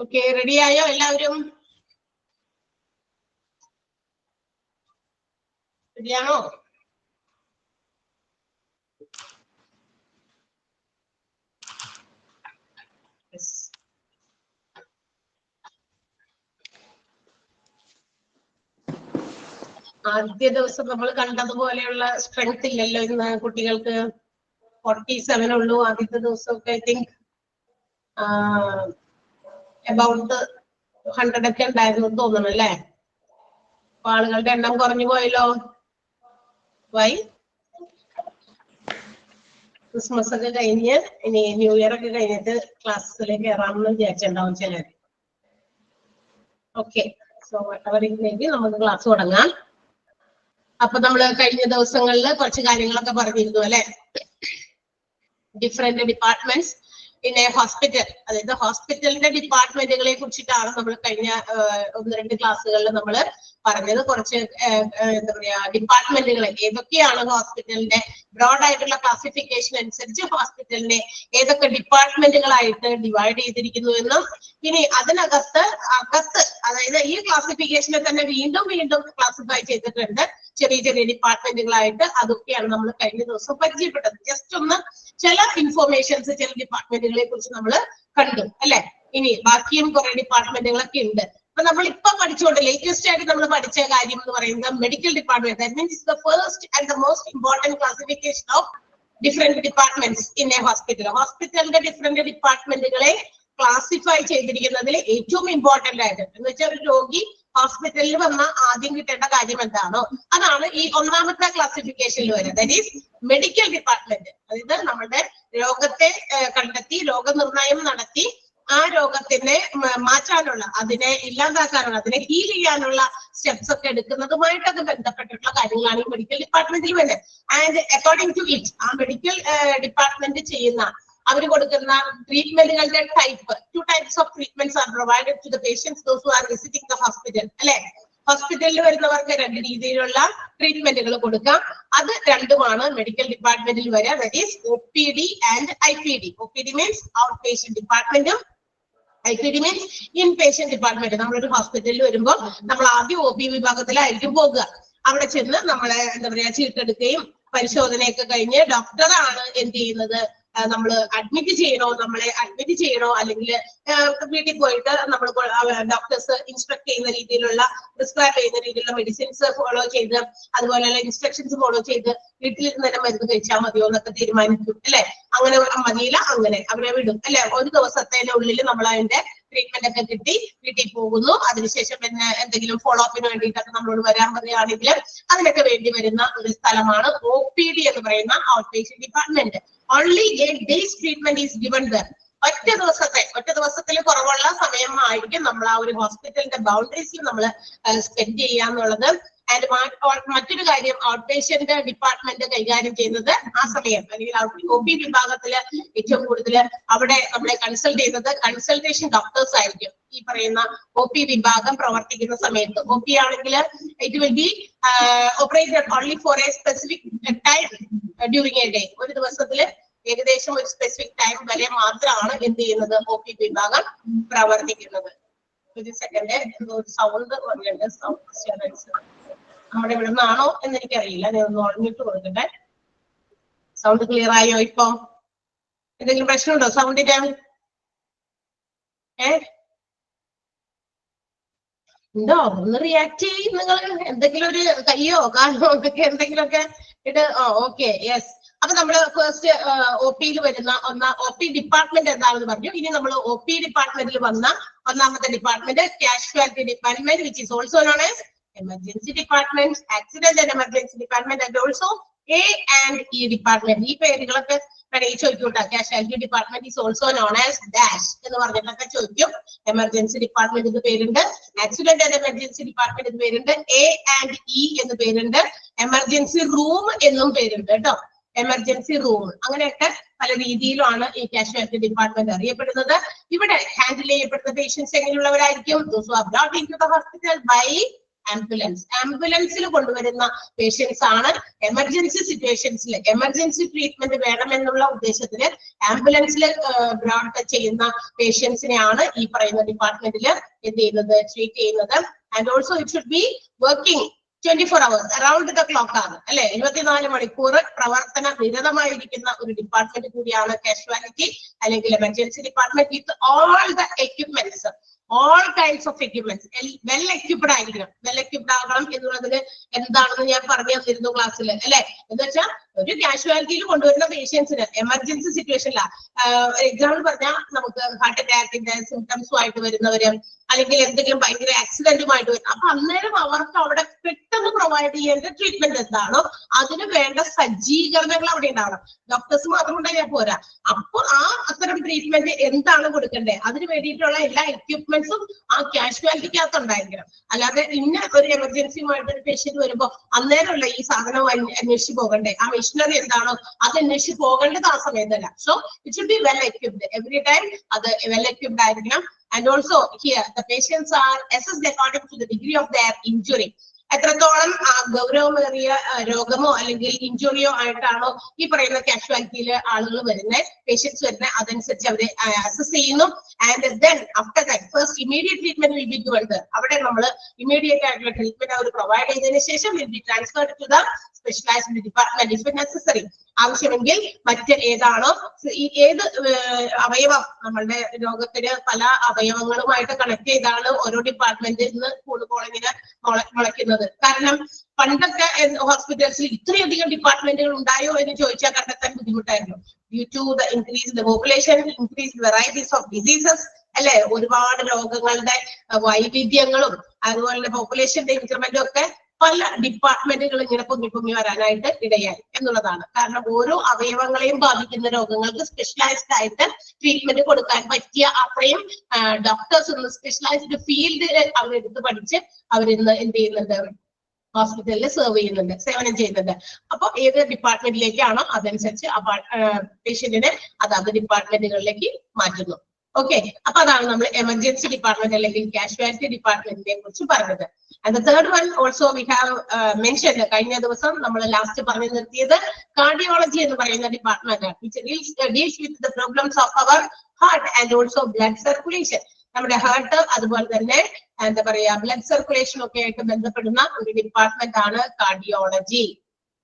Okay, ready ആയോ എല്ലാവരും? റെഡിയാണോ? ആദ്യ ദിവസം നമ്മൾ കണ്ടതുപോലെയുള്ള സ്ട്രെങ്ത് ഇല്ലല്ലോ ഇന്ന് കുട്ടികൾക്ക്. 47 ഉള്ളൂ ആദ്യത്തെ ദിവസമൊക്കെ. ഐ തിങ്ക് അബൌട്ട് 100 ഒക്കെ ഉണ്ടായിരുന്നു തോന്നുന്നു അല്ലേ? അപ്പൊ ആളുകളുടെ എണ്ണം കുറഞ്ഞു പോയല്ലോ. വൈ? ക്രിസ്മസ് ഒക്കെ കഴിഞ്ഞ് ഇനി ന്യൂ ഇയർ ഒക്കെ കഴിഞ്ഞിട്ട് ക്ലാസ്സിലേക്ക് കയറാമെന്ന് വിചാരിച്ചിട്ടുണ്ടാവും ചിലർ. ഓക്കെ, സോ അവരിലേക്ക് നമുക്ക് ക്ലാസ് തുടങ്ങാം. അപ്പൊ നമ്മള് കഴിഞ്ഞ ദിവസങ്ങളിൽ കുറച്ച് കാര്യങ്ങളൊക്കെ പറഞ്ഞിരുന്നു അല്ലെ? Different departments in A hospital, അതായത് ഹോസ്പിറ്റലിന്റെ ഡിപ്പാർട്ട്മെന്റുകളെ കുറിച്ചിട്ടാണ് നമ്മൾ കഴിഞ്ഞ 1-2 ക്ലാസ്സുകളിൽ നമ്മൾ പറഞ്ഞത്. കുറച്ച് എന്താ പറയാ ഡിപ്പാർട്ട്മെന്റുകളെ ഏതൊക്കെയാണ് ഹോസ്പിറ്റലിന്റെ ബ്രോഡ് ആയിട്ടുള്ള ക്ലാസിഫിക്കേഷൻ അനുസരിച്ച് ഹോസ്പിറ്റലിനെ ഏതൊക്കെ ഡിപ്പാർട്ട്മെന്റുകളായിട്ട് ഡിവൈഡ് ചെയ്തിരിക്കുന്നു എന്നും, ഇനി അതിനകത്ത് അതായത് ഈ ക്ലാസിഫിക്കേഷനെ തന്നെ വീണ്ടും ക്ലാസിഫൈ ചെയ്തിട്ടുണ്ട് ചെറിയ ചെറിയ ഡിപ്പാർട്ട്മെന്റുകളായിട്ട്. അതൊക്കെയാണ് നമ്മൾ കഴിഞ്ഞ ദിവസം പരിചയപ്പെട്ടത്. ജസ്റ്റ് ഒന്ന് ചില ഇൻഫോർമേഷൻസ് ചില ഡിപ്പാർട്ട്മെന്റുകളെ കുറിച്ച് നമ്മൾ കണ്ടു അല്ലെ? ഇനി ബാക്കിയും കുറെ ഡിപ്പാർട്ട്മെന്റുകളൊക്കെ ഉണ്ട്. അപ്പൊ നമ്മൾ ഇപ്പൊ പഠിച്ചുകൊണ്ട് ലേറ്റസ്റ്റ് ആയിട്ട് നമ്മൾ പഠിച്ച കാര്യം എന്ന് പറയുന്നത് medical department. That means the first and the most important classification of different departments in A hospital. ഹോസ്പിറ്റലിന്റെ ഡിഫറെന്റ് ഡിപ്പാർട്ട്മെന്റുകളെ ക്ലാസിഫൈ ചെയ്തിരിക്കുന്നതിൽ ഏറ്റവും ഇമ്പോർട്ടന്റ് ആയിട്ട് എന്ന് വെച്ചാൽ ഒരു രോഗി ഹോസ്പിറ്റലിൽ വന്ന ആദ്യം കിട്ടേണ്ട കാര്യം എന്താണോ അതാണ് ഈ ഒന്നാമത്തെ ക്ലാസിഫിക്കേഷനിൽ വരുന്നത്. That is medical department. അതായത് നമ്മുടെ രോഗത്തെ കണ്ടെത്തി രോഗനിർണയം നടത്തി ആ രോഗത്തിനെ മാറ്റാനുള്ള, അതിനെ ഇല്ലാതാക്കാനുള്ള, അതിനെ ഹീൽ ചെയ്യാനുള്ള സ്റ്റെപ്സ് ഒക്കെ എടുക്കുന്നതുമായിട്ടൊക്കെ ബന്ധപ്പെട്ടിട്ടുള്ള കാര്യങ്ങളാണ് ഈ മെഡിക്കൽ ഡിപ്പാർട്ട്മെന്റിൽ വരുന്നത്. ആൻഡ് അക്കോർഡിംഗ് ടു ഇറ്റ് ആ മെഡിക്കൽ ഡിപ്പാർട്ട്മെന്റ് ചെയ്യുന്ന അവർ കൊടുക്കുന്ന ട്രീറ്റ്മെന്റുകളുടെ type, 2 types of treatments are provided to the patients those who are visiting the hospital അല്ലെ? ഹോസ്പിറ്റലിൽ വരുന്നവർക്ക് 2 രീതിയിലുള്ള ട്രീറ്റ്മെന്റുകൾ കൊടുക്കാം. അത് രണ്ടുമാണ് മെഡിക്കൽ ഡിപ്പാർട്ട്മെന്റിൽ വരിക. That is OPD and IPD. OPD means out patient ഡിപ്പാർട്ട്മെന്റും IPD means in patient department. നമ്മളൊരു ഹോസ്പിറ്റലിൽ വരുമ്പോൾ നമ്മൾ ആദ്യം OP വിഭാഗത്തിലായിരിക്കും പോകുക. അവിടെ ചെന്ന് നമ്മളെ എന്താ പറയാ ചീട്ടെടുക്കുകയും പരിശോധനയൊക്കെ കഴിഞ്ഞ് ഡോക്ടറാണ് എന്ത് ചെയ്യുന്നത്, നമ്മൾ നമ്മളെ അഡ്മിറ്റ് ചെയ്യണോ അല്ലെങ്കിൽ വീട്ടിൽ പോയിട്ട് നമ്മൾ ഡോക്ടേഴ്സ് ഇൻസ്ട്രക്ട് ചെയ്യുന്ന രീതിയിലുള്ള പ്രിസ്ക്രൈബ് ചെയ്യുന്ന രീതിയിലുള്ള മെഡിസിൻസ് ഫോളോ ചെയ്ത് അതുപോലെയുള്ള ഇൻസ്ട്രക്ഷൻസ് ഫോളോ ചെയ്ത് വീട്ടിലിരുന്ന് തന്നെ മരുന്ന് കഴിച്ചാൽ മതിയോ എന്നൊക്കെ തീരുമാനിക്കും അല്ലെ? അങ്ങനെ മതിയില്ല, അങ്ങനെ അവരെ വിടും അല്ലെ? ഒരു ദിവസത്തെ ഉള്ളിൽ നമ്മൾ അതിന്റെ ട്രീറ്റ്മെന്റ് ഒക്കെ കിട്ടി വീട്ടിൽ പോകുന്നു. അതിനുശേഷം പിന്നെ എന്തെങ്കിലും ഫോളോ അപ്പിന് വേണ്ടിയിട്ടൊക്കെ നമ്മളോട് വരാൻ പറയുകയാണെങ്കിൽ അതിനൊക്കെ വേണ്ടി വരുന്ന ഒരു സ്ഥലമാണ് OPD എന്ന് പറയുന്ന out patient department. Only A days treatment is given there. ഒറ്റ ദിവസത്തിൽ കുറവുള്ള സമയമായിരിക്കും നമ്മൾ ആ ഒരു ഹോസ്പിറ്റലിന്റെ ബൗണ്ടറീസിൽ നമ്മൾ സ്പെൻഡ് ചെയ്യാന്നുള്ളത്. ആൻഡ് മറ്റൊരു കാര്യം, ഔട്ട് പേഷ്യന്റ് ഡിപ്പാർട്ട്മെന്റ് കൈകാര്യം ചെയ്യുന്നത് ആ സമയം അല്ലെങ്കിൽ OP വിഭാഗത്തില് ഏറ്റവും കൂടുതൽ അവിടെ നമ്മളെ കൺസൾട്ട് ചെയ്യുന്നത് കൺസൾട്ടേഷൻ ഡോക്ടേഴ്സ് ആയിരിക്കും. ഈ പറയുന്ന OP വിഭാഗം പ്രവർത്തിക്കുന്ന സമയത്ത് OP ആണെങ്കിൽ it will be operated only for a specific time during a day. ഒരു ദിവസത്തില് ഏകദേശം ഒരു സ്പെസിഫിക് ടൈം വരെ മാത്രമാണ് എന്ത് ചെയ്യുന്നത് OP വിഭാഗം പ്രവർത്തിക്കുന്നത്. ഒരു സെക്കൻഡ്, സൗണ്ട് വന്നിട്ടുണ്ട്. സൗണ്ട് ഡിസ്റ്റർബൻസ് നമ്മുടെ ഇവിടെ നിന്നാണോ എന്ന് എനിക്കറിയില്ല. ഞാൻ ഒന്ന് ഉറങ്ങിട്ട് കൊടുക്കട്ടെ. സൗണ്ട് ക്ലിയർ ആയോ? ഇപ്പൊ എന്തെങ്കിലും പ്രശ്നമുണ്ടോ സൗണ്ടിന്? ഉണ്ടോ? ഒന്ന് റിയാക്ട് ചെയ്യും നിങ്ങൾ. എന്തെങ്കിലും ഒരു കയ്യോ കാലോ ഒക്കെ എന്തെങ്കിലുമൊക്കെ ഇത്. Okay, yes. അപ്പൊ നമ്മള് ഫസ്റ്റ് OPയിൽ വരുന്ന OP ഡിപ്പാർട്ട്മെന്റ് എന്താണെന്ന് പറഞ്ഞു. ഇനി നമ്മൾ OP ഡിപ്പാർട്ട്മെന്റിൽ വന്ന ഒന്നാമത്തെ department casualty department, which is also known as emergency department, accident and emergency department and also A and E department. ഈ പേരുകളൊക്കെ ചോദിക്കൂട്ടാ. Casualty department is also known as dash എന്ന് പറഞ്ഞിട്ടൊക്കെ ചോദിക്കും. എമർജൻസി ഡിപ്പാർട്ട്മെന്റ് എന്ന് പേരുണ്ട്, ആക്സിഡന്റ് ആൻഡ് എമർജൻസി ഡിപ്പാർട്ട്മെന്റ് എന്ന് പേരുണ്ട്, A and E എന്ന് പേരുണ്ട്, എമർജൻസി റൂം എന്നും പേരുണ്ട് കേട്ടോ. എമർജൻസി റൂം, അങ്ങനെയൊക്കെ പല രീതിയിലാണ് ഈ കാഷ്വാലിറ്റി ഡിപ്പാർട്ട്മെന്റ് അറിയപ്പെടുന്നത്. ഇവിടെ ഹാൻഡിൽ ചെയ്യപ്പെടുന്ന പേഷ്യൻസ് എങ്ങനെയുള്ളവരായിരിക്കും? Those who are brought into the hospital by ambulance. ആംബുലൻസിൽ കൊണ്ടുവരുന്ന പേഷ്യൻസ് ആണ് എമർജൻസി സിറ്റുവേഷൻസിൽ എമർജൻസി ട്രീറ്റ്മെന്റ് വേണമെന്നുള്ള ഉദ്ദേശത്തിന് ആംബുലൻസിൽ ബ്രോഡ് ചെയ്യുന്ന പേഷ്യൻസിനെയാണ് ഈ പറയുന്ന ഡിപ്പാർട്ട്മെന്റിൽ എന്ത് ചെയ്യുന്നത്, ട്രീറ്റ് ചെയ്യുന്നത്. And also it should be working 24 hours around the clock ആണ് അല്ലെ, 24 മണിക്കൂർ പ്രവർത്തന നിരതമായിരിക്കുന്ന ഒരു ഡിപ്പാർട്ട്മെന്റ് കൂടിയാണ് കാഷ്വാലിറ്റി അല്ലെങ്കിൽ emergency department with all the equipments, all kinds of equipments. Well equipped ആയിരിക്കണം. വെൽ എക്യുപ്ഡ് ആകണം എന്നുള്ളതിന് എന്താണെന്ന് ഞാൻ പറഞ്ഞു തന്നിരുന്നു ക്ലാസ്സിൽ അല്ലെ. എന്ന് വെച്ചാൽ ഒരു കാഷ്വാലിറ്റിയിൽ കൊണ്ടുവരുന്ന പേഷ്യൻസിന് എമർജൻസി സിറ്റുവേഷനിലാണ്, എക്സാമ്പിൾ പറഞ്ഞാൽ നമുക്ക് ഹാർട്ട് അറ്റാക്കിന്റെ സിംറ്റംസുമായിട്ട് വരുന്നവര് അല്ലെങ്കിൽ എന്തെങ്കിലും ഭയങ്കര ആക്സിഡന്റുമായിട്ട് വരും. അപ്പൊ അന്നേരം അവർക്ക് അവിടെ പെട്ടെന്ന് പ്രൊവൈഡ് ചെയ്യേണ്ട ട്രീറ്റ്മെന്റ് എന്താണോ അതിന് വേണ്ട സജ്ജീകരണങ്ങൾ അവിടെ ഉണ്ടാവണം. ഡോക്ടേഴ്സ് മാത്രം ഉണ്ടായാൽ പോരാ. അപ്പൊ അത്തരം ട്രീറ്റ്മെന്റ് എന്താണ് കൊടുക്കേണ്ടത് അതിന് വേണ്ടിയിട്ടുള്ള എല്ലാ എക്യുപ്മെന്റ്സും ആ കാഷ്വാലിറ്റിക്കകത്ത് ഉണ്ടായിരിക്കണം. അല്ലാതെ ഇന്ന ഒരു എമർജൻസിയുമായിട്ട് ഒരു പേഷ്യന്റ് വരുമ്പോ അന്നേരമല്ല ഈ സാധനം അന്വേഷിച്ച് പോകണ്ടേ, ആ മെഷീനറി എന്താണോ അത് അന്വേഷിച്ച് പോകേണ്ടത് ആ സമയത്തല്ല. So it should be well equipped every time. അത് വെൽ എക്യുപ്ഡ് ആയിരിക്കണം. And also here the patients are assessed according to the degree of their injury. എത്രത്തോളം ഗൗരവമേറിയ രോഗമോ അല്ലെങ്കിൽ ഇഞ്ചുറിയോ ആയിട്ടാണോ ഈ പറയുന്ന കാഷ്വാലിറ്റിയിൽ ആളുകൾ വരുന്നത്, പേഷ്യൻസ് വരുന്നത്, അതനുസരിച്ച് അവരെ അസസ് ചെയ്യുന്നു. And then after that first immediate treatment will be given. അവിടെ നമ്മൾ ഇമീഡിയറ്റ് ആയിട്ടുള്ള ട്രീറ്റ്മെന്റ് അവർ പ്രൊവൈഡ് ചെയ്തതിനു ശേഷം will be transferred to the specialised department if necessary. ആവശ്യമെങ്കിൽ മറ്റ് ഏതാണോ ഏത് അവയവം, നമ്മളുടെ രോഗത്തിന് പല അവയവങ്ങളുമായിട്ട് കണക്ട് ചെയ്താണ് ഓരോ ഡിപ്പാർട്ട്മെന്റിൽ നിന്ന് കൂടുമ്പോൾ ഇങ്ങനെ മുളയ്ക്കുന്നത്. കാരണം പണ്ടൊക്കെ ഹോസ്പിറ്റൽസിൽ ഇത്രയധികം ഡിപ്പാർട്ട്മെന്റുകൾ ഉണ്ടായോ എന്ന് ചോദിച്ചാൽ കണ്ടെത്താൻ ബുദ്ധിമുട്ടായിരുന്നു. Due to the increased population, increased varieties of diseases അല്ലെ, ഒരുപാട് രോഗങ്ങളുടെ വൈവിധ്യങ്ങളും അതുപോലെ പോപ്പുലേഷന്റെ ഇൻക്രിമെന്റും ഒക്കെ പല ഡിപ്പാർട്ട്മെന്റുകൾ ഇങ്ങനെ പൊങ്ങി വരാനായിട്ട് ഇടയായി എന്നുള്ളതാണ്. കാരണം ഓരോ അവയവങ്ങളെയും ബാധിക്കുന്ന രോഗങ്ങൾക്ക് സ്പെഷ്യലൈസ്ഡ് ആയിട്ട് ട്രീറ്റ്മെന്റ് കൊടുക്കാൻ പറ്റിയ അത്രയും ഡോക്ടേഴ്സ് സ്പെഷ്യലൈസ്ഡ് ഫീൽഡിൽ അവരെടുത്ത് പഠിച്ച് അവരിന്ന് എന്ത് ചെയ്യുന്നുണ്ട്, ഹോസ്പിറ്റലിൽ സേവനം ചെയ്യുന്നുണ്ട്. അപ്പൊ ഏത് ഡിപ്പാർട്ട്മെന്റിലേക്കാണോ അതനുസരിച്ച് പേഷ്യന്റിനെ അതാത് ഡിപ്പാർട്ട്മെന്റുകളിലേക്ക് മാറ്റുന്നു. ഓക്കെ, അപ്പൊ അതാണ് നമ്മൾ എമർജൻസി ഡിപ്പാർട്ട്മെന്റ് അല്ലെങ്കിൽ കാഷ്വാലിറ്റി ഡിപ്പാർട്ട്മെന്റിനെ കുറിച്ച് പറഞ്ഞത്. And the third one also we have mentioned. കഴിഞ്ഞ ദിവസം നമ്മൾ ലാസ്റ്റ് പറഞ്ഞു നിർത്തിയത് കാർഡിയോളജി എന്ന് പറയുന്ന ഡിപ്പാർട്ട്മെന്റ് ആണ്, which deals with the problems of our heart and also blood circulation. നമ്മുടെ ഹാർട്ട് അതുപോലെ തന്നെ എന്താ പറയാ ബ്ലഡ് സർക്കുലേഷൻ ഒക്കെ ആയിട്ട് ബന്ധപ്പെടുന്ന ഒരു ഡിപ്പാർട്ട്മെന്റ് ആണ് കാർഡിയോളജി.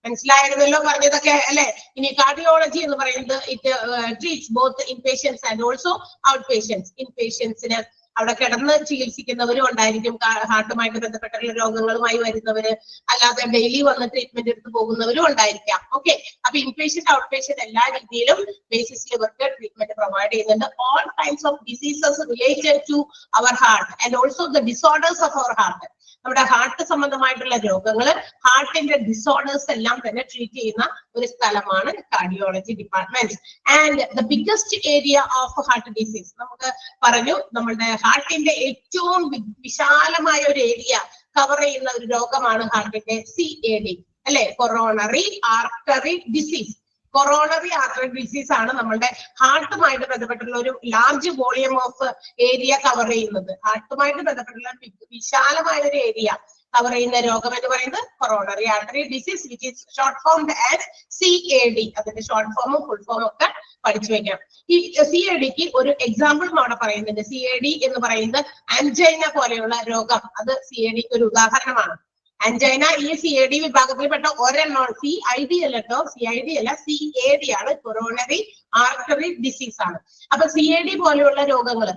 മനസ്സിലായിരുന്നല്ലോ പറഞ്ഞതൊക്കെ അല്ലെ. ഇനി കാർഡിയോളജി എന്ന് പറയുന്നത് it treats both inpatients and also outpatients. In പേഷ്യൻസിന് അവിടെ കിടന്ന് ചികിത്സിക്കുന്നവരും ഉണ്ടായിരിക്കും, ഹാർട്ടുമായിട്ട് ബന്ധപ്പെട്ടുള്ള രോഗങ്ങളുമായി വരുന്നവര്, അല്ലാതെ ഡെയിലി വന്ന് ട്രീറ്റ്മെന്റ് എടുത്ത് പോകുന്നവരും ഉണ്ടായിരിക്കാം. ഓക്കെ, അപ്പൊ ഇൻപേഷ്യന്റ് ഔട്ട് പേഷ്യന്റ് എല്ലാ രീതിയിലും ബേസിസിൽ ഇവർക്ക് ട്രീറ്റ്മെന്റ് പ്രൊവൈഡ് ചെയ്യുന്നുണ്ട്. All types of diseases related to our heart and also the disorders of our heart. നമ്മുടെ ഹാർട്ട് സംബന്ധമായിട്ടുള്ള രോഗങ്ങള്, ഹാർട്ടിന്റെ ഡിസോർഡേഴ്സ് എല്ലാം തന്നെ ട്രീറ്റ് ചെയ്യുന്ന ഒരു സ്ഥലമാണ് cardiology department. And the biggest area of heart disease നമുക്ക് പറഞ്ഞു, നമ്മളുടെ ഹാർട്ടിന്റെ ഏറ്റവും വിശാലമായ ഒരു ഏരിയ കവർ ചെയ്യുന്ന ഒരു രോഗമാണ് ഹാർട്ടിന്റെ CAD അല്ലെ, coronary artery disease. Coronary artery disease ആണ് നമ്മളുടെ ഹാർട്ടുമായിട്ട് ബന്ധപ്പെട്ടുള്ള ഒരു large volume of area cover ചെയ്യുന്നത്. ഹാർട്ടുമായിട്ട് ബന്ധപ്പെട്ടുള്ള വിശാലമായ ഒരു ഏരിയ കവർ ചെയ്യുന്ന രോഗം എന്ന് പറയുന്നത് coronary artery disease, which is short formed as CAD. അതിന്റെ ഷോർട്ട് ഫോമും ഫുൾ ഫോമും ഒക്കെ പഠിച്ചു വെക്കാം. ഈ CADക്ക് ഒരു എക്സാമ്പിളും അവിടെ പറയുന്നുണ്ട്. CAD എന്ന് പറയുന്നത് ആൻജൈന പോലെയുള്ള രോഗം, അത് CADക്ക് ഒരു ഉദാഹരണമാണ്. ആൻജൈന ഈ CAD വിഭാഗത്തിൽപ്പെട്ട ഒരെണ്ണം, CID അല്ല കേട്ടോ, CID അല്ല, CAD ആണ്, കൊറോണറി ആർട്ടറി ഡിസീസ് ആണ്. അപ്പൊ CAD പോലെയുള്ള രോഗങ്ങൾ,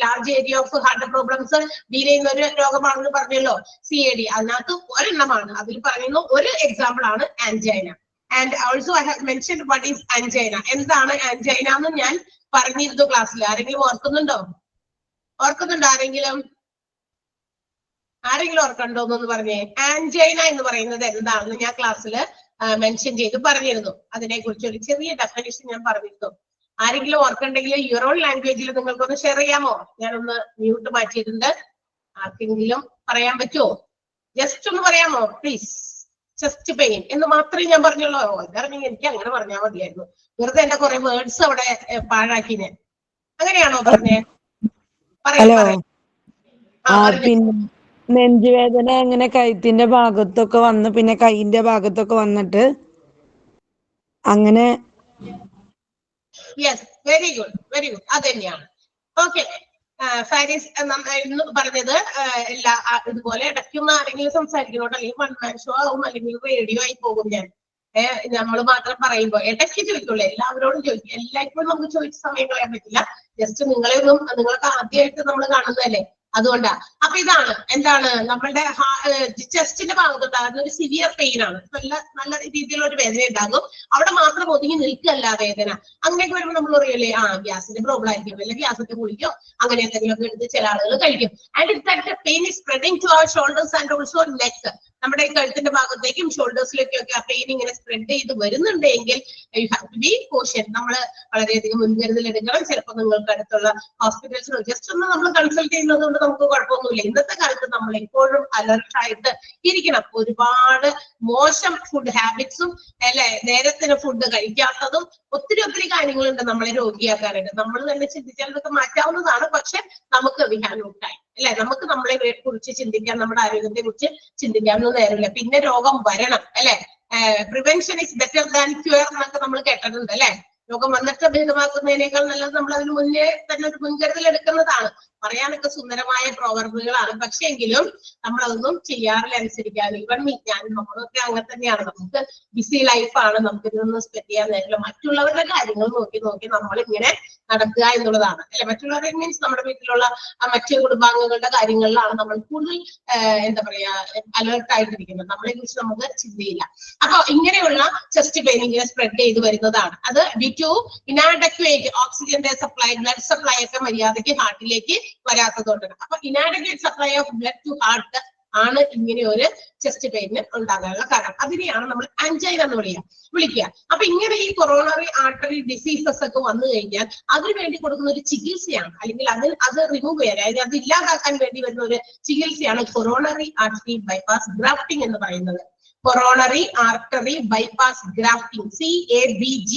large area of heart problems deal ചെയ്യുന്ന ഒരു രോഗമാണെന്ന് പറഞ്ഞല്ലോ CAD. അതിനകത്ത് ഒരെണ്ണമാണ്, അതിൽ പറയുന്ന ഒരു എക്സാമ്പിൾ ആണ് angina. And also I have mentioned what is angina. എന്താണ് ആൻജൈന എന്ന് ഞാൻ പറഞ്ഞിരുന്നു ക്ലാസ്സിൽ. ആരെങ്കിലും ഓർക്കുന്നുണ്ടോ? ആരെങ്കിലും ഓർക്കണ്ടോന്ന് പറഞ്ഞേ. ആൻജൈന എന്ന് പറയുന്നത് എന്താണെന്ന് ഞാൻ ക്ലാസ്സിൽ മെൻഷൻ ചെയ്ത് പറഞ്ഞിരുന്നു. അതിനെ കുറിച്ച് ഒരു ചെറിയ ഡെഫിനിഷൻ ഞാൻ പറഞ്ഞിരുന്നു. ആരെങ്കിലും ഓർക്കണ്ടെങ്കിൽ യുവർ ഓൺ ലാംഗ്വേജിൽ നിങ്ങൾക്കൊന്ന് ഷെയർ ചെയ്യാമോ? ഞാനൊന്ന് മ്യൂട്ട് മാറ്റിയിട്ടുണ്ട്. ആർക്കെങ്കിലും പറയാൻ പറ്റുമോ? ജസ്റ്റ് ഒന്ന് പറയാമോ പ്ലീസ്? ചെസ്റ്റ് പെയിൻ എന്ന് മാത്രമേ ഞാൻ പറഞ്ഞുള്ളൂ. ഇതാണെങ്കിൽ എനിക്ക് അങ്ങനെ പറഞ്ഞാൽ മതിയായിരുന്നു. വെറുതെ എന്റെ കുറെ വേർഡ്സ് അവിടെ പാഴാക്കിനെ. അങ്ങനെയാണോ പറഞ്ഞേ? പറയാം. നെഞ്ചുവേദന അങ്ങനെ കഴുത്തിന്റെ ഭാഗത്തൊക്കെ വന്ന് പിന്നെ കൈയിന്റെ ഭാഗത്തൊക്കെ വന്നിട്ട് അങ്ങനെ. Yes, very good, very good. അത് തന്നെയാണ്. ഓക്കെ, ഫാരിസ് പറഞ്ഞത് എല്ലാ ഇതുപോലെ ഇടയ്ക്കൊന്ന് ആരെങ്കിലും സംസാരിക്കണോട്ടോ, അല്ലെങ്കിൽ വൺ മാൻ ഷോ ആവും, അല്ലെങ്കിൽ റേഡിയോ ആയി പോകും. ഞാൻ നമ്മൾ മാത്രം പറയുമ്പോ ഇടയ്ക്ക് ചോദിക്കുള്ളൂ, എല്ലാവരോടും ചോദിക്കും. എല്ലായ്പ്പോഴും നമുക്ക് ചോദിച്ച സമയം കളയാൻ പറ്റില്ല. ജസ്റ്റ് നിങ്ങൾക്ക് ആദ്യമായിട്ട് നമ്മൾ കാണുന്നതല്ലേ, അതുകൊണ്ടാ. അപ്പൊ ഇതാണ് എന്താണ് നമ്മളുടെ ചെസ്റ്റിന്റെ ഭാഗത്തുണ്ടാകുന്ന ഒരു സിവിയർ പെയിൻ ആണ്. നല്ല രീതിയിലുള്ള ഒരു വേദന ഉണ്ടാകും. അവിടെ മാത്രം ഒതുങ്ങി നിൽക്കല്ല വേദന. അങ്ങനെയൊക്കെ വരുമ്പോൾ നമ്മൾ പറയല്ലേ, ഗ്യാസിന്റെ പ്രോബ്ലം ആയിരിക്കും, അല്ലെങ്കിൽ ഗ്യാസിന്റെ ഗുളിക്കോ അങ്ങനെ എന്തെങ്കിലുമൊക്കെ എടുത്ത് ചില ആളുകൾ കഴിക്കും. And it that pain is spreading to our shoulders and also neck. നമ്മുടെ കഴുത്തിന്റെ ഭാഗത്തേക്കും ഷോൾഡേഴ്സിലേക്കും ഒക്കെ ആ പെയിൻ ഇങ്ങനെ സ്പ്രെഡ് ചെയ്ത് വരുന്നുണ്ടെങ്കിൽ you have to be caution. നമ്മൾ വളരെയധികം മുൻകരുതൽ എടുക്കണം. ചിലപ്പോൾ നിങ്ങൾക്ക് അടുത്തുള്ള ഹോസ്പിറ്റൽസിലോ ജസ്റ്റ് ഒന്ന് നമ്മൾ കൺസൾട്ട് ചെയ്യുന്നത് കൊണ്ട് നമുക്ക് കുഴപ്പമൊന്നുമില്ല. ഇന്നത്തെ കാലത്ത് നമ്മൾ എപ്പോഴും അലർട്ടായിട്ട് ഇരിക്കണം. ഒരുപാട് മോശം ഫുഡ് ഹാബിറ്റ്സും അല്ലെ, നേരത്തിന് ഫുഡ് കഴിക്കാത്തതും ഒത്തിരി കാര്യങ്ങളുണ്ട് നമ്മളെ രോഗിയാക്കാനായിട്ട്. നമ്മൾ തന്നെ ചിന്തിച്ചാൽ ഇതൊക്കെ മാറ്റാവുന്നതാണ്. പക്ഷെ നമുക്ക് വി ഹാവ് നോ ടൈം അല്ലെ, നമുക്ക് നമ്മളെ കുറിച്ച് ചിന്തിക്കാൻ, നമ്മുടെ ആരോഗ്യത്തെ കുറിച്ച് ചിന്തിക്കാനൊന്നും നേരമില്ല. പിന്നെ രോഗം വരണം അല്ലെ. Prevention is better than cure എന്നൊക്കെ നമ്മൾ കേട്ടിട്ടുണ്ട് അല്ലെ. രോഗം വന്നിട്ട് ഭേദമാക്കുന്നതിനേക്കാൾ നല്ലത് നമ്മൾ അതിന് മുന്നേ തന്നെ ഒരു മുൻകരുതൽ എടുക്കുന്നതാണ്. പറയാനൊക്കെ സുന്ദരമായ പ്രോവർബുകളാണ്, പക്ഷെ എങ്കിലും നമ്മളതൊന്നും ചെയ്യാറില്ല, അനുസരിക്കാതെ. ഇവൺ നമ്മളൊക്കെ അങ്ങനെ തന്നെയാണ്. നമുക്ക് ബിസി ലൈഫാണ്, നമുക്ക് ഇതൊന്നും സ്പെൻഡ് ചെയ്യാൻ നേരില്ല. മറ്റുള്ളവരുടെ കാര്യങ്ങൾ നോക്കി നമ്മൾ ഇങ്ങനെ നടക്കുക എന്നുള്ളതാണ് അല്ലെ. മറ്റുള്ളവരെ മീൻസ് നമ്മുടെ വീട്ടിലുള്ള മറ്റു കുടുംബാംഗങ്ങളുടെ കാര്യങ്ങളിലാണ് നമ്മൾ കൂടുതൽ എന്താ പറയാ അലേർട്ടായിട്ടിരിക്കുന്നത്. നമ്മളെ കുറിച്ച് നമുക്ക് ചിന്തയില്ല. അപ്പൊ ഇങ്ങനെയുള്ള ചെസ്റ്റ് പെയിൻ ഇങ്ങനെ സ്പ്രെഡ് ചെയ്ത് വരുന്നതാണ്. അത് ഡ്യൂ ടു ഇനാഡക്വേറ്റ് ഓക്സിജന്റെ സപ്ലൈ, ബ്ലഡ് സപ്ലൈ ഒക്കെ മര്യാദയ്ക്ക് ഹാർട്ടിലേക്ക് വരാത്തതുകൊണ്ടാണ്. അപ്പൊ inadequate supply of blood to heart ആണ് ഇങ്ങനെ ഒരു ചെസ്റ്റ് പെയിന് ഉണ്ടാകാനുള്ള കാരണം. അതിനെയാണ് നമ്മൾ ആൻജൈന എന്ന് വിളിക്കുക. അപ്പൊ ഇങ്ങനെ ഈ കൊറോണറി ആർട്ടറി ഡിസീസസ് ഒക്കെ വന്നു കഴിഞ്ഞാൽ അതിനു വേണ്ടി കൊടുക്കുന്ന ഒരു ചികിത്സയാണ്, അല്ലെങ്കിൽ അത് റിമൂവ് ചെയ്യാൻ, അതായത് അത് ഇല്ലാതാക്കാൻ വേണ്ടി വരുന്ന ഒരു ചികിത്സയാണ് കൊറോണറി ആർട്ടറി ബൈപ്പാസ് ഗ്രാഫ്റ്റിംഗ് എന്ന് പറയുന്നത്. Coronary artery bypass grafting, CABG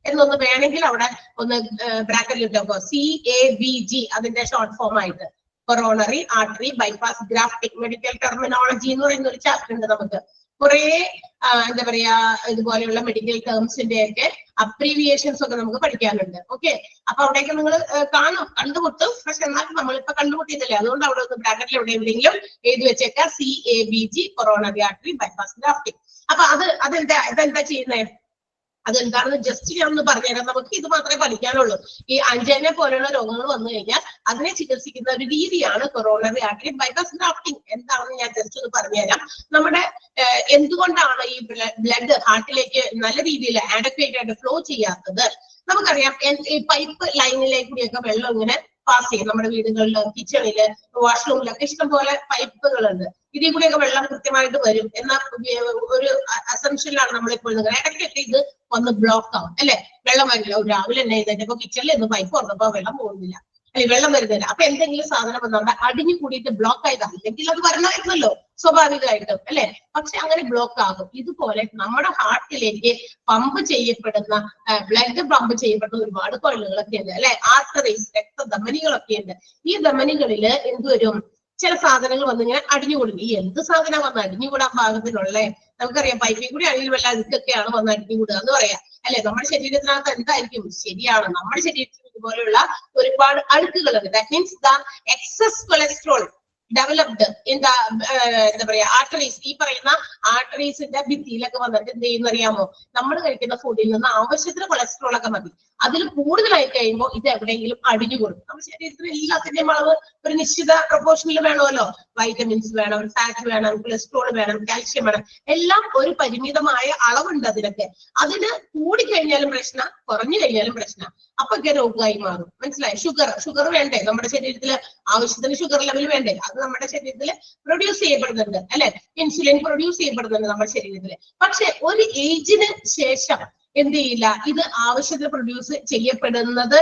എന്നൊന്ന് വേണമെങ്കിൽ അവിടെ ഒന്ന് ബ്രാക്കറ്റിൽ ഇട്ടോ, CABG അതിന്റെ ഷോർട്ട് ഫോം ആയിട്ട്. Coronary artery bypass grafting. Medical terminology എന്ന് പറയുന്ന ഒരു ചാപ്റ്റർ ഉണ്ട് നമുക്ക്. കുറെ എന്താ പറയാ ഇതുപോലെയുള്ള മെഡിക്കൽ ടേംസിന്റെ ഒക്കെ അബ്രീവിയേഷൻസ് ഒക്കെ നമുക്ക് പഠിക്കാനുണ്ട്. ഓക്കെ, അപ്പൊ അവിടേക്ക് നിങ്ങൾ കണ്ടുമുട്ടും. പക്ഷെ എന്നാലും നമ്മളിപ്പോ കണ്ടുമുട്ടിയതല്ലേ, അതുകൊണ്ട് അവിടെ ഒന്ന് ബ്രാക്കറ്റിൽ എവിടെയെങ്കിലും എഴുതി വെച്ചേക്കാം, CABG coronary artery bypass grafting. അപ്പൊ അതെന്താ ചെയ്യുന്നത്, അതെന്താണെന്ന് ജസ്റ്റ് ഞാൻ ഒന്ന് പറഞ്ഞുതരാം. നമുക്ക് ഇത് മാത്രമേ പഠിക്കാനുള്ളൂ. ഈ ആൻജൈന പോലെയുള്ള രോഗങ്ങൾ വന്നു കഴിഞ്ഞാൽ അതിനെ ചികിത്സിക്കുന്ന ഒരു രീതിയാണ് കൊറോണറി ആർട്ടറി ബൈപ്പാസ് ഗ്രാഫ്റ്റിംഗ്. എന്താണെന്ന് ഞാൻ ജസ്റ്റ് ഒന്ന് പറഞ്ഞുതരാം. നമ്മുടെ എന്തുകൊണ്ടാണ് ഈ ബ്ലഡ് ഹാർട്ടിലേക്ക് നല്ല രീതിയിൽ ആഡക്വേറ്റ് ആയിട്ട് ഫ്ലോ ചെയ്യാത്തത്? നമുക്കറിയാം, ഈ പൈപ്പ് ലൈനിലേക്ക് കൂടിയൊക്കെ വെള്ളം ഇങ്ങനെ പാസ് ചെയ്യും. നമ്മുടെ വീടുകളില്, കിച്ചണില്, വാഷ്റൂമിലൊക്കെ ഇഷ്ടംപോലെ പൈപ്പുകളുണ്ട്. ഇതിൽ കൂടെയൊക്കെ വെള്ളം കൃത്യമായിട്ട് വരും എന്ന ഒരു അസംഷനിലാണ് നമ്മളിപ്പോൾ നിൽക്കുന്നത്. ഇടയ്ക്കൊക്കെ ഇത് വന്ന് ബ്ലോക്ക് ആവും അല്ലെ, വെള്ളം വരില്ല. രാവിലെ തന്നെ ഇതേപ്പോ കിച്ചണിൽ ഒന്ന് പൈപ്പ് തുറന്നപ്പോ വെള്ളം പോകുന്നില്ല, അല്ലെങ്കിൽ വെള്ളം വരുന്നില്ല. അപ്പൊ എന്തെങ്കിലും സാധനം വന്നവിടെ അടിഞ്ഞു കൂടിയിട്ട് ബ്ലോക്ക് ആയതാണ്. അല്ലെങ്കിൽ അത് വരണമായിരുന്നല്ലോ സ്വാഭാവികമായിട്ടും അല്ലെ. പക്ഷെ അങ്ങനെ ബ്ലോക്ക് ആകും. ഇതുപോലെ നമ്മുടെ ഹാർട്ടിലേക്ക് പമ്പ് ചെയ്യപ്പെടുന്ന ബ്ലഡ് പമ്പ് ചെയ്യപ്പെടുന്ന ഒരുപാട് കൊഴലുകളൊക്കെ ഉണ്ട് അല്ലെ. ആർട്ടറീസ്, രക്തധമനികളൊക്കെ ഉണ്ട്. ഈ ധമനികളില് എന്തുവരും, ചില സാധനങ്ങൾ വന്നിങ്ങനെ അടിഞ്ഞുകൂടും. ഈ എന്ത് സാധനം വന്ന് അടിഞ്ഞുകൂടാൻ പാകത്തിനുള്ളേ നമുക്കറിയാം. പൈപ്പിൽ കൂടി അടിയിൽ വെള്ളം അഴുക്കൊക്കെയാണ് വന്ന് അടിഞ്ഞുകൂടുക എന്ന് പറയാം അല്ലെ. നമ്മുടെ ശരീരത്തിനകത്ത് എന്തായിരിക്കും? ശരിയാണ്, നമ്മുടെ ശരീരത്തിൽ ഇതുപോലെയുള്ള ഒരുപാട് അഴുക്കുകളുണ്ട്. That means the excess cholesterol developed in the എന്താ പറയാ ആർട്ടറീസ്. ഈ പറയുന്ന ആർട്ടറീസിന്റെ ഭിത്തിയിലൊക്കെ വന്നിട്ട് എന്ത് ചെയ്യുന്ന അറിയാമോ, നമ്മൾ കഴിക്കുന്ന ഫുഡിൽ നിന്ന് ആവശ്യത്തിന് കൊളസ്ട്രോൾ ഒക്കെ മതി. അതിൽ കൂടുതലായി കഴിയുമ്പോൾ ഇത് എവിടെയെങ്കിലും അടിഞ്ഞുകൂടും. നമ്മുടെ ശരീരത്തിന് എല്ലാത്തിന്റെയും അളവ് ഒരു നിശ്ചിത പ്രൊപ്പോർഷനിൽ വേണമല്ലോ. വൈറ്റമിൻസ് വേണം, ഫാറ്റ് വേണം, കൊളസ്ട്രോൾ വേണം, കാൽഷ്യം വേണം, എല്ലാം ഒരു പരിമിതമായ അളവുണ്ട് അതിനൊക്കെ. അതിന് കൂടിക്കഴിഞ്ഞാലും പ്രശ്നം, കുറഞ്ഞു കഴിഞ്ഞാലും പ്രശ്നം. അപ്പൊക്കെ രോഗമായി മാറും. മനസ്സിലായി? ഷുഗർ വേണ്ടേ നമ്മുടെ ശരീരത്തിൽ? ആവശ്യത്തിന് ഷുഗർ ലെവൽ വേണ്ടേ? അത് നമ്മുടെ ശരീരത്തിൽ പ്രൊഡ്യൂസ് ചെയ്യപ്പെടുന്നുണ്ട് അല്ലെ. ഇൻസുലിൻ പ്രൊഡ്യൂസ് ചെയ്യപ്പെടുന്നുണ്ട് നമ്മുടെ ശരീരത്തിൽ. പക്ഷെ ഒരു ഏജിന് ശേഷം എന്ത് ചെയ്യില്ല, ഇത് ആവശ്യത്തിന് പ്രൊഡ്യൂസ് ചെയ്യപ്പെടുന്നത്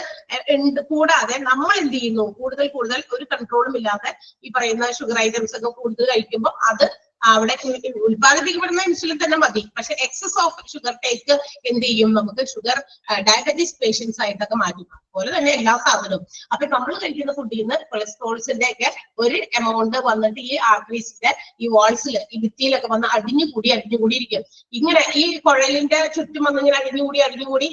കൂടാതെ നമ്മൾ എന്ത് ചെയ്യുന്നു, കൂടുതൽ ഒരു കൺട്രോളും ഇല്ലാതെ ഈ പറയുന്ന ഷുഗർ ഐറ്റംസ് ഒക്കെ കൂടുതൽ കഴിക്കുമ്പോൾ അത് അവിടെ ഉത്പാദിപ്പിക്കപ്പെടുന്ന ഇൻസുലിൻ തന്നെ മതി. പക്ഷെ എക്സസ് ഓഫ് ഷുഗർ ടേക്ക് എന്ത് ചെയ്യും, നമുക്ക് ഷുഗർ ഡയബറ്റീസ് പേഷ്യൻസ് ആയിട്ടൊക്കെ മാറ്റും. അതുപോലെ തന്നെ എല്ലാ സാധനവും. അപ്പൊ നമ്മൾ കഴിക്കുന്ന ഫുഡിൽ നിന്ന് കൊളസ്ട്രോൾസിന്റെ ഒക്കെ ഒരു എമൗണ്ട് വന്നിട്ട് ഈ ആർട്ടറീസിന്റെ ഈ വാൾസിൽ ഈ ഭിത്തിയിലൊക്കെ വന്ന് അടിഞ്ഞുകൂടി ഇരിക്കും. ഇങ്ങനെ ഈ കുഴലിന്റെ ചുറ്റും വന്ന് ഇങ്ങനെ അടിഞ്ഞുകൂടി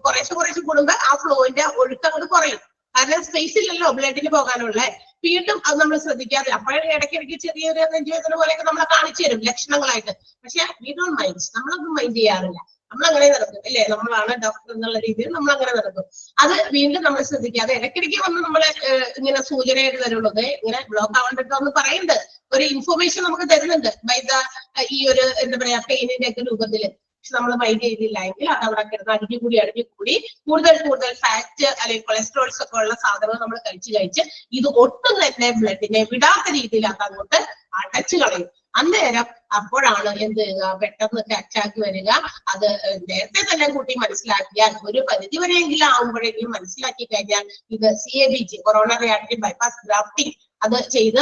കുറേശ്ശെ കൂടുമ്പോ ആ ഫ്ലോന്റെ ഒഴുക്ക് അങ്ങോട്ട് കുറയും. കാരണം സ്പേസ് ഇല്ലല്ലോ ബ്ലഡിന് പോകാനുള്ള. വീണ്ടും അത് നമ്മൾ ശ്രദ്ധിക്കാതെ അപ്പോഴും ഇടയ്ക്കിടയ്ക്ക് ചെറിയൊരു നെഞ്ചുവേദന പോലെയൊക്കെ നമ്മളെ കാണിച്ചു തരും ലക്ഷണങ്ങളായിട്ട്. പക്ഷെ വി ഡോണ്ട് മൈൻഡ്, നമ്മളൊന്നും മൈൻഡ് ചെയ്യാറില്ല. നമ്മളങ്ങനെ നടക്കും അല്ലെ, നമ്മളാണ് ഡോക്ടർ എന്നുള്ള രീതിയിൽ നമ്മൾ അങ്ങനെ നടക്കും. അത് വീണ്ടും നമ്മൾ ശ്രദ്ധിക്കാതെ ഇടയ്ക്കിടയ്ക്ക് വന്ന് നമ്മളെ ഇങ്ങനെ സൂചനയായിട്ട് തരുള്ളത് ഇങ്ങനെ ബ്ലോക്ക് ആവേണ്ടോ എന്ന് പറയുന്നുണ്ട്, ഒരു ഇൻഫർമേഷൻ നമുക്ക് തരുന്നുണ്ട് ബൈ ദ ഈ ഒരു എന്താ പറയാ പെയിനിന്റെ ഒക്കെ രൂപത്തില്. പക്ഷെ നമ്മൾ മൈൻഡ് ചെയ്തില്ല എങ്കിൽ അത് അവിടെ കിടന്ന് അടിഞ്ഞുകൂടി കൂടുതൽ ഫാറ്റ് അല്ലെങ്കിൽ കൊളസ്ട്രോൾസ് ഒക്കെ ഉള്ള സാധനങ്ങൾ നമ്മൾ കഴിച്ച് ഇത് ഒട്ടും തന്നെ ബ്ലഡിനെ വിടാത്ത രീതിയിൽ അത് അങ്ങോട്ട് അടച്ചു കളയും. അന്നേരം അപ്പോഴാണ് എന്ത് ചെയ്യുക, പെട്ടെന്ന് അറ്റാക്ക് വരിക. അത് നേരത്തെ തന്നെ കുട്ടി മനസ്സിലാക്കിയാൽ, ഒരു പരിധി വരെയെങ്കിലും ആവുമ്പോഴെങ്കിലും മനസ്സിലാക്കി കഴിഞ്ഞാൽ ഇത് CABG, coronary artery bypass grafting അത് ചെയ്ത്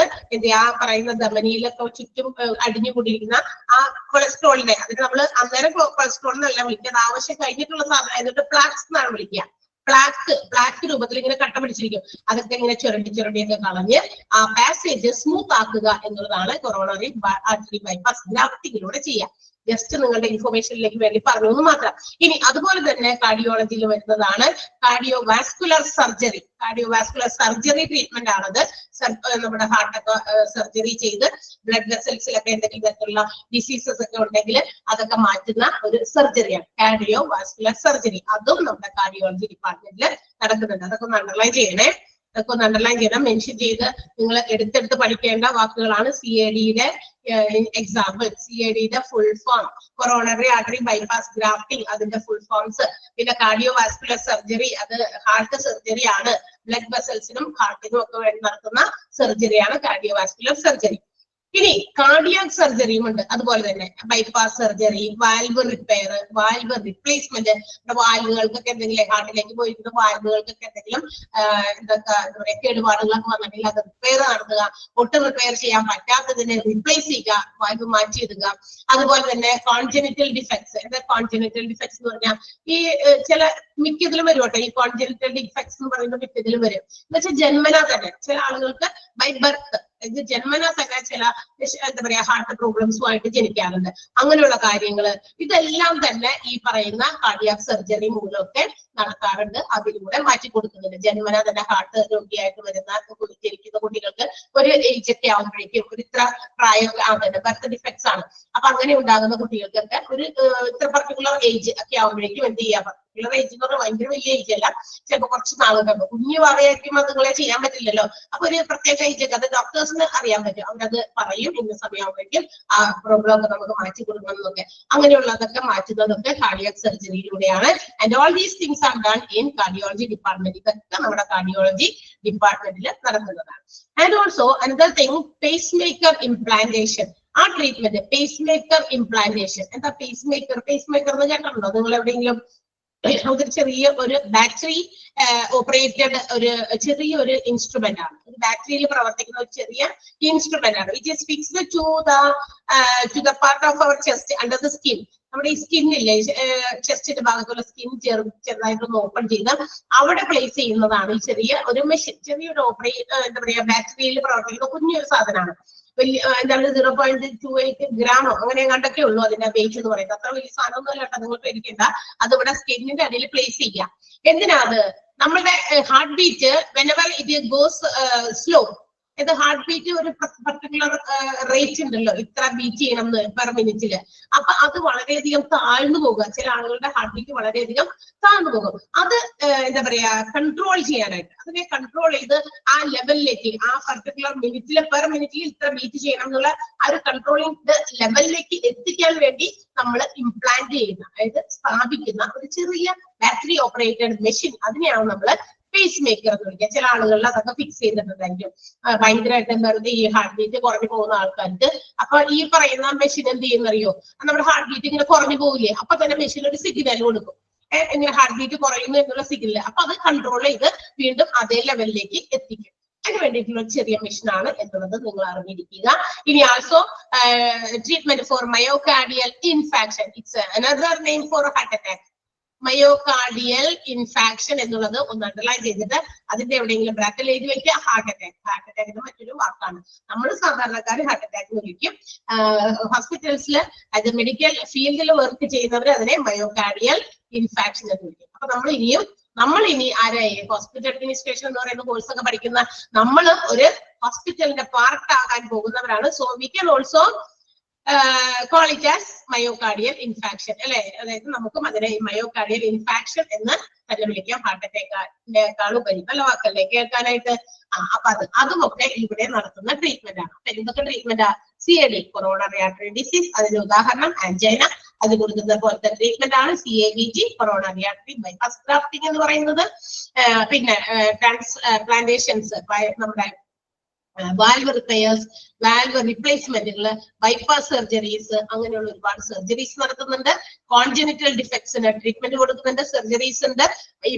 ആ പറയുന്ന ധമനിയിലൊക്കെ ചുറ്റും അടിഞ്ഞുകൂടിയിരിക്കുന്ന ആ കൊളസ്ട്രോളിനെ, അതിന് നമ്മൾ അന്നേരം കൊളസ്ട്രോൾ എന്നല്ല വിളിക്കുക, അത് ആവശ്യം കഴിഞ്ഞിട്ടുള്ള സാധനം, അതിന്റെ പ്ലാക്സ് എന്നാണ് വിളിക്കുക. ബ്ലാക്ക് രൂപത്തിൽ ഇങ്ങനെ കട്ട പിടിച്ചിരിക്കും. അതൊക്കെ ഇങ്ങനെ ചുരണ്ടിയൊക്കെ കളഞ്ഞ് ആ പാസേജ് സ്മൂത്ത് ആക്കുക എന്നുള്ളതാണ് കൊറോണറി ആർട്ടറി ബൈപ്പാസ് ഗ്രാഫ്റ്റിംഗിലൂടെ ചെയ്യുക. ജസ്റ്റ് നിങ്ങളുടെ ഇൻഫർമേഷനിലേക്ക് വേണ്ടി പറഞ്ഞു എന്ന് മാത്രം. ഇനി അതുപോലെ തന്നെ കാർഡിയോളജിയിൽ വരുന്നതാണ് cardiovascular surgery. Cardiovascular surgery treatment ആണത്. നമ്മുടെ ഹാർട്ടൊക്കെ സർജറി ചെയ്ത് ബ്ലഡ് വെസൽസിലൊക്കെ എന്തെങ്കിലും തരത്തിലുള്ള ഡിസീസസ് ഒക്കെ ഉണ്ടെങ്കിൽ അതൊക്കെ മാറ്റുന്ന ഒരു സർജറിയാണ് കാർഡിയോവാസ്കുലർ സർജറി. അതും നമ്മുടെ കാർഡിയോളജി ഡിപ്പാർട്ട്മെന്റിൽ നടക്കുന്നുണ്ട്. അതൊക്കെ ഒന്ന് അണ്ടർലൈൻ ചെയ്യണേ. അതൊക്കെ ഒന്ന് അണ്ടർലൈൻ ചെയ്യണം. മെൻഷൻ ചെയ്ത് നിങ്ങൾ എടുത്തെടുത്ത് പഠിക്കേണ്ട വാക്കുകളാണ്. CAD-യുടെ എക്സാമ്പിൾ, CAD-യുടെ full form, coronary artery bypass grafting അതിന്റെ ഫുൾ ഫോംസ്, പിന്നെ കാർഡിയോവാസ്കുലർ സർജറി അത് ഹാർട്ട് സർജറി ആണ്. ബ്ലഡ് വെസൽസിനും ഹാർട്ടിനും ഒക്കെ വേണ്ടി നടത്തുന്ന സർജറിയാണ് കാർഡിയോവാസ്കുലർ സർജറി. ഇനി കാർഡിയാക് സർജറിയും ഉണ്ട്. അതുപോലെ തന്നെ bypass surgery, valve repair, valve replacement, വാൽവുകൾക്കൊക്കെ എന്തെങ്കിലും ഹാർട്ടിലേക്ക് പോയിരിക്കുന്ന വാൽവുകൾക്കൊക്കെ എന്തെങ്കിലും എന്താ പറയാ കേടുപാടുകളൊക്കെ വന്നിട്ടുണ്ടെങ്കിൽ അത് റിപ്പയർ നടത്തുക, ഒട്ടും റിപ്പയർ ചെയ്യാൻ പറ്റാത്തതിനെ റീപ്ലേസ് ചെയ്യുക, വാൽവ് മാറ്റിയിടുക. അതുപോലെ തന്നെ കോൺജനിറ്റൽ ഡിഫക്ട്സ്. എന്താ കോൺജനിറ്റൽ ഡിഫക്ട്സ് എന്ന് പറഞ്ഞാൽ ഈ ചില മിക്കതിലും വരും കേട്ടോ. ഈ കോൺജനിറ്റൽ ഡിഫക്ട്സ് എന്ന് പറയുമ്പോൾ മിക്കതിലും വരും. എന്ന് വെച്ചാൽ ജന്മനാ തന്നെ ചില ആളുകൾക്ക് ബൈ ബർത്ത് ജന്മനാ തന്നെ ചില എന്താ പറയാ ഹാർട്ട് പ്രോബ്ലംസുമായിട്ട് ജനിക്കാറുണ്ട്. അങ്ങനെയുള്ള കാര്യങ്ങള് ഇതെല്ലാം തന്നെ ഈ പറയുന്ന കാർഡിയാക് സർജറി മൂലമൊക്കെ നടത്താറുണ്ട്. അതിലൂടെ മാറ്റി കൊടുക്കുന്നുണ്ട്. ജന്മനാ തന്നെ ഹാർട്ട് രോഗിയായിട്ട് വരുന്ന ജനിക്കുന്ന കുട്ടികൾക്ക് ഒരു ഏജ് ഒക്കെ ആവുമ്പോഴേക്കും ഒരു ഇത്ര പ്രായം ആകുന്നുണ്ട്, ബർത്ത് ഡിഫക്ട്സ് ആണ്. അപ്പൊ അങ്ങനെ ഉണ്ടാകുന്ന കുട്ടികൾക്കൊക്കെ ഒരു ഇത്ര പർട്ടിക്കുലർ ഏജ് ഒക്കെ ആവുമ്പോഴേക്കും എന്ത് ചെയ്യാം, പർട്ടിക്കുലർ ഏജ് എന്ന് പറഞ്ഞാൽ ഭയങ്കര വലിയ ഏജ് അല്ല, ചിലപ്പോൾ കുറച്ച് നാളുകൾ കുഞ്ഞു പറയായിരിക്കും അത് നിങ്ങളെ ചെയ്യാൻ പറ്റില്ലല്ലോ. അപ്പൊ ഒരു പ്രത്യേക ഏജ് ഒക്കെ അത് ഡോക്ടേഴ്സിന് അറിയാൻ പറ്റും. അവരത് പറയും ഇന്ന സമയമാകുമ്പോഴേക്കും ആ പ്രോബ്ലം ഒക്കെ നമുക്ക് മാറ്റി കൊടുക്കണം എന്നൊക്കെ. അങ്ങനെയുള്ളതൊക്കെ മാറ്റുന്നതൊക്കെ കാർഡിയാക് സർജറിയിലൂടെയാണ്. And all these things are done in cardiology department. ഇതൊക്കെ നമ്മുടെ കാർഡിയോളജി ഡിപ്പാർട്ട്മെന്റിൽ നടക്കുന്നതാണ്. And also another thing, pacemaker implantation. ആ ട്രീറ്റ്മെന്റ് പേസ് മേക്കർ ഇംപ്ലാന്റേഷൻ. എന്താ പേസ് മേക്കർ? പേസ് മേക്കർ എന്ന് കേട്ടിട്ടുണ്ടോ നിങ്ങൾ എവിടെയെങ്കിലും? അതൊരു ചെറിയ ഒരു ബാറ്ററി ഓപ്പറേറ്റഡ് ഒരു ചെറിയൊരു ഇൻസ്ട്രുമെന്റ് ആണ്. ഒരു ബാറ്ററിയിൽ പ്രവർത്തിക്കുന്ന ഒരു ചെറിയ ഇൻസ്ട്രുമെന്റ് ആണ്. Which is fixed to the part of our chest under the skin. നമ്മുടെ ഈ സ്കിന്നില്ലേ, ചെസ്റ്റിന്റെ ഭാഗത്തുള്ള സ്കിൻ ചെറുതായിട്ടൊന്ന് ഓപ്പൺ ചെയ്ത് അവിടെ പ്ലേസ് ചെയ്യുന്നതാണ് ഈ ചെറിയ ഒരു മെഷീൻ. ചെറിയൊരു എന്താ പറയാ ബാറ്ററിയിൽ പ്രവർത്തിക്കുന്ന കുഞ്ഞൊരു സാധനമാണ്. വലിയ എന്താണ് 0.28 ഗ്രാമോ അങ്ങനെ കണ്ടൊക്കെ ഉള്ളൂ അതിന്റെ വെയിറ്റ് എന്ന് പറയുന്നത്. അത്ര വലിയ സാധനമൊന്നും അല്ല കേട്ടോ, നിങ്ങൾ പേടിക്കണ്ട. അത് ഇവിടെ സ്കിന്നിന്റെ അടിയിൽ പ്ലേസ് ചെയ്യാം. എന്തിനാ അത്? നമ്മളുടെ heart beat whenever it goes slow, ഇത് ഹാർട്ട് ബീറ്റ് ഒരു പർട്ടിക്കുലർ റേറ്റ് ഉണ്ടല്ലോ, ഇത്ര ബീറ്റ് ചെയ്യണം പെർ മിനിറ്റില്. അപ്പൊ അത് വളരെയധികം താഴ്ന്നു പോകുക. ചില ആളുകളുടെ ഹാർട്ട് ബീറ്റ് വളരെയധികം താഴ്ന്നു പോകും. അത് എന്താ പറയാ കൺട്രോൾ ചെയ്യാനായിട്ട്, അതിനെ കൺട്രോൾ ചെയ്ത് ആ ലെവലിലേക്ക്, ആ പർട്ടിക്കുലർ മിനിറ്റില് പെർ മിനിറ്റിൽ ഇത്ര ബീറ്റ് ചെയ്യണം എന്നുള്ള ആ ഒരു കൺട്രോളിംഗ് ലെവലിലേക്ക് എത്തിക്കാൻ വേണ്ടി നമ്മൾ ഇംപ്ലാന്റ് ചെയ്യുന്ന, അതായത് സ്ഥാപിക്കുന്ന ഒരു ചെറിയ ബാറ്ററി ഓപ്പറേറ്റഡ് മെഷീൻ, അതിനെയാണ് നമ്മൾ പേസ് മേക്കർ എന്ന് വിളിക്കുക. ചില ആളുകളിൽ അതൊക്കെ ഫിക്സ് ചെയ്തിട്ടുണ്ടായിരിക്കും. ഭയങ്കരമായിട്ട് വെറുതെ ഈ ഹാർട്ട് ബീറ്റ് കുറഞ്ഞു പോകുന്ന ആൾക്കാർക്ക്. അപ്പൊ ഈ പറയുന്ന മെഷീൻ എന്ത് ചെയ്യുന്നറിയോ, നമ്മുടെ ഹാർട്ട് ബീറ്റ് ഇങ്ങനെ കുറഞ്ഞു പോകില്ലേ, അപ്പൊ തന്നെ മെഷീൻ ഒരു സിഗ്നൽ കൊടുക്കും, ഇങ്ങനെ ഹാർട്ട് ബീറ്റ് കുറയുന്നു എന്നുള്ള സിഗ്നൽ. അപ്പൊ അത് കൺട്രോൾ ചെയ്ത് വീണ്ടും അതേ ലെവലിലേക്ക് എത്തിക്കും. അതിന് വേണ്ടിയിട്ടുള്ള ചെറിയ മിഷനാണ് എന്നുള്ളത് നിങ്ങൾ അറിഞ്ഞിരിക്കുക. ഇനി also treatment four myocardial infarction, it's another name for heart attack. Myocardial infarction എന്നുള്ളത് ഒന്ന് അണ്ടർലൈൻ ചെയ്തിട്ട് അതിന്റെ എവിടെയെങ്കിലും ബ്രാക്കറ്റിൽ എഴുതി വെക്കുക. ഹാർട്ട് അറ്റാക്ക്, ഹാർട്ട് അറ്റാക്കിന്റെ മറ്റൊരു വാക്കാണ്. നമ്മൾ സാധാരണക്കാർ ഹാർട്ട് അറ്റാക്ക് എന്ന് വിളിക്കും. ഹോസ്പിറ്റൽസിൽ അത് മെഡിക്കൽ ഫീൽഡിൽ വർക്ക് ചെയ്യുന്നവർ അതിനെ മയോകാർഡിയൽ ഇൻഫാക്ഷൻ എന്ന് വിളിക്കും. അപ്പൊ നമ്മൾ ഇനി ആരായി ഹോസ്പിറ്റൽ അഡ്മിനിസ്ട്രേഷൻ എന്ന് പറയുന്ന കോഴ്സ് ഒക്കെ പഠിക്കുന്ന നമ്മൾ ഒരു ഹോസ്പിറ്റലിന്റെ പാർട്ട് ആകാൻ പോകുന്നവരാണ്. So we can also call it as myocardial infarction അല്ലെ. അതായത് നമുക്കും അതിനെ മയോകാർഡിയൽ ഇൻഫാക്ഷൻ എന്ന് തന്നെ വിളിക്കാം. ഹാർട്ട് അറ്റാക്കിനേക്കാൾ ഉപരി പല വാക്കല്ലേ കേൾക്കാനായിട്ട്. അപ്പൊ അതുമൊക്കെ ഇവിടെ നടത്തുന്ന ട്രീറ്റ്മെന്റ് ആണ്. അപ്പൊ എന്തൊക്കെ ട്രീറ്റ്മെന്റാ? CAD, കൊറോണറി ആർട്ടറി ഡിസീസ്, അതിന്റെ ഉദാഹരണം ആൻജൈന, അത് കൊടുക്കുന്ന പോലത്തെ ട്രീറ്റ്മെന്റ് ആണ്. CABG, coronary artery bypass grafting എന്ന് പറയുന്നത്. പിന്നെ ട്രാൻസ്പ്ലാന്റേഷൻസ്, നമ്മുടെ വാൽവ് റിപ്പയേഴ്സ്, വാൽവ് റിപ്ലേസ്മെന്റുകൾ, ബൈപ്പാസ് സർജറീസ്, അങ്ങനെയുള്ള ഒരുപാട് സർജറീസ് നടത്തുന്നുണ്ട്. കോൺജനിറ്റൽ ഡിഫക്ട്സിന് ട്രീറ്റ്മെന്റ് കൊടുക്കുന്നുണ്ട്, സർജറീസ് ഉണ്ട്.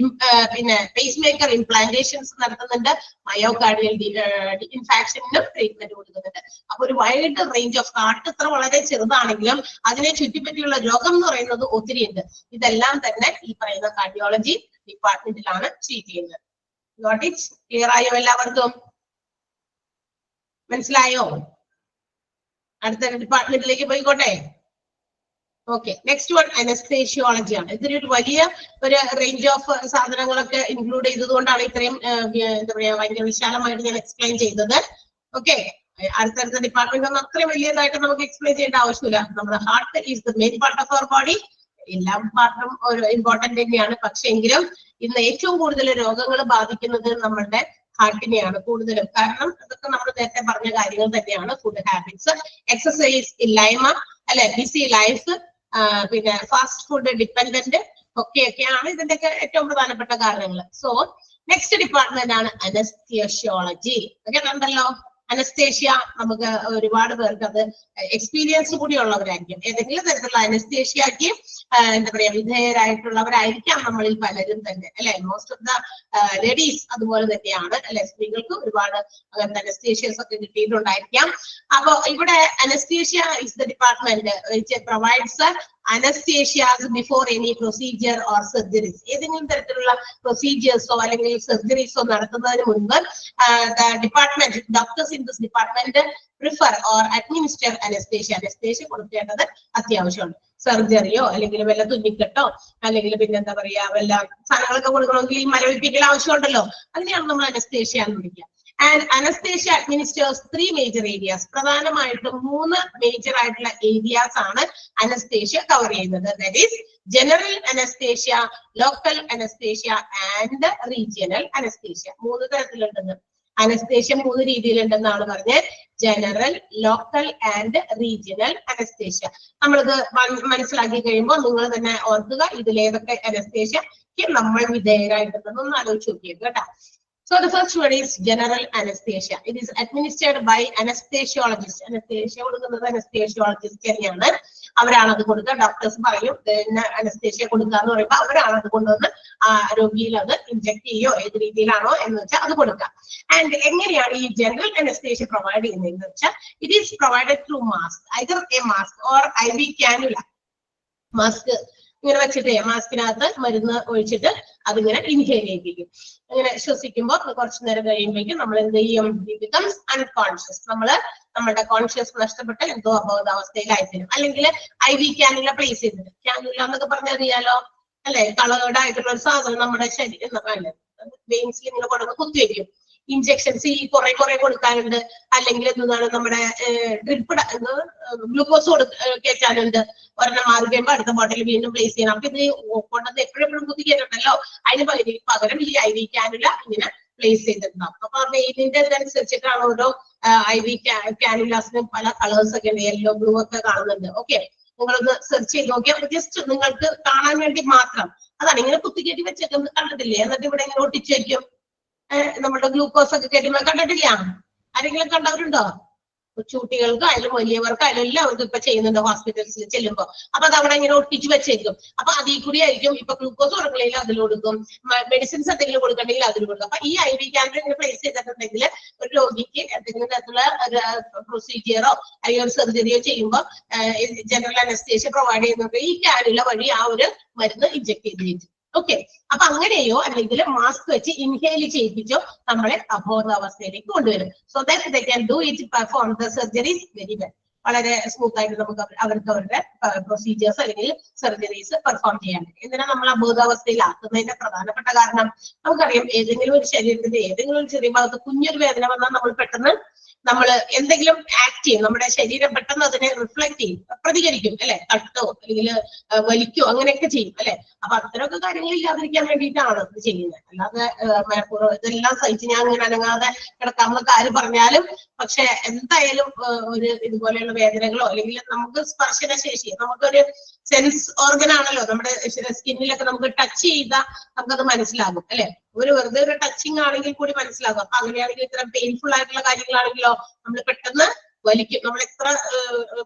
പിന്നെ പേസ് മേക്കർ ഇംപ്ലാന്റേഷൻസ് നടത്തുന്നുണ്ട്. മയോകാർഡിയൽ ഇൻഫാക്ഷനും ട്രീറ്റ്മെന്റ് കൊടുക്കുന്നുണ്ട്. അപ്പൊ ഒരു വൈഡ് റേഞ്ച് ഓഫ് ഹാർട്ട് ഇത്ര വളരെ ചെറുതാണെങ്കിലും അതിനെ ചുറ്റിപ്പറ്റിയുള്ള രോഗം എന്ന് പറയുന്നത് ഒത്തിരി ഉണ്ട്. ഇതെല്ലാം തന്നെ ഈ പറയുന്ന കാർഡിയോളജി ഡിപ്പാർട്ട്മെന്റിലാണ് ട്രീറ്റ് ചെയ്യുന്നത്. നോട്ട് ഇറ്റ് ക്ലിയർ ആയോ എല്ലാവർക്കും? മനസ്സിലായോ? അടുത്ത ഡിപ്പാർട്ട്മെന്റിലേക്ക് പോയിക്കോട്ടെ. ഓക്കെ, നെക്സ്റ്റ് വൺ അനസ്തേഷ്യോളജി ആണ്. ഇതൊരു വലിയ ഒരു റേഞ്ച് ഓഫ് സാധനങ്ങളൊക്കെ ഇൻക്ലൂഡ് ചെയ്തതുകൊണ്ടാണ് ഇത്രയും എന്താ പറയാ ഭയങ്കര വിശാലമായിട്ട് ഞാൻ എക്സ്പ്ലെയിൻ ചെയ്തത്. ഓക്കെ, അടുത്തടുത്ത ഡിപ്പാർട്ട്മെന്റ് ഒന്നും അത്രയും വലിയതായിട്ട് നമുക്ക് എക്സ്പ്ലെയിൻ ചെയ്യേണ്ട ആവശ്യമില്ല. നമ്മുടെ heart is the main part of our body. എല്ലാ പാർട്ടും ഒരു ഇമ്പോർട്ടന്റ് തന്നെയാണ്. പക്ഷെ എങ്കിലും ഇന്ന് ഏറ്റവും കൂടുതൽ രോഗങ്ങൾ ബാധിക്കുന്നത് നമ്മളുടെ ഹാർട്ടിനെയാണ് കൂടുതലും. കാരണം അതൊക്കെ നമ്മൾ നേരത്തെ പറഞ്ഞ കാര്യങ്ങൾ തന്നെയാണ്. ഫുഡ് ഹാബിറ്റ്സ്, എക്സസൈസ് ഇല്ലായ്മ അല്ലെ, ബിസി ലൈഫ്, പിന്നെ ഫാസ്റ്റ് ഫുഡ് ഡിപ്പെൻഡന്റ് ഒക്കെയാണ് ഇതിന്റെയൊക്കെ ഏറ്റവും പ്രധാനപ്പെട്ട കാരണങ്ങൾ. സോ നെക്സ്റ്റ് ഡിപ്പാർട്ട്മെന്റ് ആണ് അനസ്തേഷ്യോളജി. ഓക്കെ, കണ്ടല്ലോ അനസ്തേഷ്യ. നമുക്ക് ഒരുപാട് പേർക്ക് അത് എക്സ്പീരിയൻസ് കൂടി ഉള്ളവരായിരിക്കും. ഏതെങ്കിലും തരത്തിലുള്ള അനസ്തേഷ്യക്ക് എന്താ പറയാ വിധേയരായിട്ടുള്ളവരായിരിക്കാം നമ്മളിൽ പലരും തന്നെ അല്ലെ. മോസ്റ്റ് ഓഫ് ദ ലേഡീസ് അതുപോലെ തന്നെയാണ് അല്ലെ. സ്ത്രീകൾക്ക് ഒരുപാട് അങ്ങനത്തെ അനസ്തേഷ്യസ് ഒക്കെ കിട്ടിയിട്ടുണ്ടായിരിക്കാം. അപ്പൊ ഇവിടെ anaesthesia is the department which provides anaesthesias before any procedure or surgeries. ഏതെങ്കിലും തരത്തിലുള്ള പ്രൊസീജിയേഴ്സോ അല്ലെങ്കിൽ സർജറീസോ നടത്തുന്നതിന് മുൻപ് department doctors in this department prefer or administer anaesthesia. Anaesthesia കൊടുക്കേണ്ടത് അത്യാവശ്യമാണ്. സർജറിയോ അല്ലെങ്കിൽ വല്ല തുന്നിക്കെട്ടോ അല്ലെങ്കിൽ പിന്നെ എന്താ പറയാ വല്ല സാധനങ്ങളൊക്കെ കൊടുക്കണമെങ്കിൽ ഈ മരവിപ്പിക്കൽ ആവശ്യമുണ്ടല്ലോ, അതിനെയാണ് നമ്മൾ അനസ്തേഷ്യ എന്ന് വിളിക്കുക. And anaesthesia administers 3 major areas. പ്രധാനമായിട്ടും 3 മേജർ ആയിട്ടുള്ള ഏരിയാസ് ആണ് അനസ്തേഷ്യ കവർ ചെയ്യുന്നത്. That is general anaesthesia, local anaesthesia and regional anaesthesia. 3 തരത്തിലുണ്ടെന്ന്. അനസ്തേഷ്യ 3 രീതിയിലുണ്ടെന്നാണ് പറഞ്ഞത്. General, local and regional anaesthesia. നമ്മളിത് മനസ്സിലാക്കി കഴിയുമ്പോൾ നിങ്ങൾ തന്നെ ഓർക്കുക ഇതിലേതൊക്കെ അനസ്തേഷ്യക്ക് നമ്മൾ വിധേയരായിട്ടുണ്ടെന്ന് ആലോചിച്ച് നോക്കിയത് കേട്ടോ. So the first one is general anesthesia. It is administered by anesthesiologist. Anesthesia കൊടുക്കുന്നത് anesthesiologist തന്നെയാണ്. അവരാണ് അത് കൊടുക്കുക. ഡോക്ടേഴ്സ് പറയും അനസ്തേഷ്യ കൊടുക്കുക എന്ന് പറയുമ്പോൾ അവരാണ് അത് കൊണ്ടുവന്ന് രോഗിയിൽ അത് ഇൻജെക്ട് ചെയ്യോ ഏത് രീതിയിലാണോ എന്ന് വെച്ചാൽ അത് കൊടുക്കുക. ആൻഡ് എങ്ങനെയാണ് ഈ ജനറൽ അനസ്തേഷ്യ പ്രൊവൈഡ് ചെയ്യുന്നതെന്ന് വെച്ചാൽ it is provided through mask, either A mask or IV cannula. Mask ഇങ്ങനെ വെച്ചിട്ട് മാസ്കിനകത്ത് മരുന്ന് ഒഴിച്ചിട്ട് അതിങ്ങനെ ഇൻഹേൽ ചെയ്യിപ്പിക്കും. അങ്ങനെ ശ്വസിക്കുമ്പോൾ കുറച്ചു നേരം കഴിയുമ്പോഴേക്കും നമ്മൾ എന്ത് ചെയ്യും? Becomes unconscious. നമ്മുടെ കോൺഷ്യസ് നഷ്ടപ്പെട്ട് എന്തോ അബോധാവസ്ഥയിലായിത്തരും. അല്ലെങ്കിൽ IV കാനുല പ്ലേസ് ചെയ്തിട്ട്, കാനുല എന്നൊക്കെ പറഞ്ഞാൽ അറിയാലോ അല്ലെ, കളേർഡ് ഒരു സാധനം നമ്മുടെ ശരീരം വെയിൻസിൽ ഇങ്ങനെ കൊണ്ടുവന്ന് കുത്തിവെക്കും. ഇഞ്ചക്ഷൻസ് ഈ കുറെ കൊടുക്കാനുണ്ട്. അല്ലെങ്കിൽ എന്താണ് നമ്മുടെ ഡ്രിപ്പ് ഗ്ലൂക്കോസ് കയറ്റാനുണ്ട്. ഒരെണ്ണം മാറി കഴിയുമ്പോൾ അടുത്ത ബോട്ടിൽ വീണ്ടും പ്ലേസ് ചെയ്യണം. അപ്പൊ ഇത് കൊണ്ടുവന്ന് എപ്പോഴും കുത്തിക്കയറ്റുണ്ടല്ലോ, അതിന് പകരം ഈ IV കാനുല ഇങ്ങനെ പ്ലേസ് ചെയ്തിട്ടുണ്ടാവും. അപ്പൊ വെയിലിന്റെ ഇതനുസരിച്ചിട്ടാണ് ഓരോ IV കാനുലാസിനും പല കളേഴ്സ് ഒക്കെ ഉണ്ട്. യെല്ലോ, ബ്ലൂ ഒക്കെ കാണുന്നുണ്ട്. ഓക്കെ, നിങ്ങളൊന്ന് സെർച്ച് ചെയ്ത് നോക്കിയാൽ ജസ്റ്റ് നിങ്ങൾക്ക് കാണാൻ വേണ്ടി മാത്രം. അതാണ് ഇങ്ങനെ കുത്തിക്കയറ്റി വെച്ചേക്കുന്നത് കണ്ടിട്ടില്ലേ? എന്നിട്ട് ഇവിടെ ഇങ്ങനെ ഒട്ടിച്ചു വെക്കും. നമ്മുടെ ഗ്ലൂക്കോസ് ഒക്കെ കയറ്റുമ്പോൾ കണ്ടിട്ടില്ല? ആരെങ്കിലും കണ്ടവരുണ്ടോ? കൊച്ചുകുട്ടികൾക്കും ആയാലും വലിയവർക്കായാലും എല്ലാവർക്കും ഇപ്പൊ ചെയ്യുന്നുണ്ട് ഹോസ്പിറ്റൽസിൽ ചെല്ലുമ്പോൾ. അപ്പൊ അത് അവിടെ ഇങ്ങനെ ഒട്ടിച്ചു വെച്ചേക്കും. അപ്പൊ അതിൽ കൂടി ആയിരിക്കും ഇപ്പൊ ഗ്ലൂക്കോസ് കൊടുക്കണമെങ്കിൽ അതിൽ കൊടുക്കും, മെഡിസിൻസ് എന്തെങ്കിലും കൊടുക്കണമെങ്കിൽ അതിൽ കൊടുക്കും. അപ്പൊ ഈ IV ക്യാമറ ഇങ്ങനെ പ്ലേസ് ചെയ്തിട്ടുണ്ടെങ്കിൽ ഒരു രോഗിക്ക് എന്തെങ്കിലും തരത്തിലുള്ള പ്രൊസീജിയറോ അല്ലെങ്കിൽ ഒരു സർജറിയോ ചെയ്യുമ്പോൾ ജനറൽ അനസ്തേഷ്യ പ്രൊവൈഡ് ചെയ്യുന്നുണ്ട് ഈ കാനുല വഴി ആ ഒരു മരുന്ന് ഇഞ്ചെക്ട് ചെയ്ത്. ഓക്കെ, അപ്പൊ അങ്ങനെയോ അല്ലെങ്കിൽ മാസ്ക് വെച്ച് ഇൻഹേൽ ചെയ്യിപ്പിച്ചോ നമ്മളെ അബോധാവസ്ഥയിലേക്ക് കൊണ്ടുവരും. So that they can do it perform the surgeries very well. വളരെ സ്മൂത്ത് ആയിട്ട് നമുക്ക് അവർക്ക് അവരുടെ പ്രൊസീജിയേഴ്സ് അല്ലെങ്കിൽ സർജറീസ് പെർഫോം ചെയ്യാൻ പറ്റും. എന്തിനാ നമ്മൾ അബോധാവസ്ഥയിലാക്കുന്നതിന്റെ പ്രധാനപ്പെട്ട കാരണം നമുക്കറിയാം, ഏതെങ്കിലും ഒരു ശരീരത്തിന്റെ ഏതെങ്കിലും ഒരു ചെറിയ ഭാഗത്ത് കുഞ്ഞൊരു വേദന വന്നാൽ നമ്മൾ പെട്ടെന്ന് നമ്മൾ എന്തെങ്കിലും ആക്ട് ചെയ്യും, നമ്മുടെ ശരീരം പെട്ടെന്ന് അതിനെ റിഫ്ലക്ട് ചെയ്യും, പ്രതികരിക്കും അല്ലെ, തട്ടോ അല്ലെങ്കിൽ വലിക്കോ അങ്ങനെയൊക്കെ ചെയ്യും അല്ലെ. അപ്പൊ അത്തരമൊക്കെ കാര്യങ്ങൾ ഇല്ലാതിരിക്കാൻ വേണ്ടിയിട്ടാണ് ഇത് ചെയ്യുന്നത്. അല്ലാതെ ഇതെല്ലാം സഹിച്ച് ഞാൻ അങ്ങനെ അനങ്ങാതെ കിടക്കാമെന്നൊക്കെ ആര് പറഞ്ഞാലും, പക്ഷെ എന്തായാലും ഒരു ഇതുപോലെയുള്ള വേദനകളോ അല്ലെങ്കിൽ നമുക്ക് സ്പർശന ശേഷി, നമുക്കൊരു സെൻസ് ഓർഗൻ ആണല്ലോ, നമ്മുടെ സ്കിന്നിലൊക്കെ നമുക്ക് ടച്ച് ചെയ്താൽ നമുക്കത് മനസ്സിലാകും അല്ലെ. വെറുതെ ഒരു ടച്ചിങ് ആണെങ്കിൽ കൂടി മനസ്സിലാകും. അപ്പൊ അങ്ങനെയാണെങ്കിൽ ഇത്ര പെയിൻഫുൾ ആയിട്ടുള്ള കാര്യങ്ങളാണെങ്കിലോ നമ്മൾ പെട്ടെന്ന് വലിക്കും. നമ്മൾ എത്ര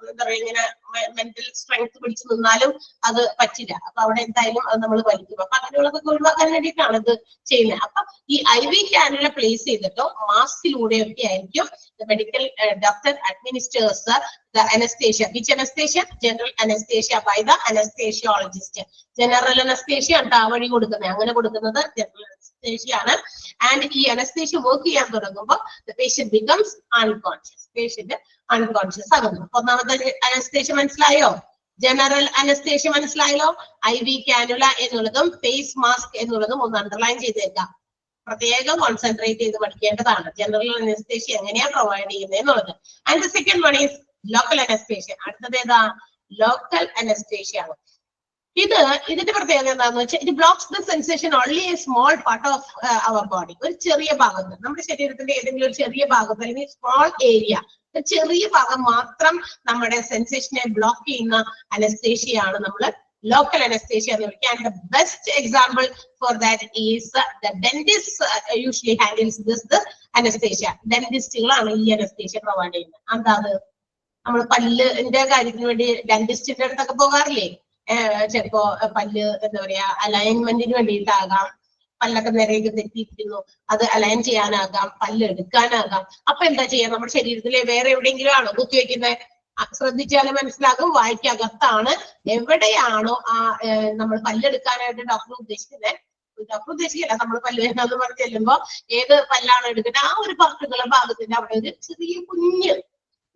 എന്താ പറയാ ഇങ്ങനെ മെന്റൽ സ്ട്രെങ്ത് പിടിച്ചു നിന്നാലും അത് പറ്റില്ല. അപ്പൊ അവിടെ എന്തായാലും അത് നമ്മൾ വലിക്കും. അപ്പൊ അങ്ങനെയുള്ളതൊക്കെ ഒഴിവാക്കാൻ വേണ്ടിയിട്ടാണ് ഇത് ചെയ്യുന്നത്. അപ്പൊ ഈ IV ക്യാനുല പ്ലേസ് ചെയ്തിട്ടോ മാസ്കിലൂടെയൊക്കെ ആയിരിക്കും medical doctor administers the anesthesia. Which anesthesia? General anesthesia by the anesthesiologist. General anesthesia ആണ് ആ വഴി കൊടുക്കുന്നത്. അങ്ങനെ കൊടുക്കുന്നത് general anesthesia ആണ്. And ഈ anesthesia വർക്ക് ചെയ്യാൻ തുടങ്ങുമ്പോൾ the patient becomes unconscious. Patient unconscious ആകുന്നു. ഒന്നാമത്തെ anesthesia മനസ്സിലായോ? ജനറൽ അനസ്തേഷ്യ മനസ്സിലായല്ലോ. IV കാനുല എന്നുള്ളതും ഫേസ് മാസ്ക് എന്നുള്ളതും ഒന്ന് അണ്ടർലൈൻ ചെയ്തേക്കാം. പ്രത്യേകം കോൺസെൻട്രേറ്റ് ചെയ്ത് പഠിക്കേണ്ടതാണ് ജനറൽ അനസ്തേഷ്യ എങ്ങനെയാ പ്രൊവൈഡ് ചെയ്യുന്നത് എന്നുള്ളത്. And the second one is local anaesthesia. അടുത്തത് ഏതാ? ലോക്കൽ അനസ്തേഷ്യ ആണ്. ഇതിന്റെ പ്രത്യേകത എന്താണെന്ന് വെച്ചാൽ ഇത് blocks the sensation only a small part of our body. ഒരു ചെറിയ ഭാഗത്ത്, നമ്മുടെ ശരീരത്തിന്റെ ഏതെങ്കിലും ഒരു ചെറിയ ഭാഗത്ത് അല്ലെങ്കിൽ സ്മോൾ ഏരിയ, ചെറിയ ഭാഗം മാത്രം നമ്മുടെ സെൻസേഷനെ ബ്ലോക്ക് ചെയ്യുന്ന അനസ്തേഷ്യയാണ് നമ്മൾ ലോക്കൽ അനസ്തേഷ്യ എന്ന് വിളിക്കുക. And the best example for that is the dentist usually handles this anaesthesia. ഡെന്റിസ്റ്റുകളാണ് ഈ അനസ്തേഷ്യ പ്രൊവൈഡ് ചെയ്യുന്നത്. എന്താണ്, നമ്മൾ പല്ലിന്റെ കാര്യത്തിന് വേണ്ടി ഡെന്റിസ്റ്റിന്റെ അടുത്തൊക്കെ പോകാറില്ലേ? ചിലപ്പോ പല്ല് എന്താ പറയാ അലൈൻമെന്റിന് വേണ്ടിയിട്ടാകാം, പല്ലൊക്കെ നേരേക്ക് തെറ്റിയിരിക്കുന്നു, അത് അലൈൻ ചെയ്യാനാകാം, പല്ല് എടുക്കാനാകാം. അപ്പൊ എന്താ ചെയ്യാ? നമ്മുടെ ശരീരത്തിലെ വേറെ എവിടെയെങ്കിലും ആണോ കുത്തിവെക്കുന്നത്? ശ്രദ്ധിച്ചാലും മനസ്സിലാകും, വായിക്കകത്താണ്. എവിടെയാണോ ആ നമ്മൾ പല്ലെടുക്കാനായിട്ട് ഡോക്ടർ ഉദ്ദേശിക്കുന്നത്, ഡോക്ടർ ഉദ്ദേശിക്കില്ല, നമ്മൾ പല്ല് വേദന എന്ന് പറഞ്ഞ് ചെല്ലുമ്പോ ഏത് പല്ലാണോ എടുക്കുന്നത് ആ ഒരു പർട്ടിക്കുലർ ഭാഗത്തിന്റെ അവിടെ ഒരു ചെറിയ കുഞ്ഞ്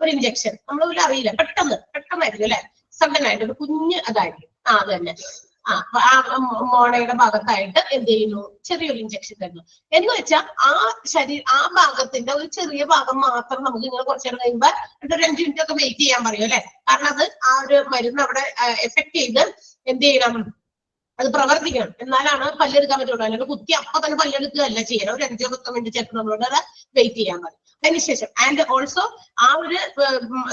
ഒരു ഇഞ്ചക്ഷൻ നമ്മൾ അറിയില്ല, പെട്ടെന്നായിരിക്കും അല്ലെ, സഡൻ ആയിട്ട് ഒരു കുഞ്ഞ് അതായിരിക്കും. അത് തന്നെ മോണയുടെ ഭാഗത്തായിട്ട് എന്ത് ചെയ്യുന്നു, ചെറിയൊരു ഇഞ്ചക്ഷൻ തരുന്നു. എന്ന് വെച്ചാൽ ആ ഭാഗത്തിന്റെ ഒരു ചെറിയ ഭാഗം മാത്രം നമുക്ക് ഇങ്ങനെ കുറച്ചു നേരം കഴിയുമ്പോൾ ഒരു 5 മിനിറ്റ് ഒക്കെ വെയിറ്റ് ചെയ്യാൻ പറയും അല്ലെ. കാരണം അത് ആ ഒരു മരുന്ന് അവിടെ എഫക്ട് ചെയ്ത് എന്ത് ചെയ്യണം, അത് പ്രവർത്തിക്കണം. എന്നാലാണ് പല്ലെടുക്കാൻ പറ്റുള്ളൂ. അല്ലെങ്കിൽ കുത്തി അപ്പൊ തന്നെ പല്ലെടുക്കുകയല്ല ചെയ്യണം. ഒരു 5-10 മിനിറ്റ് ചിലപ്പോൾ നമ്മളോട് അത് വെയിറ്റ് ചെയ്യാൻ പറയും. അതിനുശേഷം ആൻഡ് ഓൾസോ ആ ഒരു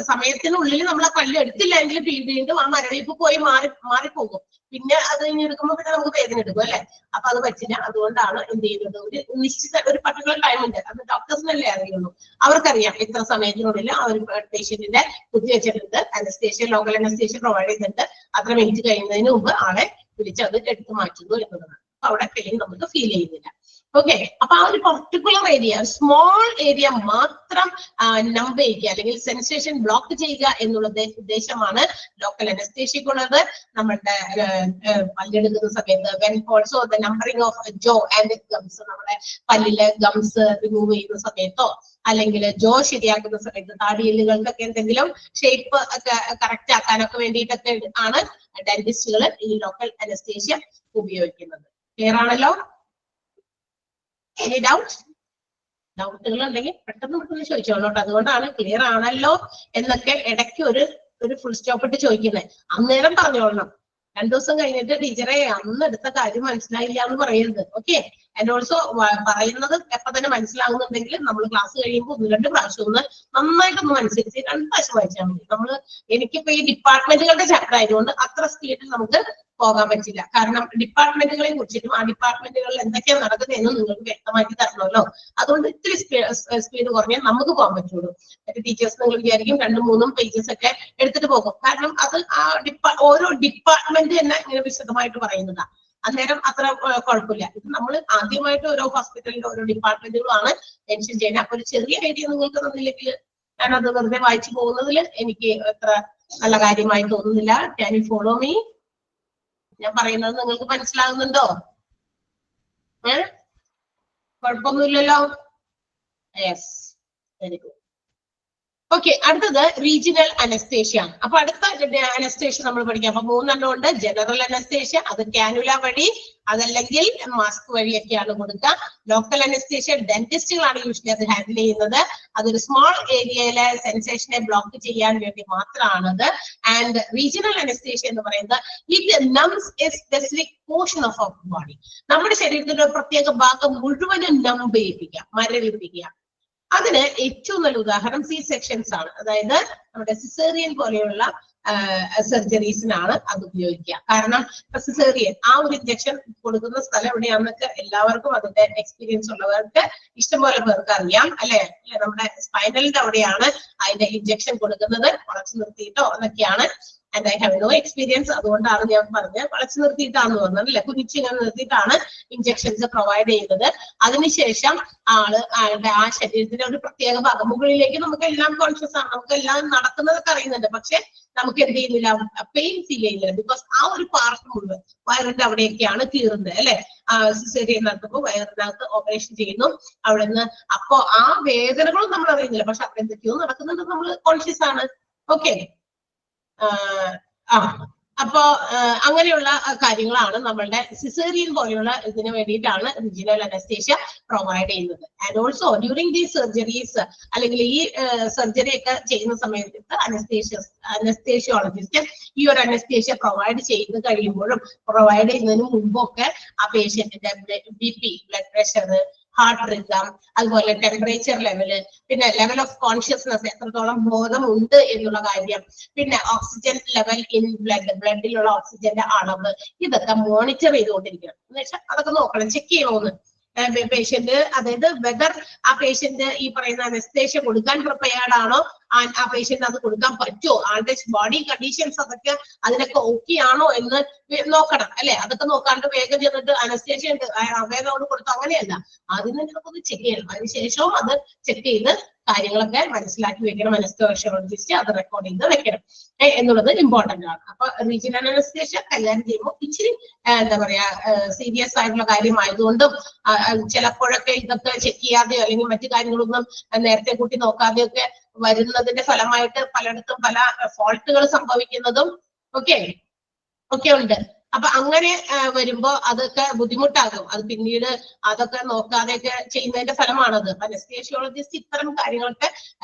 സമയത്തിനുള്ളിൽ നമ്മൾ ആ പല്ല് എടുത്തില്ലെങ്കിൽ വീണ്ടും ആ മരവിപ്പ് പോയി മാറിപ്പോകും. പിന്നെ അത് ഇനി എടുക്കുമ്പോൾ പിന്നെ നമുക്ക് വേദന എടുക്കും അല്ലെ. അപ്പൊ അത് പറ്റില്ല. അതുകൊണ്ടാണ് എന്ത് ചെയ്യുന്നത്, ഒരു നിശ്ചിത ഒരു പർട്ടിക്കുലർ ടൈം ഉണ്ട്. അത് ഡോക്ടേഴ്സിനല്ലേ അറിയുള്ളൂ. അവർക്കറിയാം ഇത്ര സമയത്തിനുള്ളിൽ ആ ഒരു പേഷ്യന്റിന്റെ കുത്തിവെച്ചിട്ടുണ്ട്, അനസ്തേഷ്യ ലോക്കൽ അനസ്തേഷ്യ പ്രൊവൈഡ് ചെയ്തിട്ടുണ്ട്, അത്ര മിനിറ്റ് കഴിയുന്നതിന് മുമ്പ് ആളെ വിളിച്ച് അത് എടുത്തു മാറ്റുന്നു എന്നുള്ളതാണ്. അവിടെ പെയിൻ നമുക്ക് ഫീൽ ചെയ്യുന്നില്ല. ഓക്കെ, അപ്പൊ ആ ഒരു പർട്ടിക്കുലർ ഏരിയ, സ്മോൾ ഏരിയ മാത്രം നമ്പ് ചെയ്യുക അല്ലെങ്കിൽ സെൻസേഷൻ ബ്ലോക്ക് ചെയ്യുക എന്നുള്ള ഉദ്ദേശമാണ് ലോക്കൽ അനസ്തേഷ്യക്കുള്ളത്. നമ്മളുടെ പല്ലെടുക്കുന്ന സമയത്ത് when also the numbering of jaw and gums, നമ്മുടെ പല്ലിലെ ഗംസ് റിമൂവ് ചെയ്യുന്ന സമയത്തോ അല്ലെങ്കിൽ ജോ ശരിയാക്കുന്ന സമയത്ത് താടിയെല്ലുകൾക്കൊക്കെ എന്തെങ്കിലും ഷേപ്പ് ഒക്കെ കറക്റ്റ് ആക്കാനൊക്കെ വേണ്ടിയിട്ടൊക്കെ ആണ് ഡെന്റിസ്റ്റുകൾ ഈ ലോക്കൽ അനസ്തേഷ്യ ഉപയോഗിക്കുന്നത്. ക്ലിയർ ആണല്ലോ? എനി ഡൗട്ടുകൾ ഉണ്ടെങ്കിൽ പെട്ടെന്ന് ചോദിച്ചോളൂ. അതുകൊണ്ടാണ് ക്ലിയർ ആണല്ലോ എന്നൊക്കെ ഇടയ്ക്ക് ഒരു ഫുൾ സ്റ്റോപ്പ് ഇട്ട് ചോദിക്കുന്നത്. അന്നേരം പറഞ്ഞോളണം. 2 ദിവസം കഴിഞ്ഞിട്ട് ടീച്ചറെ അന്ന് എടുത്ത കാര്യം മനസ്സിലായില്ല എന്ന് പറയരുത്. ഓക്കെ, ആൻഡ് ഓൾസോ പറയുന്നത് എപ്പൊ തന്നെ മനസ്സിലാകുന്നുണ്ടെങ്കിൽ നമ്മൾ ക്ലാസ് കഴിയുമ്പോൾ 1-2 പ്രാവശ്യം നന്നായിട്ടൊന്ന് അനുസരിച്ച് 2 പ്രാവശ്യം വായിച്ചാൽ മതി. എനിക്കിപ്പോ ഈ ഡിപ്പാർട്ട്മെന്റുകളുടെ ചാപ്റ്റർ ആയതുകൊണ്ട് അത്ര സ്പീഡിൽ നമുക്ക് പോകാൻ പറ്റില്ല. കാരണം ഡിപ്പാർട്ട്മെന്റുകളെ കുറിച്ചിട്ടും ആ ഡിപ്പാർട്ട്മെന്റുകളിൽ എന്തൊക്കെയാണ് നടക്കുന്നതെന്നും നിങ്ങൾക്ക് വ്യക്തമാക്കി തരണമല്ലോ. അതുകൊണ്ട് ഇത്തിരി സ്പീഡ് കുറഞ്ഞാൽ നമുക്ക് പോകാൻ പറ്റുള്ളൂ. മറ്റു ടീച്ചേഴ്സ് നിങ്ങൾ വിചാരിക്കും 2-3 പേജസ് ഒക്കെ എടുത്തിട്ട് പോകും. കാരണം അത് ആ ഓരോ ഡിപ്പാർട്ട്മെന്റ് തന്നെ ഇങ്ങനെ വിശദമായിട്ട് പറയുന്നതാണ്. അന്നേരം അത്ര കുഴപ്പമില്ല. ഇത് നമ്മൾ ആദ്യമായിട്ട് ഓരോ ഹോസ്പിറ്റലിന്റെ ഓരോ ഡിപ്പാർട്ട്മെന്റുകളാണ് മെൻഷൻ ചെയ്യുന്നത്. അപ്പൊ ഒരു ചെറിയ ഐഡിയ നിങ്ങൾക്ക് തന്നില്ലെങ്കിൽ ഞാനത് വെറുതെ വായിച്ചു പോകുന്നതിൽ എനിക്ക് അത്ര നല്ല കാര്യമായി തോന്നുന്നില്ല. Can you follow me? ഞാൻ പറയുന്നത് നിങ്ങൾക്ക് മനസ്സിലാകുന്നുണ്ടോ? കുഴപ്പമൊന്നുമില്ലല്ലോ. Yes, very good. ഓക്കെ, അടുത്തത് റീജിയണൽ അനസ്തേഷ്യ. അപ്പൊ അടുത്ത അനസ്തേഷ്യ നമ്മൾ പഠിക്കാം. അപ്പൊ 3 ഉണ്ട്. ജനറൽ അനസ്തേഷ്യ, അത് കാനുല വഴി അതല്ലെങ്കിൽ മാസ്ക് വഴിയൊക്കെയാണ് കൊടുക്കുക. ലോക്കൽ അനസ്തേഷ്യ ഡെന്റിസ്റ്റുകളാണ് യൂഷ്വലി അത് ഹാൻഡിൽ ചെയ്യുന്നത്. അതൊരു സ്മോൾ ഏരിയയിലെ സെൻസേഷനെ ബ്ലോക്ക് ചെയ്യാൻ വേണ്ടി മാത്രമാണത്. ആൻഡ് റീജിയണൽ അനസ്തേഷ്യ എന്ന് പറയുന്നത് it numbs a specific portion of our body. നമ്മുടെ ശരീരത്തിന്റെ ഒരു പ്രത്യേക ഭാഗം മുഴുവനും നമ്പ് ചെയ്യിപ്പിക്കുക, മരവിപ്പിക്കുക. അതിന് ഏറ്റവും നല്ല ഉദാഹരണം സി സെക്ഷൻസ് ആണ്. അതായത് നമ്മുടെ സിസേറിയൻ പോലെയുള്ള സർജറീസിനാണ് അത് ഉപയോഗിക്കുക. കാരണം സിസേറിയൻ ആ ഒരു ഇഞ്ചക്ഷൻ കൊടുക്കുന്ന സ്ഥലം എവിടെയാണെന്നൊക്കെ എല്ലാവർക്കും അതിന്റെ എക്സ്പീരിയൻസ് ഉള്ളവർക്ക് ഇഷ്ടംപോലെ പേർക്ക് അറിയാം, അല്ലെ? നമ്മുടെ സ്പൈനലിന്റെ അവിടെയാണ് അതിന്റെ ഇഞ്ചക്ഷൻ കൊടുക്കുന്നത്. വളച്ചു നിർത്തിയിട്ടോ എന്നൊക്കെയാണ്. And I have no experience, അതുകൊണ്ടാണ് ഞാൻ പറഞ്ഞത് വളച്ചു നിർത്തിയിട്ടാന്ന് പറഞ്ഞത്, അല്ലെ? കുതിച്ചിങ്ങനെ നിർത്തിയിട്ടാണ് ഇഞ്ചക്ഷൻസ് പ്രൊവൈഡ് ചെയ്യുന്നത്. അതിനുശേഷം ആളുടെ ആ ശരീരത്തിന്റെ ഒരു പ്രത്യേക ഭാഗം മുകളിലേക്ക് നമുക്ക് എല്ലാം കോൺഷ്യസ് ആണ്, നമുക്ക് എല്ലാം നടക്കുന്നതൊക്കെ അറിയുന്നുണ്ട്. പക്ഷെ നമുക്ക് എന്ത് ചെയ്യുന്നില്ല, പെയിൻ ഫീൽ ചെയ്യുന്നില്ല. ബിക്കോസ് ആ ഒരു പാർട്ട് മുഴുവൻ വയറിന്റെ അവിടെയൊക്കെയാണ് കീറുന്നത്, അല്ലെ? സിസേറിയൻ നടത്തുമ്പോൾ വയറിനകത്ത് ഓപ്പറേഷൻ ചെയ്യുന്നു. അവിടെ നിന്ന് അപ്പോ ആ വേദനകളും നമ്മൾ അറിയുന്നില്ല, പക്ഷെ അവിടെ എന്തൊക്കെയോ നടക്കുന്നുണ്ട്, നമ്മൾ കോൺഷ്യസ് ആണ്. ഓക്കെ, അപ്പോ അങ്ങനെയുള്ള കാര്യങ്ങളാണ് നമ്മളുടെ സിസേറിയൻ പോലെയുള്ള ഇതിന് വേണ്ടിയിട്ടാണ് റീജിയണൽ അനസ്തേഷ്യ പ്രൊവൈഡ് ചെയ്യുന്നത്. And also during the surgeries, അല്ലെങ്കിൽ ഈ സർജറി ഒക്കെ ചെയ്യുന്ന സമയത്ത് അനസ്തേഷ്യോളജിസ്റ്റ് ഈ ഒരു അനസ്തേഷ്യ പ്രൊവൈഡ് ചെയ്ത് കഴിയുമ്പോഴും പ്രൊവൈഡ് ചെയ്യുന്നതിന് മുമ്പൊക്കെ ആ പേഷ്യന്റിന്റെ BP, blood pressure, heart rhythm, അതുപോലെ ടെമ്പറേച്ചർ ലെവല്, പിന്നെ ലെവൽ ഓഫ് കോൺഷ്യസ്നെസ്, എത്രത്തോളം ബോധമുണ്ട് എന്നുള്ള കാര്യം, പിന്നെ ഓക്സിജൻ ലെവൽ ഇൻ ബ്ലഡിലുള്ള ഓക്സിജന്റെ അളവ്, ഇതൊക്കെ മോണിറ്റർ ചെയ്തുകൊണ്ടിരിക്കണം. എന്ന് വെച്ചാൽ അതൊക്കെ നോക്കണം, ചെക്ക് ചെയ്യണമെന്ന് പേഷ്യന്റ്. അതായത് വെദർ ആ പേഷ്യന്റ് ഈ പറയുന്ന അനസ്തേഷ്യ കൊടുക്കാൻ പ്രിപ്പയർഡ് ആണോ, ആ പേഷ്യന്റ് അത് കൊടുക്കാൻ പറ്റുമോ, ആളുടെ ബോഡി കണ്ടീഷൻസ് അതൊക്കെ അതിനൊക്കെ ഓക്കെ ആണോ എന്ന് നോക്കണം, അല്ലെ? അതൊക്കെ നോക്കാണ്ട് വേഗം ചെന്നിട്ട് അനസ്തേഷ്യ ഉണ്ട് വേഗം അവിടെ കൊടുത്തു, അങ്ങനെയല്ല. ആദ്യം തന്നെ നമുക്കൊന്ന് ചെക്ക് ചെയ്യണം. അതിനുശേഷവും അത് ചെക്ക് ചെയ്ത് കാര്യങ്ങളൊക്കെ മനസ്സിലാക്കി വെക്കണം. അനസ്തേഷ്യോളജിസ്റ്റ് അത് റെക്കോർഡ് ചെയ്ത് വെക്കണം എന്നുള്ളത് ഇമ്പോർട്ടന്റ് ആണ്. അപ്പൊ റീജിയണൽ അനസ്തേഷ്യ കൈകാര്യം ചെയ്യുമ്പോൾ ഇച്ചിരി എന്താ പറയാ സീരിയസ് ആയിട്ടുള്ള കാര്യമായതുകൊണ്ടും ചിലപ്പോഴൊക്കെ ഇതൊക്കെ ചെക്ക് ചെയ്യാതെയോ അല്ലെങ്കിൽ മറ്റു കാര്യങ്ങളൊന്നും നേരത്തെ കൂട്ടി നോക്കാതെയൊക്കെ വരുന്നതിന്റെ ഫലമായിട്ട് പലയിടത്തും പല ഫോൾട്ടുകൾ സംഭവിക്കുന്നതും ഒക്കെ ഉണ്ട്. അപ്പൊ അങ്ങനെ വരുമ്പോ അതൊക്കെ ബുദ്ധിമുട്ടാകും. അത് പിന്നീട് അതൊക്കെ നോക്കാതെയൊക്കെ ചെയ്യുന്നതിന്റെ ഫലമാണത്. അനസ്തേഷ്യോളജിസ്റ്റ് ഇത്തരം കാര്യങ്ങളൊക്കെ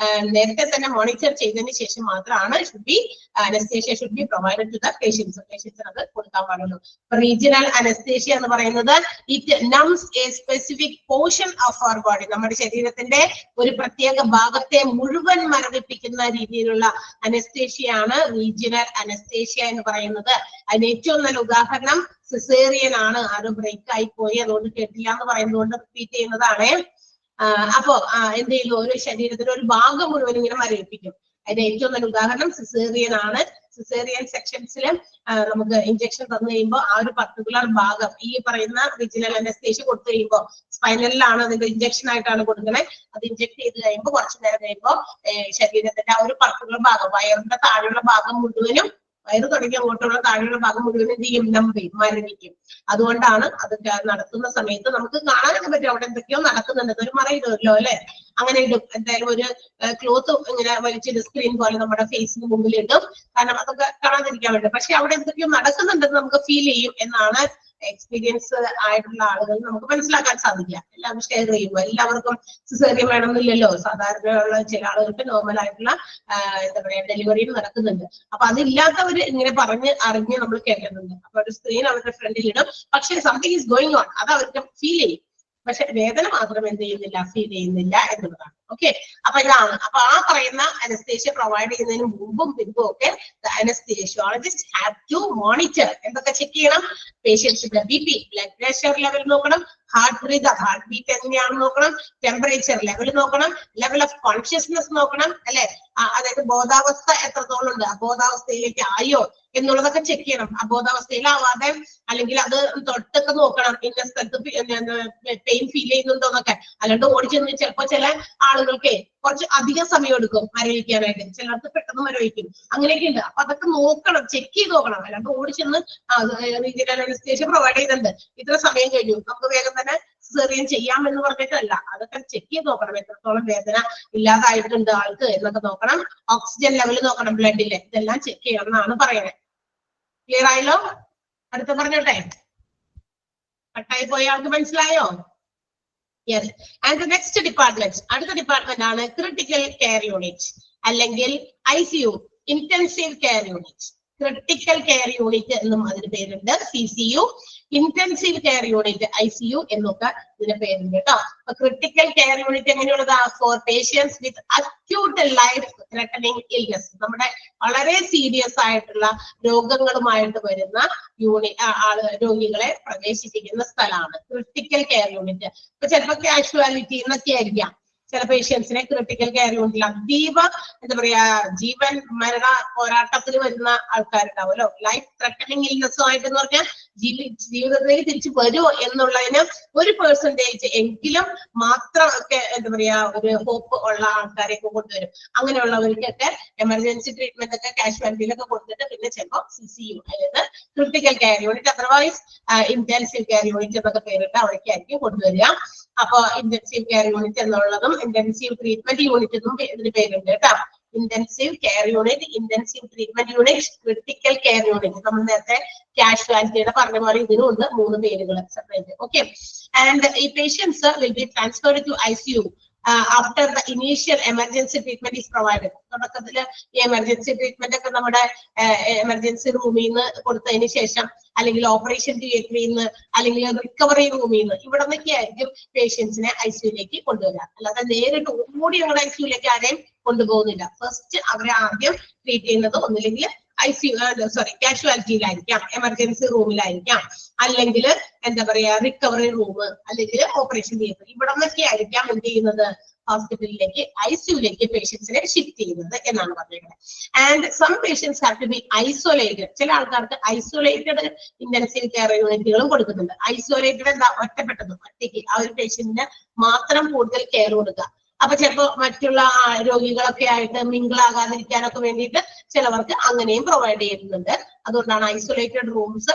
നേരത്തെ തന്നെ മോണിറ്റർ ചെയ്തതിന് ശേഷം മാത്രമാണ് anaesthesia should be provided to the പേഷ്യൻസിന് അത് കൊടുക്കാൻ പാടുള്ളൂ. റീജിയണൽ അനസ്തേഷ്യ എന്ന് പറയുന്നത് it numbs a specific portion of our body. നമ്മുടെ ശരീരത്തിന്റെ ഒരു പ്രത്യേക ഭാഗത്തെ മുഴുവൻ മരവിപ്പിക്കുന്ന രീതിയിലുള്ള അനസ്തേഷ്യയാണ് റീജിയണൽ അനസ്തേഷ്യ എന്ന് പറയുന്നത്. അതിന് ഏറ്റവും നല്ല ഉദാഹരണം സിസേറിയൻ ആണ്. ആരും ബ്രേക്ക് ആയി പോയി, അതുകൊണ്ട് കേട്ടില്ല എന്ന് പറയുന്നതുകൊണ്ട് റിപ്പീറ്റ് ചെയ്യുന്നതാണ്. അപ്പോ എന്ത് ചെയ്യുന്നു, ഒരു ശരീരത്തിന്റെ ഒരു ഭാഗം മുഴുവൻ ഇങ്ങനെ മരവിപ്പിക്കും. അതിന്റെ ഏറ്റവും നല്ല ഉദാഹരണം സിസേറിയൻ ആണ്. സിസേറിയൻ സെക്ഷൻസിൽ നമുക്ക് ഇഞ്ചക്ഷൻ തന്നു കഴിയുമ്പോൾ ആ ഒരു പർട്ടിക്കുലർ ഭാഗം ഈ പറയുന്ന റീജിയണൽ അനസ്തേഷ്യ കൊടുത്തു കഴിയുമ്പോൾ സ്പൈനലിലാണ് അതിന്റെ ഇഞ്ചക്ഷൻ ആയിട്ടാണ് കൊടുക്കുന്നത്. അത് ഇഞ്ചക്ട് ചെയ്ത് കഴിയുമ്പോൾ കുറച്ചു നേരം കഴിയുമ്പോൾ ശരീരത്തിന്റെ ആ ഒരു പർട്ടിക്കുലർ ഭാഗം, വയറിന്റെ താഴെയുള്ള ഭാഗം മുഴുവനും, വയറ് തുടങ്ങി അങ്ങോട്ടുള്ള താഴെയുള്ള ഭാഗം മുഴുവൻ എന്ത് ചെയ്യും, മരവിക്കും. അതുകൊണ്ടാണ് അതൊക്കെ നടത്തുന്ന സമയത്ത് നമുക്ക് കാണാനൊക്കെ പറ്റും അവിടെ എന്തൊക്കെയോ നടക്കുന്നുണ്ട്. ഒരു മറയിടുമല്ലോ, അല്ലെ? അങ്ങനെ ഇടും. എന്തായാലും ഒരു ക്ലോത്ത് ഇങ്ങനെ വലിച്ചൊരു സ്ക്രീൻ പോലെ നമ്മുടെ ഫേസിന് മുമ്പിൽ ഇടും. കാരണം അതൊക്കെ കാണാതിരിക്കാൻ വേണ്ടി. പക്ഷെ അവിടെ എന്തൊക്കെയോ നടക്കുന്നുണ്ടെന്ന് നമുക്ക് ഫീൽ ചെയ്യും എന്നാണ് എക്സ്പീരിയൻസ് ആയിട്ടുള്ള ആളുകൾ നമുക്ക് മനസ്സിലാക്കാൻ സാധിക്കുക. എല്ലാവരും ഷെയർ ചെയ്യുമ്പോൾ എല്ലാവർക്കും സിസേറിയൻ വേണമെന്നില്ലല്ലോ. സാധാരണയുള്ള ചില ആളുകൾക്ക് നോർമൽ ആയിട്ടുള്ള എന്താ പറയാ ഡെലിവറിയും നടക്കുന്നുണ്ട്. അപ്പൊ അതില്ലാത്തവര് ഇങ്ങനെ അറിഞ്ഞ് നമ്മൾ കേൾക്കുന്നുണ്ട്. അപ്പൊ ഒരു സ്ക്രീൻ അവരുടെ ഫ്രണ്ടിൽ ഇടും. പക്ഷെ സംതിങ് ഈസ് ഗോയിങ് ഓൺ, അത് അവർക്ക് ഫീൽ ചെയ്യും. പക്ഷെ വേദന മാത്രം എന്ത് ചെയ്യുന്നില്ല, ഫീൽ ചെയ്യുന്നില്ല എന്നുള്ളതാണ്. ഓക്കെ, അപ്പൊ ഇതാണ്. അപ്പൊ ആ പറയുന്ന അനസ്തേഷ്യ പ്രൊവൈഡ് ചെയ്യുന്നതിന് മുമ്പും പിമ്പും ഒക്കെ അനസ്തേഷ്യോളജിസ്റ്റ് ഹാവ് ടു മോണിറ്റർ. എന്തൊക്കെ ചെക്ക് ചെയ്യണം? പേഷ്യൻസിന്റെ BP, ബ്ലഡ് പ്രഷർ ലെവൽ നോക്കണം, ഹാർട്ട് ബീറ്റ് എങ്ങനെയാണെന്ന് നോക്കണം, ടെമ്പറേച്ചർ ലെവൽ നോക്കണം, ലെവൽ ഓഫ് കോൺഷ്യസ്നെസ് നോക്കണം, അല്ലെ? അതായത് ബോധാവസ്ഥ എത്രത്തോളം ഉണ്ട്, അബോധാവസ്ഥയിലേക്ക് ആയോ എന്നുള്ളതൊക്കെ ചെക്ക് ചെയ്യണം. അബോധാവസ്ഥയിലാവാതെ അല്ലെങ്കിൽ അത് തൊട്ടൊക്കെ നോക്കണം, ഇന്ന സ്ഥലത്ത് പെയിൻ ഫീൽ ചെയ്യുന്നുണ്ടോ എന്നൊക്കെ. അല്ലാണ്ട് ഓടിച്ചെന്ന് ചിലപ്പോ ചില ആളുകൾക്ക് കുറച്ച് അധികം സമയം എടുക്കും മരവിക്കാനായിട്ട്, ചിലർക്ക് പെട്ടെന്ന് മരവിക്കും, അങ്ങനെയൊക്കെ ഉണ്ട്. അപ്പൊ അതൊക്കെ നോക്കണം, ചെക്ക് ചെയ്ത് നോക്കണം. അല്ലാണ്ട് ഓടിച്ചെന്ന് അനസ്തേഷ്യ പ്രൊവൈഡ് ചെയ്തിട്ടുണ്ട്, ഇത്ര സമയം കഴിഞ്ഞു, നമുക്ക് വേഗം തന്നെ സിസേറിയൻ ചെയ്യാമെന്ന് പറഞ്ഞിട്ടല്ല. അതൊക്കെ ചെക്ക് ചെയ്ത് നോക്കണം, എത്രത്തോളം വേദന ഇല്ലാതായിട്ടുണ്ട് ആൾക്ക് എന്നൊക്കെ നോക്കണം. ഓക്സിജൻ ലെവൽ നോക്കണം, ബ്ലഡിലെ, ഇതെല്ലാം ചെക്ക് ചെയ്യണം എന്നാണ് പറയുന്നത്. ക്ലിയർ ആയല്ലോ? അടുത്ത പറഞ്ഞോട്ടെ, കട്ടായി പോയ ആൾക്ക് മനസ്സിലായോ? Yes. And the next department, അടുത്ത ഡിപ്പാർട്ട്മെന്റ് ആണ് ക്രിട്ടിക്കൽ കെയർ യൂണിറ്റ് അല്ലെങ്കിൽ ICU, intensive care unit. Critical care unit എന്നും അതിന് പേരുണ്ട്, CCU. Intensive care unit ICU എന്നൊക്കെ ഇതിന് പേരുണ്ട് കേട്ടോ. അപ്പൊ ക്രിട്ടിക്കൽ കെയർ യൂണിറ്റ് എങ്ങനെയുള്ളതാ? For patients with acute life threatening illness, നമ്മുടെ വളരെ സീരിയസ് ആയിട്ടുള്ള രോഗങ്ങളുമായിട്ട് വരുന്ന രോഗികളെ പ്രവേശിപ്പിക്കുന്ന സ്ഥലമാണ് ക്രിട്ടിക്കൽ കെയർ യൂണിറ്റ്. ഇപ്പൊ ചിലപ്പോ കാഷ്വാലിറ്റി എന്നൊക്കെ ആയിരിക്കാം ചില പേഷ്യൻസിനെ ക്രിട്ടിക്കൽ കെയർ യൂണിറ്റിൽ അതീവ എന്താ പറയാ ജീവൻ മരണ പോരാട്ടത്തിൽ വരുന്ന ആൾക്കാരുണ്ടാവുമല്ലോ. ലൈഫ് ത്രെട്ടനിങ് ഇൽനെസ്സുമായിട്ട് എന്ന് പറഞ്ഞാൽ ജീവിതത്തിലേക്ക് തിരിച്ചു വരുമോ എന്നുള്ളതിന് 1% എങ്കിലും മാത്രം ഒക്കെ എന്താ പറയാ ഒരു ഹോപ്പ് ഉള്ള ആൾക്കാരെയൊക്കെ കൊണ്ടുവരും. അങ്ങനെയുള്ളവർക്കൊക്കെ എമർജൻസി ട്രീറ്റ്മെന്റ് ഒക്കെ കാഷ്വാലിറ്റിയിലൊക്കെ കൊടുത്തിട്ട് പിന്നെ ചിലപ്പോൾ CCU അതായത് critical care unit, otherwise intensive care unit എന്നൊക്കെ പേരിട്ട് അവിടേക്കായിരിക്കും കൊണ്ടുവരിക. അപ്പൊ ഇന്റൻസീവ് കെയർ യൂണിറ്റ് എന്നുള്ളതും ഇന്റൻസീവ് ട്രീറ്റ്മെന്റ് യൂണിറ്റ് എന്നും ഇതിന് പേരുണ്ട് കേട്ടോ. Intensive care unit, intensive treatment unit, critical care unit. നമ്മൾ നേരത്തെ കാഷ്വാലിറ്റിയുടെ പറഞ്ഞ പോലെ ഇതിനും ഉണ്ട് 3 പേരുകൾ സെപ്പറേറ്റ്. ഓക്കെ, ആൻഡ് ഈ patients will be transferred to ICU after the initial emergency treatment is provided. തുടക്കത്തില് ഈ എമർജൻസി ട്രീറ്റ്മെന്റ് ഒക്കെ നമ്മുടെ എമർജൻസി റൂമിൽ നിന്ന് കൊടുത്തതിന് ശേഷം അല്ലെങ്കിൽ ഓപ്പറേഷൻ തിയേറ്ററിൽ നിന്ന് അല്ലെങ്കിൽ റിക്കവറി റൂമിൽ നിന്ന് ഇവിടെ നിന്നൊക്കെ ആയിരിക്കും പേഷ്യൻസിനെ ICUലേക്ക് കൊണ്ടുവരിക. അല്ലാതെ നേരിട്ട് ഓടി ഞങ്ങളുടെ ICUലേക്ക് ആരെയും കൊണ്ടുപോകുന്നില്ല. ഫസ്റ്റ് അവരെ ആദ്യം ട്രീറ്റ് ചെയ്യുന്നത് ഒന്നില്ലെങ്കിൽ കാഷ്വാലിറ്റിയിലായിരിക്കാം, എമർജൻസി റൂമിലായിരിക്കാം, അല്ലെങ്കിൽ എന്താ പറയാ റിക്കവറി റൂം, അല്ലെങ്കിൽ ഓപ്പറേഷൻ തിയേറ്റർ. ഇവിടെ നിന്നൊക്കെ ആയിരിക്കാം എന്ത് ചെയ്യുന്നത്, ഹോസ്പിറ്റലിലേക്ക് ICUലേക്ക് പേഷ്യൻസിനെ ഷിഫ്റ്റ് ചെയ്യുന്നത് എന്നാണ് പറഞ്ഞിരിക്കുന്നത്. And some patients have to be isolated. ചില ആൾക്കാർക്ക് ഐസൊലേറ്റഡ് ഇന്റൻസീവ് കെയർ യൂണിറ്റുകളും കൊടുക്കുന്നുണ്ട്. ഐസൊലേറ്റഡ് എന്താ, ഒറ്റപ്പെട്ടത്, ഒറ്റയ്ക്ക് ആ ഒരു പേഷ്യന്റിന് മാത്രം കൂടുതൽ കെയർ കൊടുക്കുക. അപ്പൊ ചിലപ്പോ മറ്റുള്ള രോഗികളൊക്കെ ആയിട്ട് മിങ്കിളാകാതിരിക്കാനൊക്കെ വേണ്ടിയിട്ട് ചിലവർക്ക് അങ്ങനെയും പ്രൊവൈഡ് ചെയ്യുന്നുണ്ട്. അതുകൊണ്ടാണ് ഐസൊലേറ്റഡ് റൂംസ്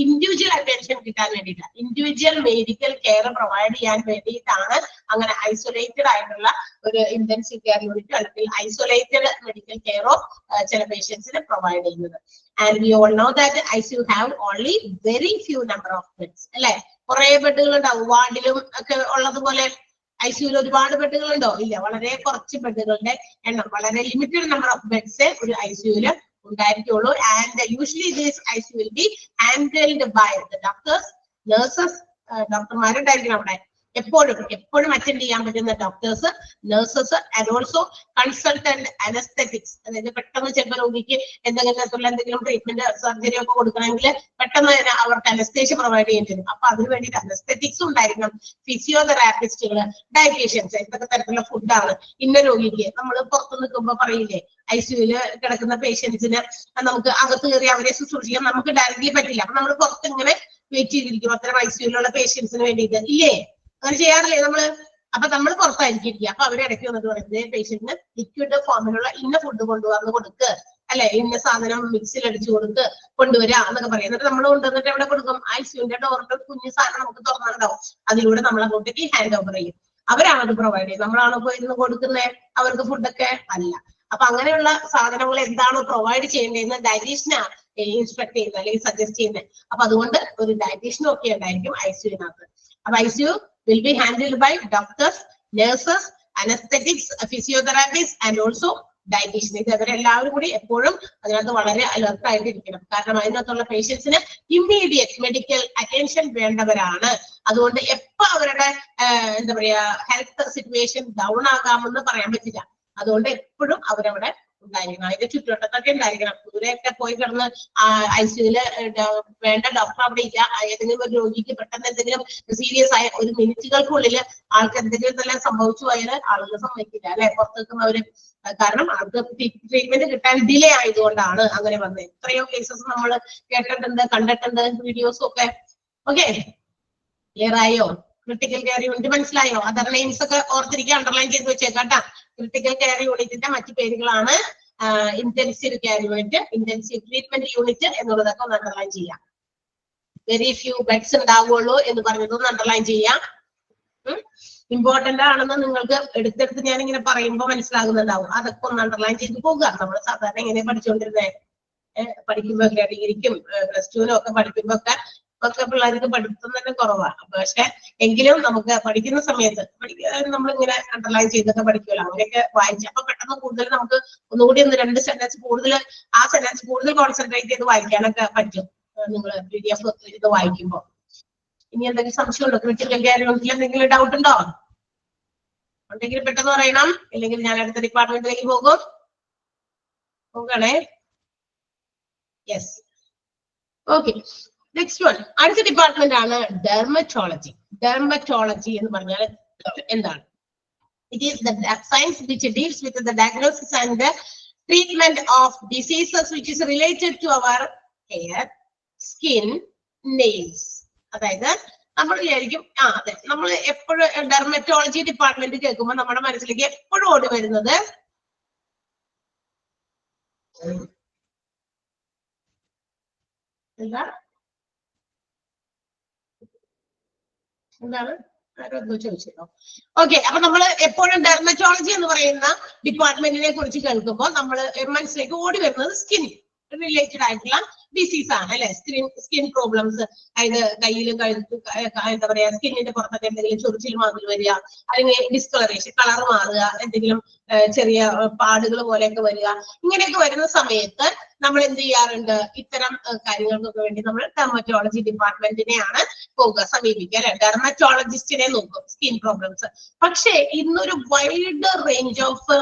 ഇൻഡിവിജ്വൽ അറ്റൻഷൻ കിട്ടാൻ വേണ്ടിയിട്ട്, ഇൻഡിവിജ്വൽ മെഡിക്കൽ കെയർ പ്രൊവൈഡ് ചെയ്യാൻ വേണ്ടിയിട്ടാണ് അങ്ങനെ ഐസൊലേറ്റഡ് ആയിട്ടുള്ള ഒരു ഇന്റൻസീവ് കെയർ യൂണിറ്റ് അല്ലെങ്കിൽ ഐസൊലേറ്റഡ് മെഡിക്കൽ കെയറോ ചില പേഷ്യൻസിന് പ്രൊവൈഡ് ചെയ്യുന്നത്. And we all know that ICU have only very few number of beds. അല്ലെ, കുറെ ബെഡുകൾ ഉണ്ടാവും. വാർഡിലും ഒക്കെ ഉള്ളതുപോലെ ICUയിൽ ഒരുപാട് ബെഡുകൾ ഉണ്ടോ? ഇല്ല, വളരെ കുറച്ച് ബെഡുകളുടെ എണ്ണം, വളരെ ലിമിറ്റഡ് നമ്പർ ഓഫ് ബെഡ്സ് ഒരു ICUയിൽ ഉണ്ടായിരിക്കുള്ളൂ. And usually this ICU will be handled by the doctors, nurses, ഡോക്ടർമാരുണ്ടായിരിക്കണം അവിടെ എപ്പോഴും അറ്റൻഡ് ചെയ്യാൻ പറ്റുന്ന doctors, nurses and also consultant anaesthetics. അതായത് പെട്ടെന്ന് ചിലപ്പോൾ രോഗിക്ക് എന്തെങ്കിലും ട്രീറ്റ്മെന്റ് സർജറി ഒക്കെ കൊടുക്കണമെങ്കിൽ പെട്ടെന്ന് അവർക്ക് അനസ്തേഷ്യ പ്രൊവൈഡ് ചെയ്യേണ്ടി വരും. അപ്പൊ അതിന് വേണ്ടിയിട്ട് അനസ്തെറ്റിക്സ് ഉണ്ടായിരിക്കണം, ഫിസിയോതെറാപ്പിസ്റ്റുകൾ, ഡയറ്റീഷ്യൻസ്. എന്തൊക്കെ തരത്തിലുള്ള ഫുഡാണ് ഇന്ന രോഗിക്ക്. നമ്മൾ പുറത്ത് നിൽക്കുമ്പോൾ പറയില്ലേ, ICUയിൽ കിടക്കുന്ന പേഷ്യൻസിന് നമുക്ക് അകത്ത് കയറി അവരെ ശുശ്രൂഷിക്കാൻ നമുക്ക് ഡയറക്ട്ലി പറ്റില്ല. അപ്പൊ നമ്മൾ പുറത്ത് ഇങ്ങനെ വെയിറ്റ് ചെയ്തിരിക്കും അത്തരം ICUയിലുള്ള പേഷ്യൻസിന് വേണ്ടിയിട്ട്. ഇല്ലേ, അങ്ങനെ ചെയ്യാറില്ലേ നമ്മള്? അപ്പൊ നമ്മൾ പുറത്തായിരിക്കും ഇരിക്കുക. അപ്പൊ അവരിടയ്ക്ക് വന്നിട്ട് പറയുന്നത് പേഷ്യന്റിന് ലിക്വിഡ് ഫോമിലുള്ള ഇന്ന ഫുഡ് കൊണ്ടുവന്ന് കൊടുക്ക്, അല്ലെ, ഇന്ന സാധനം മിക്സിൽ അടിച്ചു കൊണ്ടുവരാ എന്നൊക്കെ പറയും. എന്നിട്ട് നമ്മൾ കൊണ്ടുവന്നിട്ട് എവിടെ കൊടുക്കും? ICUവിന്റെ ഡോറിന്റെ കുഞ്ഞു സാധനം നമുക്ക് തുറന്നുണ്ടാവും, അതിലൂടെ നമ്മൾ അങ്ങോട്ടേക്ക് ഹാൻഡ് ഓവർ ചെയ്യും. അവരാണ് അത് പ്രൊവൈഡ് ചെയ്യുന്നത്. നമ്മളാണോ പോയി ഇരുന്ന് കൊടുക്കുന്നത് അവർക്ക് ഫുഡൊക്കെ? അല്ല. അപ്പൊ അങ്ങനെയുള്ള സാധനങ്ങൾ എന്താണോ പ്രൊവൈഡ് ചെയ്യേണ്ടതെന്ന് ഡയറ്റീഷ്യനാണ് ഇൻസ്ട്രക്ട് ചെയ്യുന്നത് അല്ലെങ്കിൽ സജസ്റ്റ് ചെയ്യുന്നത്. അപ്പൊ അതുകൊണ്ട് ഒരു ഡയറ്റീഷ്യനും ഒക്കെ ഉണ്ടായിരിക്കും ICUവിനകത്ത്. അപ്പൊ ICU will be handled by doctors, nurses, anesthetics, physiotherapists and also dietician. ഇത് അവരെല്ലാവരും കൂടി എപ്പോഴും അതിനകത്ത് വളരെ അലർട്ട് ആയിട്ടിരിക്കണം. കാരണം അതിനകത്തുള്ള പേഷ്യൻസിന് ഇമ്മീഡിയറ്റ് മെഡിക്കൽ അറ്റൻഷൻ വേണ്ടവരാണ്. അതുകൊണ്ട് എപ്പോ അവരുടെ എന്താ പറയാ ഹെൽത്ത് സിറ്റുവേഷൻ ഡൗൺ ആകാമെന്ന് പറയാൻ പറ്റില്ല. അതുകൊണ്ട് എപ്പോഴും അവരവിടെ ഉണ്ടായിരിക്കണം. അതിന്റെ ചുറ്റുവട്ടത്തൊക്കെ ഉണ്ടായിരിക്കണം. ദൂരെയൊക്കെ പോയി കിടന്ന് ICUല് വേണ്ട ഡോക്ടർ അവിടെ ഇല്ല. ഏതെങ്കിലും ഒരു രോഗിക്ക് പെട്ടെന്ന് എന്തെങ്കിലും സീരിയസ് ആയ ഒരു മിനിറ്റുകൾക്കുള്ളിൽ ആൾക്ക് എന്തെങ്കിലും തന്നെ സംഭവിച്ചു പോയാൽ ആളുകൾ സമ്മതിക്കില്ല അല്ലെ, പുറത്തു നിൽക്കുന്നവര്. കാരണം ആൾക്ക് ട്രീറ്റ്മെന്റ് കിട്ടാൻ ഡിലേ ആയതുകൊണ്ടാണ് അങ്ങനെ വന്നത്. എത്രയോ കേസസ് നമ്മൾ കേട്ടിട്ടുണ്ട്, കണ്ടിട്ടുണ്ട്, വീഡിയോസും ഒക്കെ. ഓക്കെ, ക്ലിയർ ആയോ? ക്രിട്ടിക്കൽ കെയർ യൂണിറ്റ് മനസ്സിലായോ? അതർ നെയിംസ് ഒക്കെ ഓർത്തിരിക്കുക, അണ്ടർലൈൻ ചെയ്ത് വെച്ചേക്കാട്ടാ. ക്രിട്ടിക്കൽ കെയർ യൂണിറ്റിന്റെ മറ്റു പേരുകളാണ് intensive care unit, intensive treatment unit എന്നുള്ളതൊക്കെ ഒന്ന് അണ്ടർലൈൻ ചെയ്യാം. വെരി ഫ്യൂ ബെഡ്സ് ഉണ്ടാവുള്ളൂ എന്ന് പറഞ്ഞതൊന്ന് അണ്ടർലൈൻ ചെയ്യാം. ഇമ്പോർട്ടന്റ് ആണെന്ന് നിങ്ങൾക്ക് എടുത്തെടുത്ത് ഞാൻ ഇങ്ങനെ പറയുമ്പോൾ മനസ്സിലാകുന്നുണ്ടാവും. അതൊക്കെ ഒന്ന് അണ്ടർലൈൻ ചെയ്ത് പോകുക. നമ്മൾ സാധാരണ എങ്ങനെ പഠിച്ചുകൊണ്ടിരുന്നേ, പഠിക്കുമ്പോ ഒക്കെ ഡിഗ്രിക്കും +2 ഒക്കെ പഠിക്കുമ്പോ ഒക്കെ പിള്ളേർക്ക് പഠിത്തം തന്നെ കുറവാണ്. പക്ഷെ എങ്കിലും നമുക്ക് പഠിക്കുന്ന സമയത്ത് നമ്മളിങ്ങനെ അണ്ടർലൈൻ ചെയ്തൊക്കെ പഠിക്കുമല്ലോ, അങ്ങനെയൊക്കെ വായിച്ചു. അപ്പൊ പെട്ടെന്ന് കൂടുതൽ നമുക്ക് ഒന്നുകൂടി 2 സെന്റൻസ് കൂടുതൽ ആ സെന്റൻസ് കൂടുതൽ കോൺസെൻട്രേറ്റ് ചെയ്ത് വായിക്കാനൊക്കെ പറ്റും നിങ്ങൾ PDF ഇത് വായിക്കുമ്പോൾ. ഇനി എന്തെങ്കിലും സംശയമുണ്ടോ? ക്രിട്ടിക്കൽ കെയർ യൂണിറ്റിൽ എന്തെങ്കിലും ഡൗട്ട് ഉണ്ടോ? ഉണ്ടെങ്കിൽ പെട്ടെന്ന് പറയണം, ഇല്ലെങ്കിൽ ഞാൻ അടുത്ത ഡിപ്പാർട്ട്മെന്റിലേക്ക് പോകണേ. Yes, okay. നെക്സ്റ്റ് വൺ, അടുത്ത ഡിപ്പാർട്ട്മെന്റ് ആണ് ഡെർമറ്റോളജി. ഡെർമറ്റോളജി എന്ന് പറഞ്ഞാൽ എന്താണ്? It is the science which deals with the diagnosis and the treatment of diseases which is related to our hair, skin, nails. അതായത് നമ്മൾ വിചാരിക്കും അതെ, നമ്മൾ എപ്പോഴും ഡെർമറ്റോളജി ഡിപ്പാർട്ട്മെന്റ് കേൾക്കുമ്പോൾ നമ്മുടെ മനസ്സിലേക്ക് എപ്പോഴും ഓടി വരുന്നത് എന്താണ്? ചോദിച്ചല്ലോ. ഓക്കെ, അപ്പൊ നമ്മൾ എപ്പോഴും ഡെർമറ്റോളജി എന്ന് പറയുന്ന ഡിപ്പാർട്ട്മെന്റിനെ കുറിച്ച് കേൾക്കുമ്പോൾ നമ്മൾ മനസ്സിലേക്ക് ഓടി വരുന്നത് സ്കിൻ റിലേറ്റഡ് ആയിട്ടുള്ള ഡിസീസ് ആണ് അല്ലെ. സ്കിൻ പ്രോബ്ലംസ്, അതായത് കയ്യിലും കഴുത്തും എന്താ പറയാ സ്കിന്നിന്റെ പുറത്തൊക്കെ എന്തെങ്കിലും ചൊറിച്ചിൽ മാതിരി വരിക, അല്ലെങ്കിൽ ഡിസ്കളറേഷൻ, കളർ മാറുക, എന്തെങ്കിലും ചെറിയ പാടുകൾ പോലെയൊക്കെ വരിക. ഇങ്ങനെയൊക്കെ വരുന്ന സമയത്ത് നമ്മൾ എന്ത് ചെയ്യാറുണ്ട്? ഇത്തരം കാര്യങ്ങൾക്കൊക്കെ വേണ്ടി നമ്മൾ ഡെർമറ്റോളജി ഡിപ്പാർട്ട്മെന്റിനെയാണ് സമീപിക്കുക അല്ലെ. ഡെർമറ്റോളജിസ്റ്റിനെ നോക്കും സ്കിൻ പ്രോബ്ലംസ്. പക്ഷേ ഇന്നൊരു വൈഡ് റേഞ്ച് ഓഫ്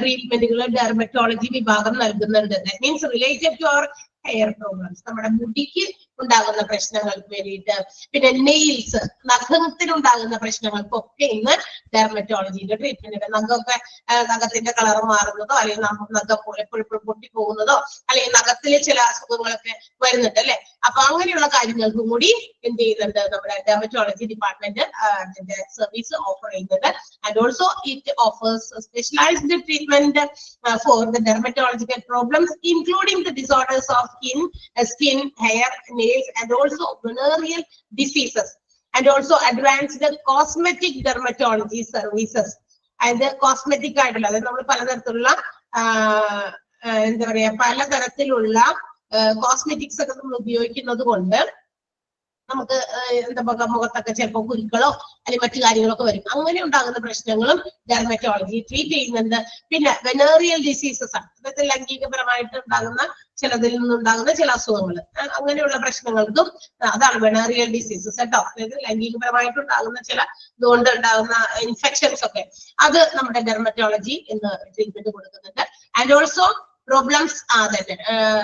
ട്രീറ്റ്മെന്റുകൾ ഡെർമറ്റോളജി വിഭാഗം നൽകുന്നുണ്ട്. That means related to our hair problems, നമ്മുടെ മുടിക്ക് ഉണ്ടാകുന്ന പ്രശ്നങ്ങൾക്ക് വേണ്ടിയിട്ട്, പിന്നെ നെയിൽസ്, നഖത്തിനുണ്ടാകുന്ന പ്രശ്നങ്ങൾക്കൊക്കെ ഇന്ന് ഡെർമറ്റോളജിയുടെ ട്രീറ്റ്മെന്റ്. നഖത്തിന്റെ കളർ മാറുന്നതോ, അല്ലെങ്കിൽ നഖം എപ്പോഴും പൊട്ടിപ്പോകുന്നതോ, അല്ലെങ്കിൽ നഖത്തിലെ ചില അസുഖങ്ങളൊക്കെ വരുന്നുണ്ട് അല്ലെ. അപ്പൊ അങ്ങനെയുള്ള കാര്യങ്ങൾക്കും കൂടി എന്ത് ചെയ്യുന്നുണ്ട്? നമ്മുടെ ഡെർമറ്റോളജി ഡിപ്പാർട്ട്മെന്റ് അതിന്റെ സർവീസ് ഓഫർ ചെയ്യുന്നുണ്ട്. And also it offers specialised treatment for the dermatological problems including the disorders of skin, hair, nails, and also venereal diseases, and also advanced cosmetic dermatology services. And cosmetic ആയിട്ടുള്ള, അതായത് നമ്മൾ പലതരത്തിലുള്ള എന്താ പറയാ പലതരത്തിലുള്ള cosmetics ഒക്കെ നമ്മൾ ഉപയോഗിക്കുന്നത് കൊണ്ട് നമുക്ക് എന്താ മുഖത്തൊക്കെ ചിലപ്പോൾ കുരുക്കളോ അല്ലെങ്കിൽ മറ്റു കാര്യങ്ങളൊക്കെ വരും. അങ്ങനെ ഉണ്ടാകുന്ന പ്രശ്നങ്ങളും ഡെർമറ്റോളജി ട്രീറ്റ് ചെയ്യുന്നുണ്ട്. പിന്നെ വെനേറിയൽ ഡിസീസസ് ആണ്, അതായത് ലൈംഗികപരമായിട്ട് ഉണ്ടാകുന്ന ചിലതിൽ നിന്നുണ്ടാകുന്ന ചില അസുഖങ്ങൾ, അങ്ങനെയുള്ള പ്രശ്നങ്ങൾക്കും അതാണ് വെനേറിയൽ ഡിസീസസ് കേട്ടോ. അതായത് ലൈംഗികപരമായിട്ട് ഉണ്ടാകുന്ന ചില ഇതുകൊണ്ട് ഉണ്ടാകുന്ന ഇൻഫെക്ഷൻസ് ഒക്കെ, അത് നമ്മുടെ ഡെർമറ്റോളജി എന്ന് ട്രീറ്റ്മെന്റ് കൊടുക്കുന്നുണ്ട്. ആൻഡ് ഓൾസോ പ്രോബ്ലംസ് തന്നെ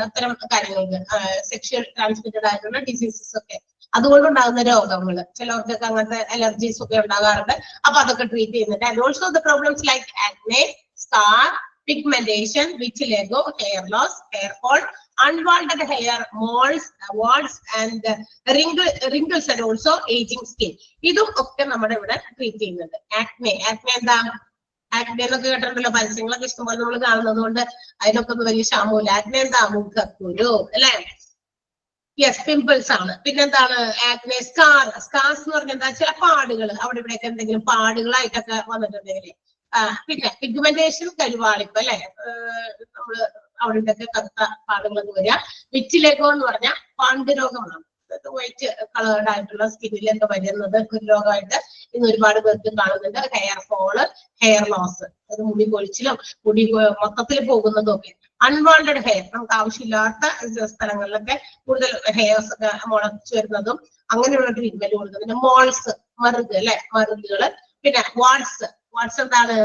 അത്തരം കാര്യങ്ങൾക്ക് സെക്ഷൽ ട്രാൻസ്മിറ്റഡ് ആയിട്ടുള്ള ഡിസീസസ് ഒക്കെ, അതുകൊണ്ടുണ്ടാകുന്ന രോഗങ്ങൾ, ചിലവർക്കൊക്കെ അങ്ങനത്തെ അലർജീസ് ഒക്കെ ഉണ്ടാകാറുണ്ട്. അപ്പൊ അതൊക്കെ ട്രീറ്റ് ചെയ്യുന്നുണ്ട്. And also the problems like acne, scar, pigmentation, vitiligo, hair loss, hair fall, unwanted hair, moles, warts, and wrinkles, and also aging skin. ഇതും ഒക്കെ നമ്മുടെ ഇവിടെ ട്രീറ്റ് ചെയ്യുന്നുണ്ട്. ആക്നെ എന്താ? ആക്നെ എന്നൊക്കെ കേട്ടിട്ടുണ്ടല്ലോ, പരസ്യങ്ങളൊക്കെ ഇഷ്ടംപോലെ നമ്മൾ കാണുന്നത് കൊണ്ട് അതിനൊക്കെ ഒന്നും വലിയ ക്ഷാമമില്ല. ആക്നെ എന്താ? മുഖക്കുരു അല്ലെ. യെസ്, പിമ്പിൾസ് ആണ്. പിന്നെന്താണ് ആക്നെ? സ്കാർസ് എന്ന് പറഞ്ഞാൽ എന്താ? ചില പാടുകൾ, അവിടെ ഇവിടെയൊക്കെ എന്തെങ്കിലും പാടുകളായിട്ടൊക്കെ വന്നിട്ടുണ്ടെങ്കിൽ. പിന്നെ പിഗ്മെന്റേഷൻ, കരുവാളിപ്പ് അല്ലെ, നമ്മള് അവിടെ ഇവിടെയൊക്കെ കറുത്ത പാടുകളൊക്കെ വരിക. വിറ്റിലേഗോ എന്ന് പറഞ്ഞാൽ പാണ്ഡുരോഗമാണ്, വൈറ്റ് കളേർഡ് ആയിട്ടുള്ള സ്കിന്നിലൊക്കെ വരുന്നത് ഒരു രോഗമായിട്ട് ഇന്ന് ഒരുപാട് പേർക്ക് കാണുന്നുണ്ട്. ഹെയർ ഫോള്, ഹെയർ ലോസ്, അത് മുടി കൊഴിച്ചിലും മുടി മൊത്തത്തിൽ പോകുന്നതും ഒക്കെ. അൺവാണ്ടഡ് ഹെയർ, നമുക്ക് ആവശ്യമില്ലാത്ത സ്ഥലങ്ങളിലൊക്കെ കൂടുതൽ ഹെയർസ് ഒക്കെ മുളച്ചു വരുന്നതും അങ്ങനെയുള്ള ട്രീറ്റ്മെന്റ് കൊടുക്കുന്നത്. പിന്നെ മോൾസ്, മറുക് അല്ലെ, മറുകുകള്. പിന്നെ വാട്സ് എന്താണ്,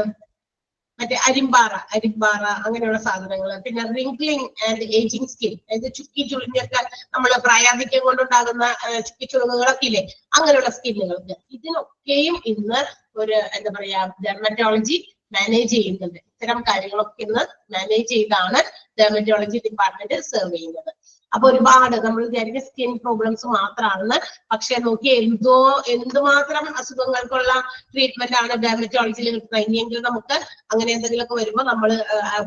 മറ്റേ അരിമ്പാറ അങ്ങനെയുള്ള സാധനങ്ങൾ. പിന്നെ റിംഗ്ലിംഗ് ആൻഡ് ഏജിങ് സ്കിൻ, അതായത് ചുക്കി ചുളിഞ്ഞൊക്കെ നമ്മള് പ്രായാധിക്യം കൊണ്ടുണ്ടാകുന്ന ചുക്കി ചുളിവുകളൊക്കെ ഇല്ലേ, അങ്ങനെയുള്ള സ്കിന്നുകൾക്ക്. ഇതിനൊക്കെയും ഇന്ന് ഒരു എന്താ പറയാ ഡെർമറ്റോളജി മാനേജ് ചെയ്യുന്നുണ്ട്. ഇത്തരം കാര്യങ്ങളൊക്കെ ഇന്ന് മാനേജ് ചെയ്താണ് ഡെർമറ്റോളജി ഡിപ്പാർട്ട്മെന്റ് സെർവ് ചെയ്യുന്നത്. അപ്പൊ ഒരുപാട് നമ്മൾ വിചാരിക്കുന്ന സ്കിൻ പ്രോബ്ലംസ് മാത്രമാണെന്ന്, പക്ഷെ നോക്കി എന്തുമാത്രം അസുഖങ്ങൾക്കുള്ള ട്രീറ്റ്മെന്റ് ആണ് ഡെർമറ്റോളജിയിൽ കിട്ടുന്നത്. ഇനിയെങ്കിലും നമുക്ക് അങ്ങനെ എന്തെങ്കിലുമൊക്കെ വരുമ്പോൾ നമ്മൾ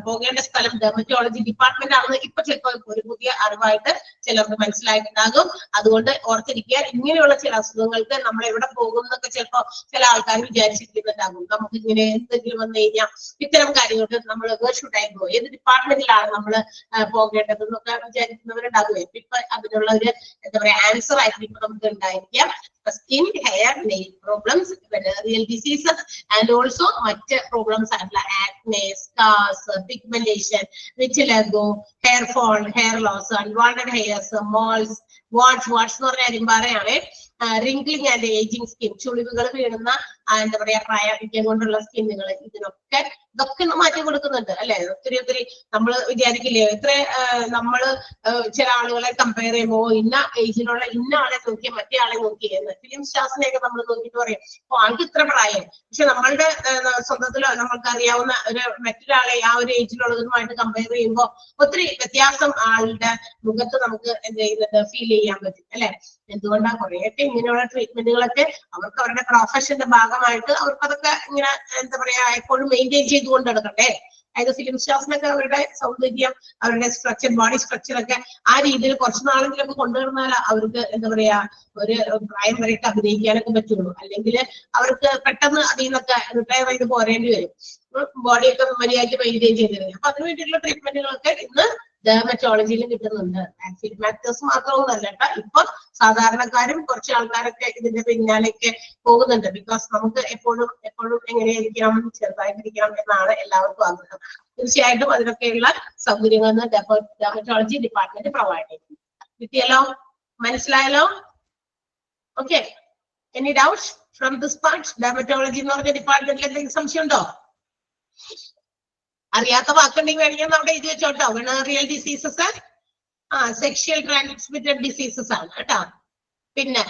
പോകേണ്ട സ്ഥലം ഡെർമറ്റോളജി ഡിപ്പാർട്ട്മെന്റ് ആണെന്ന് ഇപ്പൊ ചിലപ്പോൾ ഒരു പുതിയ അറിവായിട്ട് ചിലർക്ക് മനസ്സിലായിട്ടുണ്ടാകും. അതുകൊണ്ട് ഓർത്തിരിക്കുക, ഇങ്ങനെയുള്ള ചില അസുഖങ്ങൾക്ക് നമ്മൾ എവിടെ പോകും എന്നൊക്കെ ചിലപ്പോൾ ചില ആൾക്കാർ വിചാരിച്ചിരിക്കുന്നുണ്ടാകും. നമുക്ക് ഇങ്ങനെ എന്തെങ്കിലും വന്നു കഴിഞ്ഞാൽ ഇത്തരം കാര്യങ്ങൾക്ക് നമ്മൾ ഷുഡായിപ്പോ ഏത് ഡിപ്പാർട്ട്മെന്റിലാണ് നമ്മൾ പോകേണ്ടത് എന്നൊക്കെ വിചാരിക്കുന്നവരുണ്ടാകും. ഇപ്പൊ അതിനുള്ള ഒരു എന്താ പറയാ ആൻസർ ആയിട്ട് ഇപ്പൊ നമുക്ക് ഉണ്ടായിരിക്കാം. Skin, hair, nail problems, venereal diseases and also മറ്റ് പ്രോബ്ലംസ് ആയിട്ടുള്ള acne, scars, pigmentation, vitiligo, hair fall, hair loss, unwanted hairs, moles, warts എന്ന് പറഞ്ഞ അരിമ്പാറയാണ്. റിംഗ്ലിംഗ് ആൻഡ് ഏജിങ് സ്കിൻ, ചുളിവുകൾ വീഴുന്ന എന്താ പറയാ പ്രായാധിക്യം കൊണ്ടുള്ള സ്കിന്നുകൾ, ഇതൊക്കെ മാറ്റി കൊടുക്കുന്നുണ്ട് അല്ലെ. ഒത്തിരി നമ്മൾ വിചാരിക്കില്ലേ, എത്ര നമ്മള് ചില ആളുകളെ കമ്പയർ ചെയ്യുമ്പോൾ ഇന്ന ഏജിലുള്ള ഇന്ന ആളെ നോക്കിയ മറ്റേ ആളെ നോക്കിയെന്ന് ഫിലിം സ്റ്റാർസിനെയൊക്കെ നമ്മൾ നോക്കിയിട്ട് പറയും, ആൾക്ക് ഇത്ര പ്രായം. പക്ഷെ നമ്മളുടെ സ്വന്തത്തിലോ നമ്മൾക്ക് അറിയാവുന്ന ഒരു മറ്റൊരാളെ ആ ഒരു ഏജിലുള്ളതുമായിട്ട് കമ്പയർ ചെയ്യുമ്പോൾ ഒത്തിരി വ്യത്യാസം ആളുടെ മുഖത്ത് നമുക്ക് എന്ത് ചെയ്യുന്നുണ്ട്, ഫീൽ ചെയ്യാൻ പറ്റും അല്ലെ. എന്തുകൊണ്ടാ കുറെയൊക്കെ ഇങ്ങനെയുള്ള ട്രീറ്റ്മെന്റുകളൊക്കെ അവർക്ക് അവരുടെ പ്രൊഫഷന്റെ ഭാഗമായിട്ട് അവർക്ക് അതൊക്കെ ഇങ്ങനെ എന്താ പറയാ എപ്പോഴും മെയിൻറ്റെയിൻ ചെയ്തുകൊണ്ട് നടക്കട്ടെ. അതായത് ഫിലിം സ്റ്റാർസിനൊക്കെ അവരുടെ സൗന്ദര്യം, അവരുടെ സ്ട്രക്ചർ, ബോഡി സ്ട്രക്ചർ ഒക്കെ ആ രീതിയിൽ കുറച്ച് നാളെങ്കിലൊക്കെ കൊണ്ടുവന്നാൽ അവർക്ക് എന്താ പറയാ ഒരു പ്രായം വരെയൊക്കെ അഭിനയിക്കാനൊക്കെ പറ്റുള്ളൂ. അല്ലെങ്കിൽ അവർക്ക് പെട്ടെന്ന് അതിൽ നിന്നൊക്കെ റിട്ടയർ ചെയ്ത് പോരേണ്ടി വരും. ബോഡിയൊക്കെ മര്യാദയ്ക്ക് മെയിൻറ്റെയിൻ ചെയ്തിരുന്നത്. അപ്പൊ അതിന് വേണ്ടിയിട്ടുള്ള ട്രീറ്റ്മെന്റുകളൊക്കെ ഇന്ന് ഡെർമറ്റോളജിയിൽ കിട്ടുന്നുണ്ട്. ഫിലിം ആക്ടേഴ്സ് മാത്രമൊന്നുമല്ല കേട്ടോ, ഇപ്പൊ സാധാരണക്കാരും കുറച്ച് ആൾക്കാരൊക്കെ ഇതിന്റെ പിന്നാലേക്ക് പോകുന്നുണ്ട്. ബിക്കോസ് നമുക്ക് എപ്പോഴും എങ്ങനെയായിരിക്കണം, ചെറുതായിട്ടിരിക്കണം എന്നാണ് എല്ലാവർക്കും ആഗ്രഹം. തീർച്ചയായിട്ടും അതിനൊക്കെയുള്ള സൗകര്യങ്ങൾ ഡെർമറ്റോളജി ഡിപ്പാർട്ട്മെന്റ് പ്രൊവൈഡ് ചെയ്യുന്നു. കിട്ടിയല്ലോ, മനസ്സിലായല്ലോ? Okay, any doubts from this part? Dermatology എന്ന് പറഞ്ഞ ഡിപ്പാർട്ട്മെന്റിൽ എന്തെങ്കിലും സംശയം ഉണ്ടോ? അറിയാത്ത വാക്കുണ്ടെങ്കിൽ വേണമെങ്കിൽ അവിടെ എഴുതി വെച്ചോട്ടോ. Venereal diseases sexual transmitted diseases ആണ് കേട്ടോ. പിന്നെ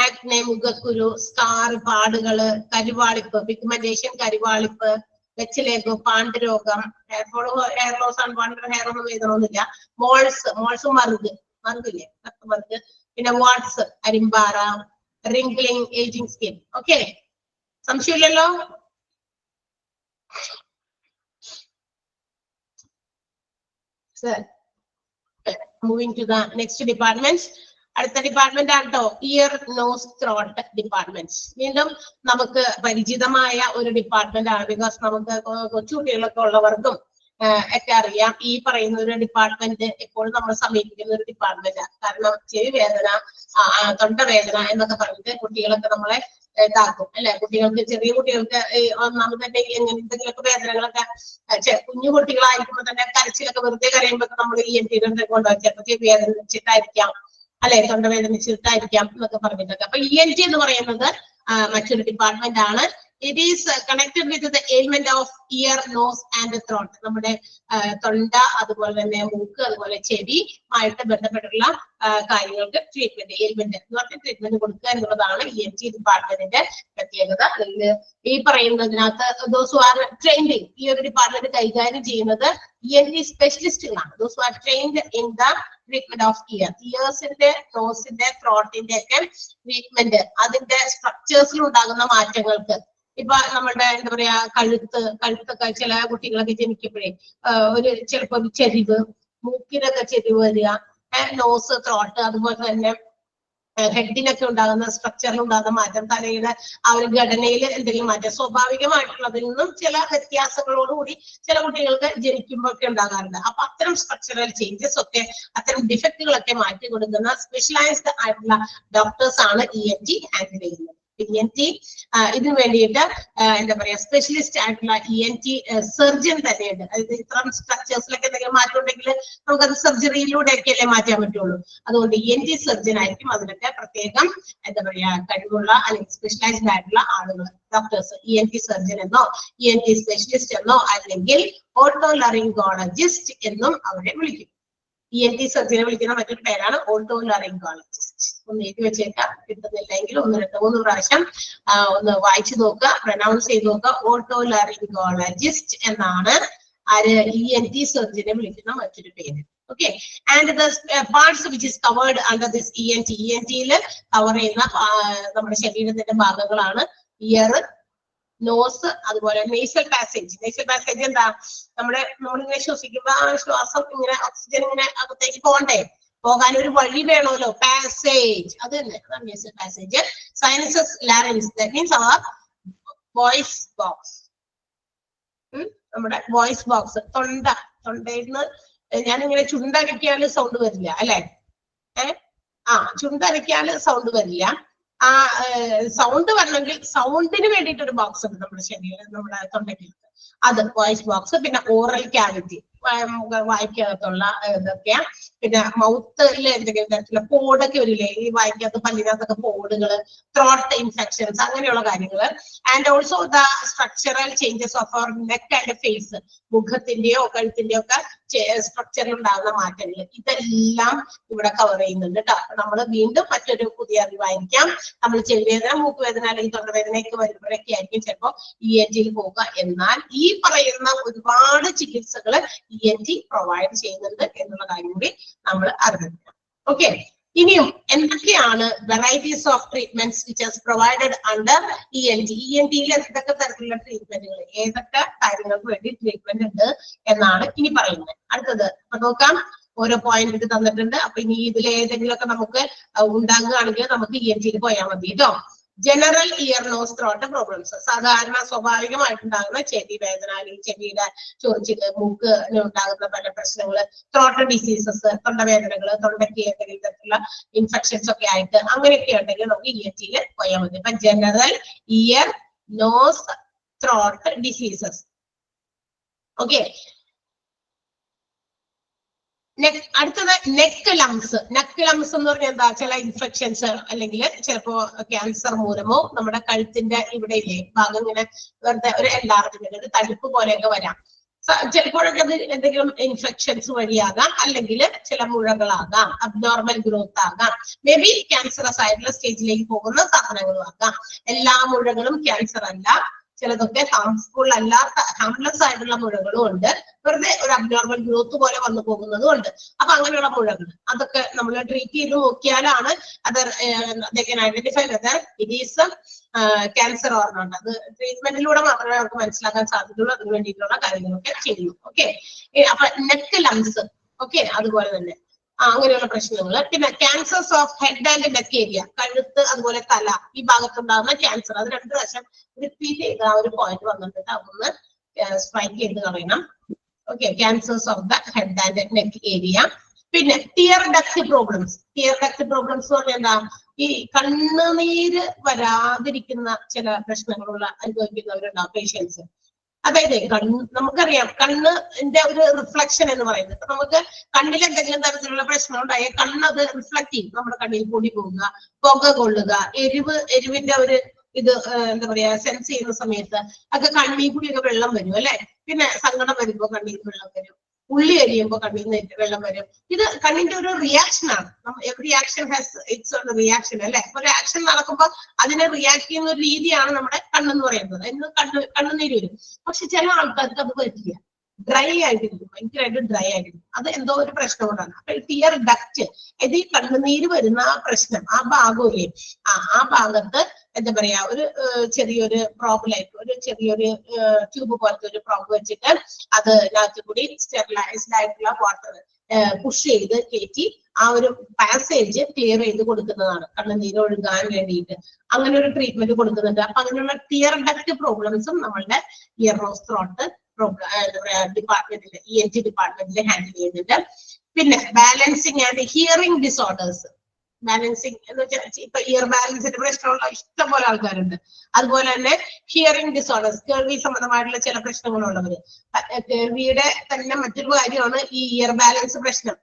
ആക്നെ, മുഖക്കുരു, സ്കാർ, പാടുകള്, കരുവാളിപ്പ്, പിഗ്മെന്റേഷൻ, കരുവാളിപ്പ്, വെച്ചിലേക്കോ, പാണ്ഡുരോഗം, ഹെയർ ലോസ്, അൺവാണ്ടഡ് ഹെയർ ഒന്നും എഴുതണമെന്നില്ല. മോൾസ് മറുകില്ലേ, മറുക്. പിന്നെ വാട്സ്, അരിമ്പാറ, റിംഗ്ലിംഗ്, ഏജിങ് സ്കിൻ. ഓക്കെ, സംശയമില്ലല്ലോ? Moving to the next department. അടുത്ത ഡിപ്പാർട്ട്മെന്റ് ആണ് കേട്ടോ, ഇയർ, നോസ്, ത്രോട്ട് ഡിപ്പാർട്ട്മെന്റ്. വീണ്ടും നമുക്ക് പരിചിതമായ ഒരു ഡിപ്പാർട്ട്മെന്റ് ആണ്. ബിക്കോസ് നമുക്ക് കൊച്ചുകുട്ടികളൊക്കെ ഉള്ളവർക്കും ഒക്കെ അറിയാം ഈ പറയുന്ന ഒരു ഡിപ്പാർട്ട്മെന്റ് എപ്പോഴും നമ്മൾ സമീപിക്കുന്ന ഒരു ഡിപ്പാർട്ട്മെന്റാണ്. കാരണം ചെവി വേദന, തൊണ്ടവേദന എന്നൊക്കെ പറഞ്ഞിട്ട് കുട്ടികളൊക്കെ നമ്മളെ ഇതാക്കും അല്ലെ. കുട്ടികൾക്ക്, ചെറിയ കുട്ടികൾക്ക് ഒന്നാമത് തന്നെ എന്തെങ്കിലുമൊക്കെ വേദനകളൊക്കെ കുഞ്ഞു കുട്ടികളായിരിക്കുമ്പോൾ തന്നെ കരച്ചിലൊക്കെ വെറുതെ കരയുമ്പോൾ നമ്മൾ ENT കൊണ്ടുപോയി ചിലപ്പോൾ ചെവി വേദന വെച്ചിട്ടായിരിക്കാം അല്ലെ, തൊണ്ടവേദന വെച്ചിട്ടായിരിക്കാം എന്നൊക്കെ പറഞ്ഞിട്ടൊക്കെ. അപ്പൊ ENT എന്ന് പറയുന്നത് മറ്റൊരു ഡിപ്പാർട്ട്മെന്റ് ആണ്. It is connected with the ailment of ear, nose and throat. നമ്മുടെ തൊണ്ട, അതുപോലെ തന്നെ മൂക്ക്, അതുപോലെ ചെവി ആയിട്ട് ബന്ധപ്പെട്ടുള്ള കാര്യങ്ങൾക്ക് ട്രീറ്റ്മെന്റ്, എയിൽമെന്റ് എന്ന് പറഞ്ഞ ട്രീറ്റ്മെന്റ് കൊടുക്കുക എന്നുള്ളതാണ് ENT ഡിപ്പാർട്ട്മെന്റിന്റെ പ്രത്യേകത. ഈ പറയുന്നതിനകത്ത് those who are trained, ഈ ഒരു ഡിപ്പാർട്ട്മെന്റ് കൈകാര്യം ചെയ്യുന്നത് ENT സ്പെഷ്യലിസ്റ്റുകളാണ്. those who are trained in the treatment of ear. ഇയേഴ്സിന്റെ, നോസിന്റെ, ത്രോട്ടിന്റെ ഒക്കെ ട്രീറ്റ്മെന്റ്, അതിന്റെ സ്ട്രക്ചേഴ്സിൽ ഉണ്ടാകുന്ന മാറ്റങ്ങൾക്ക്. ഇപ്പൊ നമ്മളുടെ എന്താ പറയാ കഴുത്തൊക്കെ ചില കുട്ടികളൊക്കെ ജനിക്കുമ്പോഴേ ചിലപ്പോ ഒരു ചെരിവ്, മൂക്കിനൊക്കെ ചെരിവ് വരിക, നോസ്, ത്രോട്ട്, അതുപോലെ തന്നെ ഹെഡിനൊക്കെ ഉണ്ടാകുന്ന സ്ട്രക്ചറിൽ ഉണ്ടാകുന്ന മാറ്റം, തലയുടെ ആ ഒരു ഘടനയിൽ എന്തെങ്കിലും മാറ്റം, സ്വാഭാവികമായിട്ടുള്ളതിൽ നിന്നും ചില വ്യത്യാസങ്ങളോടുകൂടി ചില കുട്ടികൾക്ക് ജനിക്കുമ്പോഴൊക്കെ ഉണ്ടാകാറുണ്ട്. അപ്പൊ അത്തരം സ്ട്രക്ചറൽ ചേഞ്ചസ് ഒക്കെ, അത്തരം ഡിഫക്റ്റുകളൊക്കെ മാറ്റി കൊടുക്കുന്ന സ്പെഷ്യലൈസ്ഡ് ആയിട്ടുള്ള ഡോക്ടേഴ്സ് ആണ് ENT ഹാൻഡിൽ ചെയ്യുന്നത്. ENT. ഇതിനു വേണ്ടിയിട്ട് എന്താ പറയാ സ്പെഷ്യലിസ്റ്റ് ആയിട്ടുള്ള ENT സർജൻ തന്നെയുണ്ട്. അതായത് ഇത്തരം സ്ട്രക്ചേഴ്സിലൊക്കെ എന്തെങ്കിലും മാറ്റം ഉണ്ടെങ്കിൽ നമുക്കത് സർജറിയിലൂടെയൊക്കെയല്ലേ മാറ്റാൻ പറ്റുള്ളൂ. അതുകൊണ്ട് ENT സർജൻ ആയിരിക്കും അതിനൊക്കെ പ്രത്യേകം എന്താ പറയാ കഴിവുള്ള അല്ലെങ്കിൽ സ്പെഷ്യലൈസ്ഡ് ആയിട്ടുള്ള ആളുകൾ, ഡോക്ടേഴ്സ്. ENT സർജൻ എന്നോ ENT സ്പെഷ്യലിസ്റ്റ് എന്നോ അല്ലെങ്കിൽ ഓട്ടോലറിംഗോളജിസ്റ്റ് എന്നും അവരെ വിളിക്കും. ENT സർജനെ വിളിക്കുന്ന മറ്റൊരു പേരാണ് ഓട്ടോലറിംഗോളജിസ്റ്റ്. ഒന്ന് എഴുതി വെച്ചേക്കാം, കിട്ടുന്നില്ലെങ്കിൽ 1-2-3 പ്രാവശ്യം ഒന്ന് വായിച്ചു നോക്കുക, പ്രൊനൗൺസ് ചെയ്ത് നോക്കുക. ഓട്ടോലറിംഗോളജിസ്റ്റ് എന്നാണ് ആര് ENT സർജനെ വിളിക്കുന്ന മറ്റൊരു പേര്. Okay, and the parts which is covered under this ENT യില് കവർ ചെയ്യുന്ന നമ്മുടെ ശരീരത്തിന്റെ ഭാഗങ്ങളാണ് ഇയർ, നോസ്, അതുപോലെ നേസൽ പാസേജ്. നേസൽ പാസേജ് എന്താ, നമ്മളിങ്ങനെ ശ്വസിക്കുമ്പോ ആ ശ്വാസം ഇങ്ങനെ ഓക്സിജൻ ഇങ്ങനെ അകത്തേക്ക് പോകണ്ടേ, പോകാൻ ഒരു വഴി വേണമല്ലോ, പാസേജ്. അത് തന്നെ nasal passage. Sinuses, larynx, that means our voice box. നമ്മുടെ വോയിസ് ബോക്സ്, തൊണ്ടയിൽ നിന്ന് ഞാനിങ്ങനെ ചുണ്ടനക്കിയാല് സൗണ്ട് വരില്ല അല്ലെ, ചുണ്ടനക്കിയാല് സൗണ്ട് വരില്ല. ആ സൗണ്ട് വരണമെങ്കിൽ സൗണ്ടിന് വേണ്ടിയിട്ട് ഒരു ബോക്സ് ഉണ്ട് നമ്മുടെ ശരീരം, നമ്മുടെ തൊണ്ടയ്ക്ക്, അത് വോയിസ് ബോക്സ്. പിന്നെ ഓറൽ ക്യാവിറ്റി, വായിക്കകത്തുള്ള ഇതൊക്കെയാ. പിന്നെ മൗത്തില് എന്തെങ്കിലും തരത്തിലുള്ള പോടൊക്കെ വരില്ലേ, ഈ വായിക്കകത്ത് പല്ലിനകത്തൊക്കെ പോടുകള്, ത്രോട്ട് ഇൻഫെക്ഷൻസ്, അങ്ങനെയുള്ള കാര്യങ്ങള്. And also the structural changes of our neck and face, മുഖത്തിന്റെയോ കഴുത്തിന്റെയോ ഒക്കെ സ്ട്രക്ചറിൽ ഉണ്ടാകുന്ന മാറ്റങ്ങൾ, ഇതെല്ലാം ഇവിടെ കവർ ചെയ്യുന്നുണ്ട് കേട്ടോ. നമ്മൾ വീണ്ടും മറ്റൊരു പുതിയ അറിവായിരിക്കാം. നമ്മൾ ചെവിവേദന, മൂക്കുവേദന അല്ലെങ്കിൽ തൊണ്ടവേദനയൊക്കെ വരുമ്പോഴൊക്കെ ആയിരിക്കും ചിലപ്പോൾ ENTയിൽ പോവുക. എന്നാൽ ഈ പറയുന്ന ഒരുപാട് ചികിത്സകൾ ENT പ്രൊവൈഡ് ചെയ്യുന്നുണ്ട് എന്നുള്ള കാര്യം കൂടി നമ്മൾ അറിഞ്ഞിരിക്കണം. ഓക്കെ, ഇനിയും എന്തൊക്കെയാണ് varieties of treatments which as provided under ENT. ENTയിൽ എന്തൊക്കെ തരത്തിലുള്ള ട്രീറ്റ്മെന്റുകൾ, ഏതൊക്കെ കാര്യങ്ങൾക്ക് വേണ്ടി ട്രീറ്റ്മെന്റ് ഉണ്ട് എന്നാണ് ഇനി പറയുന്നത്. അടുത്തത് നോക്കാം, ഓരോ പോയിന്റ് ഇത് തന്നിട്ടുണ്ട്. അപ്പൊ ഇനി ഇതിൽ ഏതെങ്കിലും ഒക്കെ നമുക്ക് ഉണ്ടാകുകയാണെങ്കിൽ നമുക്ക് ENTയിൽ പോയാൽ മതി കേട്ടോ. General ear nose throat problems, സാധാരണ സ്വാഭാവികമായിട്ടുണ്ടാകുന്ന ചെവി വേദന അല്ലെങ്കിൽ ചെവിയുടെ ചൊറിച്ചില്, മൂക്കിന് ഉണ്ടാകുന്ന പല പ്രശ്നങ്ങള്, ത്രോട്ട് ഡിസീസസ്, തൊണ്ടവേദനകള്, തൊണ്ടയ്ക്ക് എന്തെങ്കിലും തരത്തിലുള്ള ഇൻഫെക്ഷൻസ് ഒക്കെ ആയിട്ട് അങ്ങനെയൊക്കെ ഉണ്ടെങ്കിൽ നമുക്ക് ENTയിൽ പോയാൽ മതി. അപ്പൊ general ear nose throat diseases. Okay, അടുത്തത് നെക്ക് ലംസ്. നെക്ക് ലംസ് എന്ന് പറഞ്ഞാൽ എന്താ, ചില ഇൻഫെക്ഷൻസ് അല്ലെങ്കിൽ ചിലപ്പോ ക്യാൻസർ മൂലമോ നമ്മുടെ കഴുത്തിന്റെ ഇവിടെ ഇല്ലേ ഭാഗം ഇങ്ങനെ വെറുതെ ഒരു എൻലാർജ്മെന്റ്, ഒരു തടിപ്പ് പോലെയൊക്കെ വരാം. ചിലപ്പോഴൊക്കെ അത് എന്തെങ്കിലും ഇൻഫെക്ഷൻസ് വഴിയാകാം, അല്ലെങ്കിൽ ചില മുഴകളാകാം, അബ്നോർമൽ ഗ്രോത്ത് ആകാം, മേ ബി ക്യാൻസറസ് ആയിട്ടുള്ള സ്റ്റേജിലേക്ക് പോകുന്ന സാധനങ്ങളും ആകാം. എല്ലാ മുഴകളും ക്യാൻസർ അല്ല, ചിലതൊക്കെ ഹാംഫുൾ അല്ലാത്ത ഹാംലെസ് ആയിട്ടുള്ള മുഴകളും ഉണ്ട്, വെറുതെ ഒരു അബ്നോർമൽ ഗ്രോത്ത് പോലെ വന്നു പോകുന്നതും ഉണ്ട്. അപ്പൊ അങ്ങനെയുള്ള മുഴകൾ അതൊക്കെ നമ്മൾ ട്രീറ്റ് ചെയ്ത് നോക്കിയാലാണ് അത് identify whether it is cancer or not. അത് ട്രീറ്റ്മെന്റിലൂടെ മാത്രമേ നമുക്ക് മനസ്സിലാക്കാൻ സാധിക്കുള്ളൂ. അതിന് വേണ്ടിയിട്ടുള്ള കാര്യങ്ങളൊക്കെ ചെയ്യുന്നു. ഓക്കെ, അപ്പൊ നെക്ക് ലംസ്, ഓക്കെ, അതുപോലെ തന്നെ അങ്ങനെയുള്ള പ്രശ്നങ്ങൾ. പിന്നെ cancers of head and neck area, കഴുത്ത് അതുപോലെ തല, ഈ ഭാഗത്തുണ്ടാകുന്ന ക്യാൻസർ. അത് 2 പ്രാവശ്യം റിപ്പീറ്റ് ചെയ്ത് ആ ഒരു പോയിന്റ് വന്നിട്ട് അതൊന്ന് സ്ട്രൈക്ക് ചെയ്ത് കളയണം. Okay, cancers of the head and neck area. പിന്നെ tear duct problems. Tear duct problems എന്ന് പറഞ്ഞാൽ എന്താ, ഈ കണ്ണുനീര് വരാതിരിക്കുന്ന ചില പ്രശ്നങ്ങളുള്ള അനുഭവിക്കുന്നവരുണ്ടാവും പേഷ്യൻസ്. അതായത് നമുക്കറിയാം കണ്ണിന്റെ ഒരു റിഫ്ലക്ഷൻ എന്ന് പറയുന്നത്, നമുക്ക് കണ്ണിൽ എന്തെങ്കിലും തരത്തിലുള്ള പ്രശ്നം ഉണ്ടായാൽ കണ്ണത് റിഫ്ലക്ട് ചെയ്യും. നമ്മുടെ കണ്ണിൽ പൊടി പോകുക, പുക കൊള്ളുക, എരിവിന്റെ ഒരു ഇത് എന്താ പറയാ സെൻസ് ചെയ്യുന്ന സമയത്ത് ഒക്കെ കണ്ണിൽ കൂടിയൊക്കെ വെള്ളം വരും അല്ലെ. പിന്നെ സങ്കടം വരുമ്പോ കണ്ണിൽ നിന്ന് വെള്ളം വരും, ഉള്ളി എരിയുമ്പോ കണ്ണിൽ നിന്ന് വെള്ളം വരും. ഇത് കണ്ണിന്റെ ഒരു റിയാക്ഷൻ ആണ്. Every action has it's on reaction അല്ലെ. ഒരു ആക്ഷൻ നടക്കുമ്പോൾ അതിനെ റിയാക്ട് ചെയ്യുന്ന ഒരു രീതിയാണ് നമ്മുടെ കണ്ണെന്ന് പറയുന്നത്. ഇന്ന് കണ്ണുനീര് വരും. പക്ഷെ ചില ആൾക്കാർക്ക് അത് പറ്റില്ല, ഡ്രൈ ആയിട്ടിരിക്കും, ഭയങ്കരമായിട്ട് ഡ്രൈ ആയിട്ടിരിക്കും. അത് എന്തോ ഒരു പ്രശ്നം കൊണ്ടാണ്. അപ്പൊ ടിയർ ഡക്റ്റ്, ഇത് ഈ കണ്ണുനീര് വരുന്ന ആ പ്രശ്നം, ആ ഭാഗമില്ലേ, ആ ഭാഗത്ത് എന്താ പറയാ ഒരു ചെറിയൊരു പ്രോബിലായിട്ട് ഒരു ചെറിയൊരു ട്യൂബ് പോലത്തെ ഒരു പ്രോബ് വെച്ചിട്ട് അതിനകത്ത് കൂടി സ്റ്റെറിലൈസ്ഡ് ആയിട്ടുള്ള വാട്ടർ പുഷ് ചെയ്ത് കയറ്റി ആ ഒരു പാസേജ് ക്ലിയർ ചെയ്ത് കൊടുക്കുന്നതാണ്, കണ്ണുനീര് ഒഴുകാൻ വേണ്ടിയിട്ട്. അങ്ങനെ ഒരു ട്രീറ്റ്മെന്റ് കൊടുക്കുന്നുണ്ട്. അപ്പൊ അങ്ങനെയുള്ള ടിയർ ഡക്ട് പ്രോബ്ലംസും നമ്മളുടെ ഇയർ നോസ് ത്രോട്ട് ഡിപ്പാർട്ട്മെന്റിൽ ENT ഡിപ്പാർട്ട്മെന്റിൽ ഹാൻഡിൽ ചെയ്യുന്നുണ്ട്. പിന്നെ balancing and hearing disorders. Balancing എന്ന് വെച്ചാൽ ഇപ്പൊ ഇയർ ബാലൻസിന്റെ പ്രശ്നമുള്ള ഇഷ്ടംപോലെ ആൾക്കാരുണ്ട്. അതുപോലെ തന്നെ ഹിയറിംഗ് ഡിസോർഡേഴ്സ്, കേൾവി സംബന്ധമായിട്ടുള്ള ചില പ്രശ്നങ്ങളുള്ളവര്. കേൾവിയുടെ തന്നെ മറ്റൊരു കാര്യമാണ് ഈ ഇയർ ബാലൻസ് പ്രശ്നം.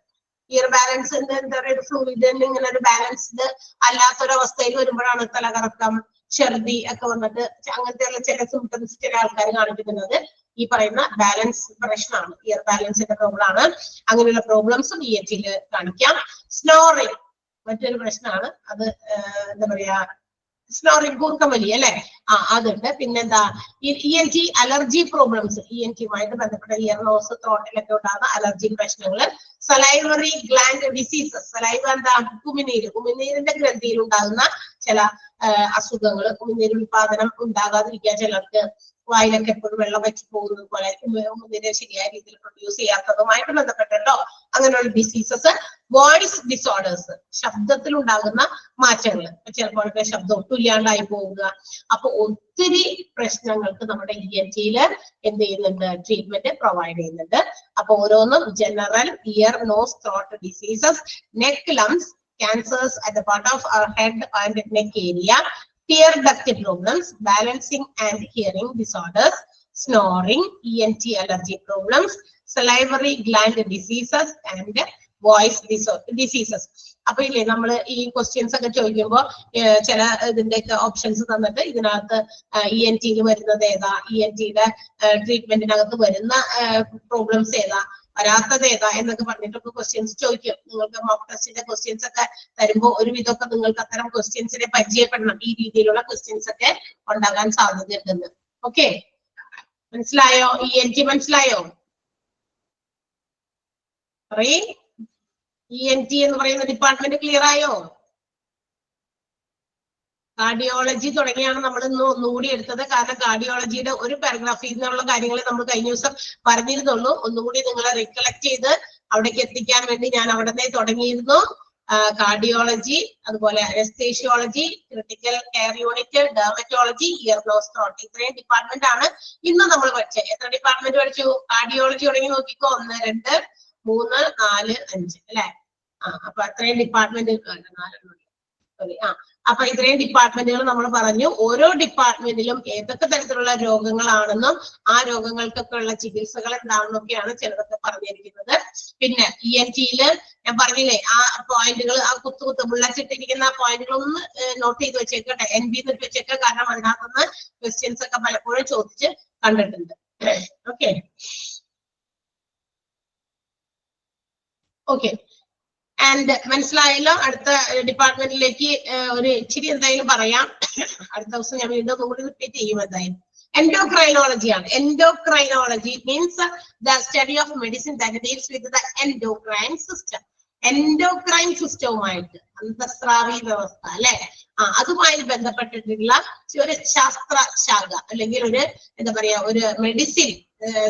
ഇയർ ബാലൻസ് എന്താ പറയുക, ഫ്ലൂയിഡ് ഇങ്ങനെ ഒരു ബാലൻസ്ഡ് അല്ലാത്തൊരവസ്ഥയിൽ വരുമ്പോഴാണ് തലകറക്കം, ഛർദി ഒക്കെ വന്നിട്ട് അങ്ങനത്തെയുള്ള ചില സിംറ്റംസ് ചില ആൾക്കാർ കാണിക്കുന്നത് ഈ പറയുന്ന ബാലൻസ് പ്രശ്നമാണ്, ഇയർ ബാലൻസിന്റെ പ്രോബ്ലം ആണ്. അങ്ങനെയുള്ള പ്രോബ്ലംസും ENT കാണിക്കാം. സ്നോറിങ് മറ്റൊരു പ്രശ്നമാണ്. അത് എന്താ പറയാ, സ്നോറിങ്, കൂർക്കമലി അല്ലെ, അതുണ്ട്. പിന്നെന്താ, ENT അലർജി പ്രോബ്ലംസ്, ENTയുമായിട്ട് ബന്ധപ്പെട്ട ഇയർ നോസ് ത്രോട്ടിലൊക്കെ ഉണ്ടാകുന്ന അലർജി പ്രശ്നങ്ങള്. സലൈവറി ഗ്ലാൻഡ് ഡിസീസസ്, സലൈവ എന്താ, കുമിനീരിന്റെ ഗ്രന്ഥിയിൽ ഉണ്ടാകുന്ന ചില അസുഖങ്ങൾ, കുമിനീര് ഉൽപാദനം ഉണ്ടാകാതിരിക്കാൻ ചിലർക്ക് വായിലൊക്കെ എപ്പോഴും വെള്ളം വെച്ച് പോകുന്നത് പോലെ, കുമിനീര് ശരിയായ രീതിയിൽ പ്രൊഡ്യൂസ് ചെയ്യാത്തതുമായിട്ട് ബന്ധപ്പെട്ടോ അങ്ങനെയുള്ള ഡിസീസസ്. വോയിസ് ഡിസോർഡേഴ്സ്, ശബ്ദത്തിൽ ഉണ്ടാകുന്ന മാറ്റങ്ങൾ, ചിലപ്പോഴൊക്കെ ശബ്ദം ഒട്ടും ഇല്ലാണ്ടായി പോവുക. അപ്പൊ ഒത്തിരി പ്രശ്നങ്ങൾക്ക് നമ്മുടെ ENTയില് എന്ത് ചെയ്യുന്നുണ്ട്, ട്രീറ്റ്മെന്റ് പ്രൊവൈഡ് ചെയ്യുന്നുണ്ട്. അപ്പൊ ഓരോന്നും general ear nose throat diseases, neck lumps, cancers at the part of our head and neck area, tear duct problems, balancing and hearing disorders, snoring, ENT allergy problems, salivary gland diseases and voice diseases. അപ്പൊ ഇല്ലേ, നമ്മള് ഈ questions ഒക്കെ ചോദിക്കുമ്പോൾ ചില ഇതിന്റെയൊക്കെ options തന്നിട്ട് ഇതിനകത്ത് ENTയിൽ വരുന്നത് ഏതാ, ENTയുടെ ട്രീറ്റ്മെന്റിനകത്ത് വരുന്ന പ്രോബ്ലംസ് ഏതാ, വരാത്തത് ഏതാ എന്നൊക്കെ പറഞ്ഞിട്ടൊക്കെ ക്വസ്റ്റ്യൻസ് ചോദിക്കും. നിങ്ങൾക്ക് മോക്ക് ടെസ്റ്റിന്റെ ക്വസ്റ്റ്യൻസ് ഒക്കെ തരുമ്പോൾ ഒരുവിധമൊക്കെ നിങ്ങൾക്ക് അത്തരം ക്വസ്റ്റ്യൻസിനെ പരിചയപ്പെടണം. ഈ രീതിയിലുള്ള ക്വസ്റ്റ്യൻസ് ഒക്കെ ഉണ്ടാകാൻ സാധ്യതയുണ്ടെന്ന്. ഓക്കെ, മനസ്സിലായോ? ENT മനസ്സിലായോ? ENT എന്ന് പറയുന്ന ഡിപ്പാർട്ട്മെന്റ് ക്ലിയർ ആയോ? കാർഡിയോളജി തുടങ്ങിയാണ് നമ്മൾ ഇന്ന് ഒന്നുകൂടി എടുത്തത്. കാരണം കാർഡിയോളജിയുടെ ഒരു പാരഗ്രാഫിൽ നിന്നുള്ള കാര്യങ്ങൾ നമ്മൾ കഴിഞ്ഞ ദിവസം പറഞ്ഞിരുന്നുള്ളൂ. ഒന്നുകൂടി നിങ്ങളെ റിക്കലക്ട് ചെയ്ത് അവിടേക്ക് എത്തിക്കാൻ വേണ്ടി ഞാൻ അവിടെ നിന്ന് തുടങ്ങിയിരുന്നു. കാർഡിയോളജി, അതുപോലെ anaesthesiology, critical care unit, dermatology, ear nose throat, ഇത്രയും ഡിപ്പാർട്ട്മെന്റ് ആണ് ഇന്ന് നമ്മൾ പഠിച്ചത്. എത്ര ഡിപ്പാർട്ട്മെന്റ് പഠിച്ചു? കാർഡിയോളജി തുടങ്ങി നോക്കിക്കോ, 1, 2, 3, 4, 5 അല്ലെ. അപ്പൊ അത്രയും ഡിപ്പാർട്ട്മെന്റ്, 4 അപ്പൊ ഇത്രയും ഡിപ്പാർട്ട്മെന്റുകൾ നമ്മൾ പറഞ്ഞു. ഓരോ ഡിപ്പാർട്ട്മെന്റിലും ഏതൊക്കെ തരത്തിലുള്ള രോഗങ്ങളാണെന്നും ആ രോഗങ്ങൾക്കൊക്കെ ഉള്ള ചികിത്സകൾ എന്താണെന്നൊക്കെയാണ് ചിലതൊക്കെ പറഞ്ഞിരിക്കുന്നത്. പിന്നെ ENTയില് ഞാൻ പറഞ്ഞില്ലേ, ആ പോയിന്റുകൾ, ആ കുത്തു മുള്ളച്ചിട്ടിരിക്കുന്ന ആ പോയിന്റുകൾ ഒന്ന് നോട്ട് ചെയ്ത് വെച്ചേക്കട്ടെ, NB എന്നിട്ട് വെച്ചേക്ക. കാരണം അതിനകത്തുനിന്ന് ക്വസ്റ്റ്യൻസ് ഒക്കെ പലപ്പോഴും ചോദിച്ച് കണ്ടിട്ടുണ്ട്. ഓക്കെ ഓക്കെ ആൻഡ് മനസ്സിലായല്ലോ. അടുത്ത ഡിപ്പാർട്ട്മെന്റിലേക്ക് ഒരു ഇച്ചിരി എന്തായാലും പറയാം. അടുത്ത ദിവസം ഞാൻ വീണ്ടും കൂടി റിപ്പീറ്റ് ചെയ്യും എന്തായാലും. എൻഡോക്രൈനോളജി ആണ്. Endocrinology means the study of medicine that deals with the endocrine system. Endocrine സിസ്റ്റവുമായിട്ട്, അന്തസ്രാവി വ്യവസ്ഥ അല്ലെ, അതുമായി ബന്ധപ്പെട്ടിട്ടുള്ള ഒരു ശാസ്ത്ര ശാഖ അല്ലെങ്കിൽ ഒരു എന്താ പറയാ, ഒരു മെഡിസിൻ,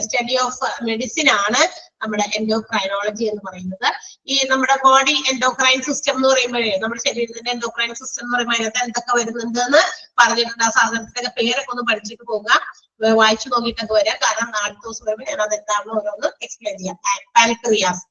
സ്റ്റഡി ഓഫ് മെഡിസിൻ ആണ് നമ്മുടെ എൻഡോക്രൈനോളജി എന്ന് പറയുന്നത്. ഈ നമ്മുടെ ബോഡി എൻഡോക്രൈൻ സിസ്റ്റം എന്ന് പറയുമ്പോഴേ, നമ്മുടെ ശരീരത്തിന്റെ എൻഡോക്രൈൻ സിസ്റ്റം എന്ന് പറയുമ്പോൾ അതിനകത്ത് എന്തൊക്കെ വരുന്നുണ്ട് എന്ന് പറഞ്ഞിട്ടുണ്ട്. ആ സാധനത്തിന്റെ പേരൊക്കെ ഒന്ന് പഠിച്ചിട്ട് പോകുക, വായിച്ചു നോക്കിയിട്ടൊക്കെ വരിക. കാരണം നാളത്തെ ദിവസം വരുമ്പോൾ ഞാൻ അത് എന്താണെന്ന് ഓരോന്ന് എക്സ്പ്ലെയിൻ ചെയ്യാം. പാൻക്രിയാസ്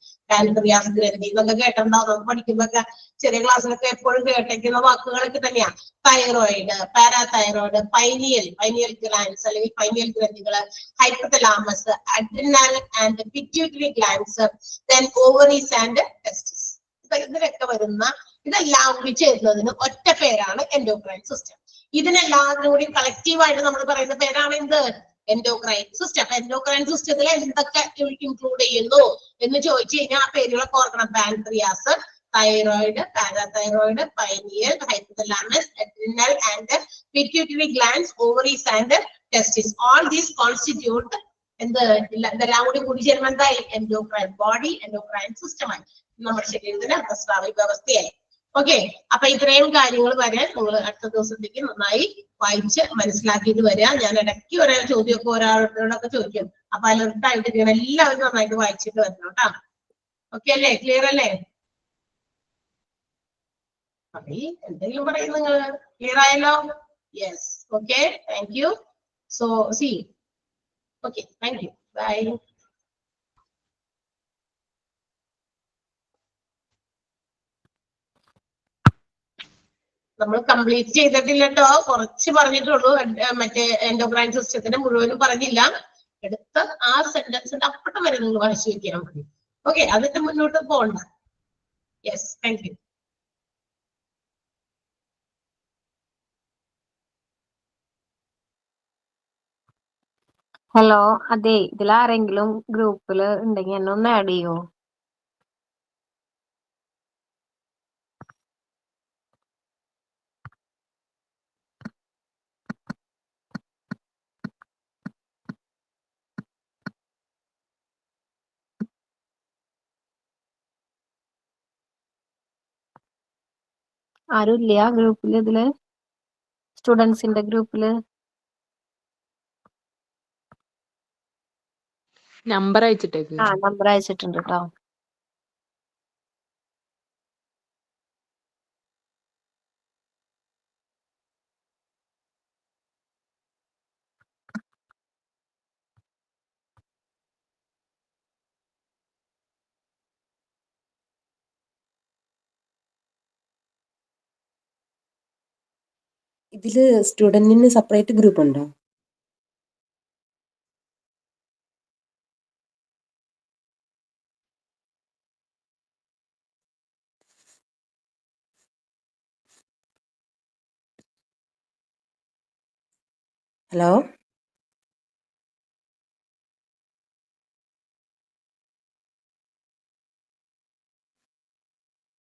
ഗ്രന്ഥി എന്നൊക്കെ കേട്ടിട്ടുണ്ടാവും. നമുക്ക് പഠിക്കുമ്പോഴൊക്കെ ചെറിയ ക്ലാസ്സിലൊക്കെ എപ്പോഴും കേട്ടേക്കുന്ന വാക്കുകളൊക്കെ തന്നെയാണ്. തൈറോയിഡ്, പാരാതൈറോയിഡ്, പൈനിയൽ ഗ്ലാൻസ് അല്ലെങ്കിൽ പൈനിയൽ ഗ്രന്ഥികള്, hypothalamus, adrenal and pituitary glands, then ovaries and testis. ഇതിലൊക്കെ വരുന്ന ഇതെല്ലാം കൂടി ചേരുന്നതിന് ഒറ്റ പേരാണ് എൻഡോക്രൈൻ സിസ്റ്റം. ഇതിനെല്ലാത്തിനും കൂടി കളക്റ്റീവായിട്ട് നമ്മൾ പറയുന്ന പേരാണ് എന്ത്? Endocrine system. എൻഡോക്രൈൻ സിസ്റ്റത്തിൽ എന്തൊക്കെ ഇൻക്ലൂഡ് ചെയ്യുന്നു എന്ന് ചോദിച്ചു കഴിഞ്ഞാൽ ആ പേരുകളൊക്കെ ഓർക്കണം. Pancreas, thyroid, parathyroid, pineal, hypothalamus, adrenal and pituitary glands, ovaries and testis. All these constitute എന്ത്, ഇതെല്ലാം കൂടി ചേരുമ്പോൾ എന്തായി? എൻഡോക്രൈൻ ബോഡി, എൻഡോക്രൈൻ സിസ്റ്റമായി, നമ്മുടെ ശരീരത്തിന് അന്തസ്രാവി വ്യവസ്ഥയായി. ഓക്കെ, അപ്പൊ ഇത്രയും കാര്യങ്ങൾ വരെ നിങ്ങൾ അടുത്ത ദിവസത്തേക്ക് നന്നായി വായിച്ച് മനസ്സിലാക്കിയിട്ട് വരിക. ഞാൻ ഇടയ്ക്ക് ഒരേ ചോദ്യമൊക്കെ ഒരാളോടൊക്കെ ചോദിക്കും. അപ്പൊ അലർട്ടായിട്ട് എല്ലാവരും നന്നായിട്ട് വായിച്ചിട്ട് വരണം കേട്ടോ. ഓക്കെ അല്ലേ? ക്ലിയർ അല്ലേ? എന്തെങ്കിലും പറയും നിങ്ങൾ? ക്ലിയർ ആയല്ലോ? Yes. Okay, thank you. So see. Okay, thank you. Bye. നമ്മൾ കംപ്ലീറ്റ് ചെയ്തിട്ടില്ല കേട്ടോ, കുറച്ച് പറഞ്ഞിട്ടുള്ളൂ. മറ്റേ എൻഡോക്രൈൻ സിസ്റ്റത്തിന്റെ മുഴുവനും പറഞ്ഞില്ല. എടുത്ത ആ സെന്റൻസിന്റെ അപ്പുറം വരെ നിങ്ങൾ വായിച്ചു വെക്കാൻ മതി. ഓക്കെ, അതിന്റെ മുന്നോട്ട് പോകണ്ട. Yes, thank you. ഹലോ, അതെ, ഇതിലാരെങ്കിലും ഗ്രൂപ്പില് ഉണ്ടെങ്കിൽ എന്നെ ഒന്ന് ആഡ് ചെയ്യോ? ആരും ഇല്ല ഗ്രൂപ്പില്, ഇതില് സ്റ്റുഡൻസിന്റെ ഗ്രൂപ്പില്? നമ്പർ അയച്ചിട്ടേക്ക്. നമ്പർ അയച്ചിട്ടുണ്ട് കേട്ടോ. ഇതില് സ്റ്റുഡന്റിന് സെപ്പറേറ്റ് ഗ്രൂപ്പ് ഉണ്ടോ? ഹലോ.